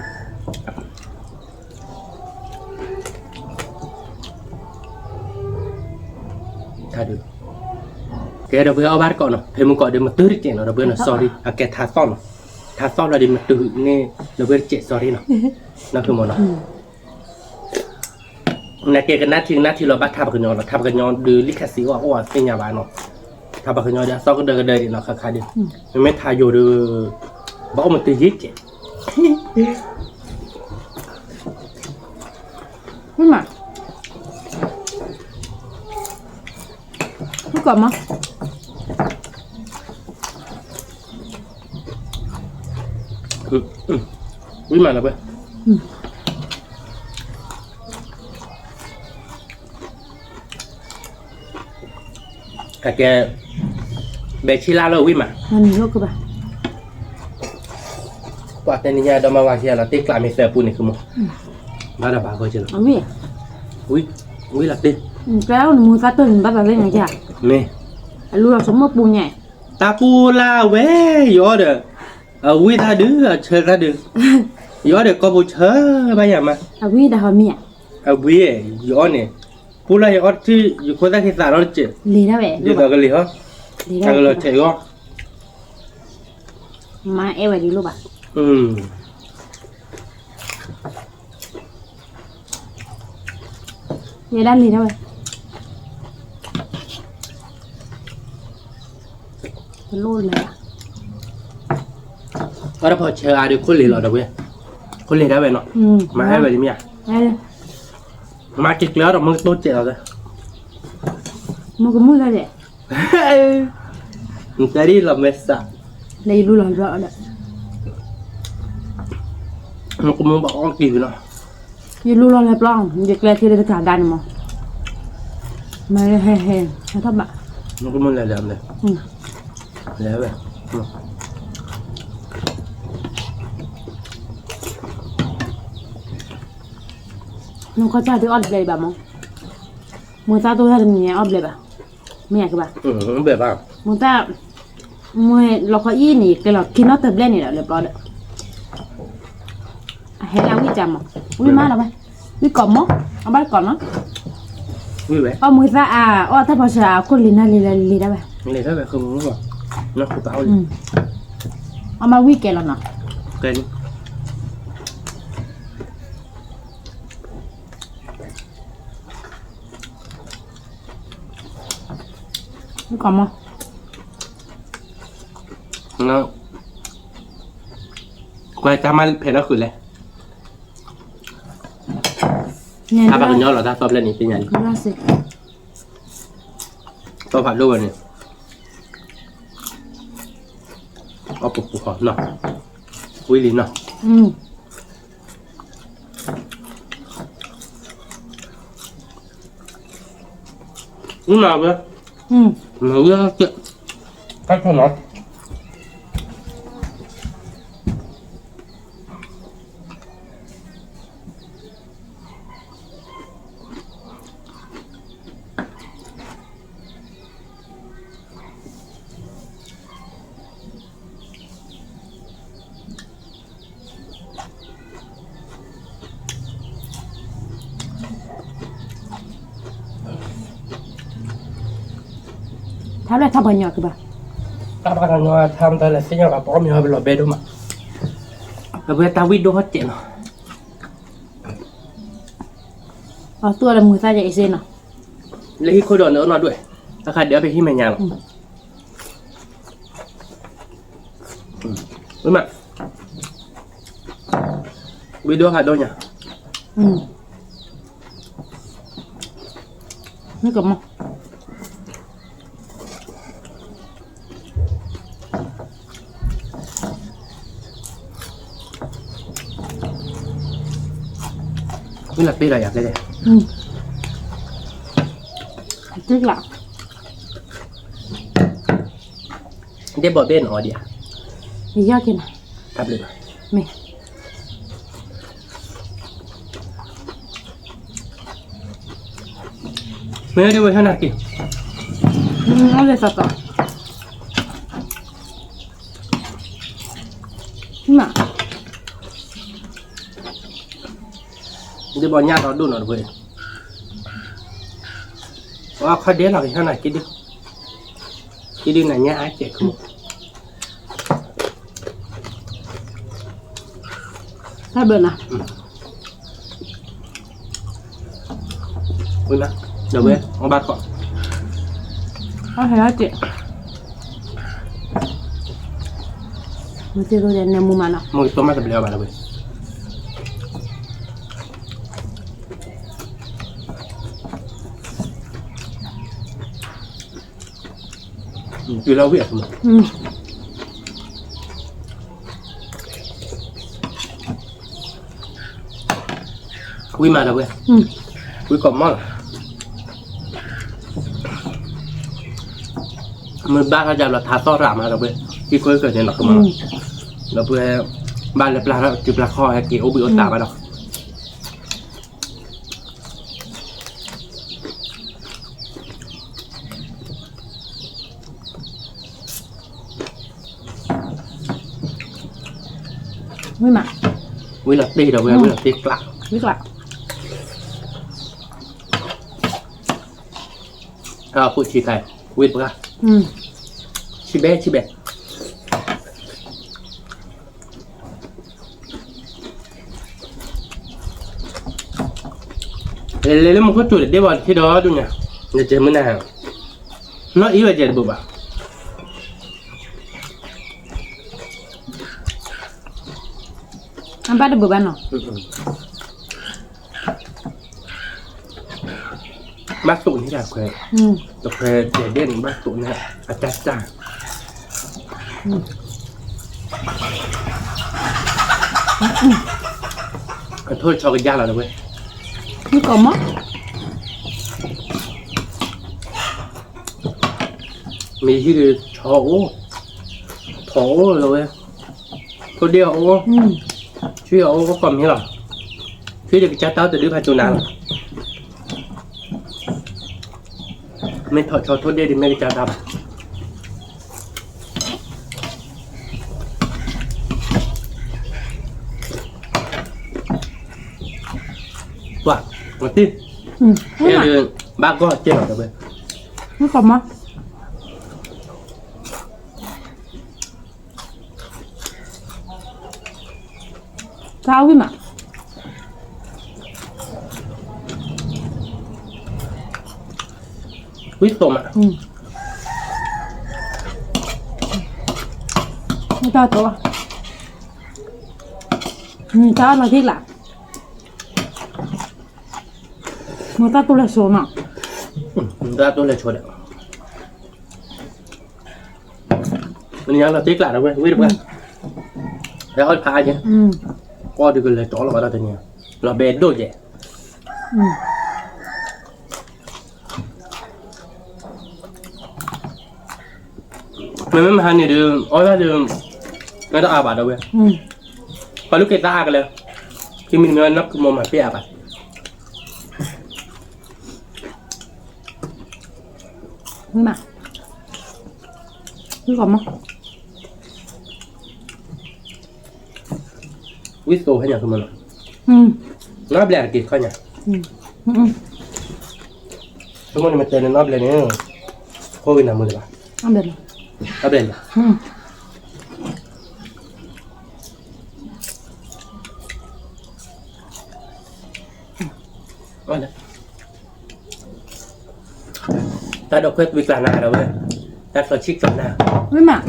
Speaker 1: thà được cái đầu ở bát cọ nó thì mình gọi được mà tứ đi chèn nó đầu nó sorry à cái thà son là đi mà từ nghe đầu chèn sorry nóคือหมดเนาะnãy cái nát thìเราbắtทำกันย้อนเราทำกันย้อนดูลิขสิทธิ์ว่าโอ้เป็นยาบ้านเนาะทำกันย้อนเดี๋ยวซ้อก็เดินเนาะค่าๆดิไม่ทายอยู่ดูบอกมันตียิ่งเจ็บ
Speaker 2: นี่มาพูดก่อนมั้ง
Speaker 1: วิ่งมาแล้วเว้ยแกเบชิล่าเลยวิ่งมา
Speaker 2: มันมีโรคกระบะ
Speaker 1: กว่าแต่นี่ยาดมาว่าเชียร์เราตีกลายไม่เสียปูนี่คือมั้งบ้าดับบ้าก็เจอ
Speaker 2: เอาวิ่ง
Speaker 1: วิ่งหลับดิ
Speaker 2: แล้วมือตาตื่นบ้าแบบนี้จ้ะ
Speaker 1: นี่
Speaker 2: รู้เราสมมติปูใหญ่
Speaker 1: ตาปูลาเว้ยยอดวิ่งท่าดื้อเชิญท่าดื้อยอดก็บูเชิญไปอย่างมา
Speaker 2: เอาวิ่งแต่เขาเมีย
Speaker 1: วิ่งยอดเนี่ยปูลายอดที่อยู่คนที่คิดสารเราเจ็บ
Speaker 2: ลีนะเว้ย
Speaker 1: เดี๋ยวก็เลยเหรอ
Speaker 2: ลี
Speaker 1: ถ้า
Speaker 2: นะ
Speaker 1: เราเจ็บก็
Speaker 2: มาเอวดีรู้ป่ะเนี่ยด้านลีนะเว้ยเป็นรูดเลยอ่ะ
Speaker 1: ก็ถ้าพอเชิญดูคนเหลือเราเว้ยคนเหลือได้ไหมเนาะมาให้แบบนี้อ่ะ
Speaker 2: ได้เลย
Speaker 1: มาเก็บแล้วเรามึงตัวเจ็บเราเลย
Speaker 2: มันก็มืดแล้วแหละ
Speaker 1: มึงจะได้เราไม่สัก
Speaker 2: เลยรู้หลอนเราแหละ
Speaker 1: มันก็มึงบอกอ้องกี่เนาะ
Speaker 2: ยี่รู้หลอนแล้วปล้องเด็กแรกที่ได้ถามดันมั้งมาเฮ้ยๆทำแบบ
Speaker 1: มันก็มึงแล้วเลยแล้วแบบ
Speaker 2: น้องเขาจะที่ออดเลยแบบมั้งมึงตาตัวท่าจะมีออดเลยแบบไม่อยากแบบ
Speaker 1: แบบว่า
Speaker 2: มึงตามึงเราเขาอี้นี่ก็เรากินน้ำเติมเล่นนี่แหละเรียบร้อยเลยให้เราวิจำมั้งวิมาแล้วไหมวิก่อนมั้งเอาบ้านก่อนมั้ง
Speaker 1: วิ่งไป
Speaker 2: เอามือตาอ้อถ้าพอจะคนลีน่าลีได้ไหม
Speaker 1: เลยถ้าแบบคือมึงบอกnó không bao
Speaker 2: เอามาวิแกแล้วเนาะ
Speaker 1: kênh
Speaker 2: วิก่อนมั้ง
Speaker 1: nó quay ta mang phải nó khử lại
Speaker 2: เนี่ย
Speaker 1: ถ้าบางย้อนเราถ้าตอบเล่นนี่เป็นยัง
Speaker 2: ดูล่าสิ
Speaker 1: ตอบผ่านรูปนี่เอาปุกปุกหอมเนาะวิ่งลิ้นเนาะnào vậy nó ra chuyện cách cho nó
Speaker 2: tháo lại tháo bao nhiêu cái bà
Speaker 1: ta bắt đầu nói tham ta là sẽ nhau gặp bom nhau bên lò bê đúng không rồi bây giờ ta video hết chuyện rồi
Speaker 2: tua là 10 ta dậy xin nào
Speaker 1: lấy khi khôi đòn nữa nói đuổi ta khai đỡ về khi mày nhà rồi đúng không video hạt đôi nhỉ
Speaker 2: nó cầm không
Speaker 1: cái là tí là cái này
Speaker 2: tức là
Speaker 1: cái bỏ bên ở đi à
Speaker 2: thì do thế nào
Speaker 1: tập được
Speaker 2: mày
Speaker 1: mấy đứa thế nào kì
Speaker 2: nó lên sọt mà
Speaker 1: đi bỏ nhà nó đun ở vậy khó đến là thế này cái đi này nhà ai chạy không
Speaker 2: thay bữa nào
Speaker 1: ui má đâu vậy ông ba con
Speaker 2: có thể hết chị mới tiêu rồi nên mua mà nào
Speaker 1: mua cái tomat bèo mà đâu vậy từ lâu vậy mà quý mà đâu vậy quý còn món mình ba cái giờ là thả to ra mà đâu vậy khi quý cái này là không mà đâu vậy ba là pla chụp là kho hay kiểu bị ốm tả vào đâu
Speaker 2: với mà
Speaker 1: quý là tì đâu vậy quý là tì lạ
Speaker 2: biết lạ
Speaker 1: phụ chỉ cái quý bữa chi bé lấy một cái chuột để vào khi đó thôi nhỉ để chơi mới nào nó ý là chơi được bà
Speaker 2: ăn bắt được bữa ban nào
Speaker 1: bác tụi như là khỏe được khỏe để đến bác tụi này chặt chặt thôi cho cái da là được vậy
Speaker 2: nó còn mất
Speaker 1: mình chỉ được thổ rồi thôi đeo chứ ô có cầm như là chứ được trái táo từ đứa hai chỗ nào mình thọ cho thôi đeo thì mình trái táo wow một tí em được ba con trên ở đâu vậy
Speaker 2: nó còn mất sao với mà
Speaker 1: quý tôm ạ
Speaker 2: nó cho tôi cho nó thiết lạ người ta tôi là số nào
Speaker 1: ra tôi là chỗ đấy mình nhớ là tiếc lại đâu quý được không để hơi phai chứ qua được là chỗ là vào đó thôi nhỉ là bền đôi vậy mình mới hai người được ôi ba được người ta à bà đâu vậy và lúc cái ta cái này khi mình nói nó cũng mà phía bà
Speaker 2: mà cứ còn không
Speaker 1: quý tô hay nhỉ không mà nó bèo kịp coi nhỉ không có mà tên nó bèo nữa thôi nào mua được
Speaker 2: Ambil.
Speaker 1: Abel. Mana? Ta đọc hết việc làm nào đâu vậy? Ta phải chích làm nào?
Speaker 2: Với mà.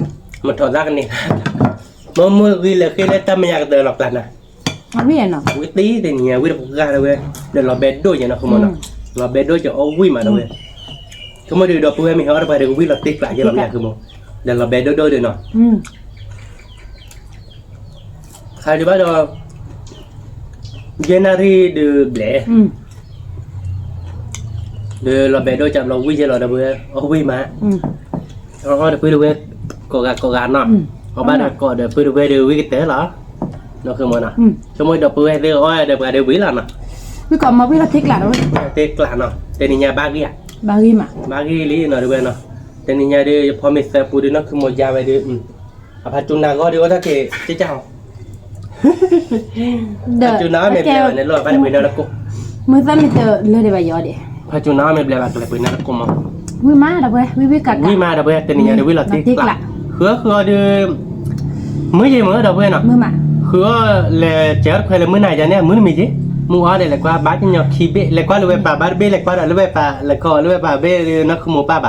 Speaker 1: Một thằng ra cái này. Mà mua vì là khi ta mới nhạc từ lọc làm nào?
Speaker 2: Không biết nào.
Speaker 1: Quý tí thì nhà quý đọc ra đâu vậy? Để lọc bẹt đôi vậy nó không muốn nào? Lọc bẹt đôi cho ô quý mà đâu vậy? Không có điều đọc của em mình hỏi đâu phải được quý lọc tích lại cho làm nhạc không muốn? Để lọc bẹt đôi được nào? Khai đi bắt đầu January được lẻ được lọc bẹt đôi chậm lọc quý cho lọc đâu vậy? Ô quý mà họ được quý đâu vậy? Có gà nó họ bắt được có được quý đâu vậy được quý cái tế đó nó không muốn nào? Cho mỗi đọc quý được ôi được đều quý là nào?
Speaker 2: Với còn mà biết là thích là đâu.
Speaker 1: Thích là nào? Tên nhà ba kia
Speaker 2: Ba ghi mà.
Speaker 1: ba kia lý nó được vậy nào? Tên nhà đi promise phụ đi nó không muốn ra về đi à chúng ta có đi có thể chế chào chúng nó mình lại nên lo phải bên đó cô
Speaker 2: Mới ra mình tự lên để bài gió đi.
Speaker 1: chúng nó mình lại bên đó cô mà
Speaker 2: Với má đâu vậy? Với cả.
Speaker 1: quý mà đâu vậy? Tên nhà đi với là tiếc là khứa đi mới gì mới đâu vậy nào?
Speaker 2: Mới mà.
Speaker 1: Khứa là chết hay là mới này cho nên mới mình chứ mua đây là qua bán cho nhau khi bị là qua lưu bà bán bê là qua là lưu bà là có lưu bà bê nó không mua bà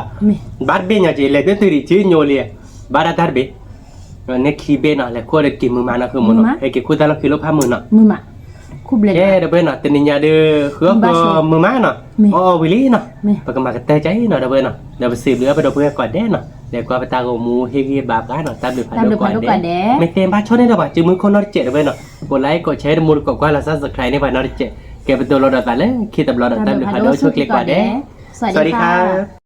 Speaker 1: bán bê nhà chị là tới từ đi chứ nhiều liền bán đã bê nên khi bê nó là qua được kìm mười mà nó không mua nó hay cái khu ta nó kilo 50 nó
Speaker 2: Mới mà. Khu bể.
Speaker 1: cái đó bên nó tên nhà đưa khứa mười má nó vì lý nó và cái mà cái tay cháy nó đâu bên nó để mà xịt nữa bắt đầu bên quả đế nó để qua bên ta gồm mua hay bà cái nó tam được phải được quả đế mấy tên ba chốt đấy đâu bà chứ mới con nó chạy đâu bên nó còn lấy còn chế mua được quả là sao giật này này và nó chạy kẹp bên tôi lo đợt lại lấy khi tập lo đợt tam được phải đôi chốt cái quả đế สวัสดีค่ะ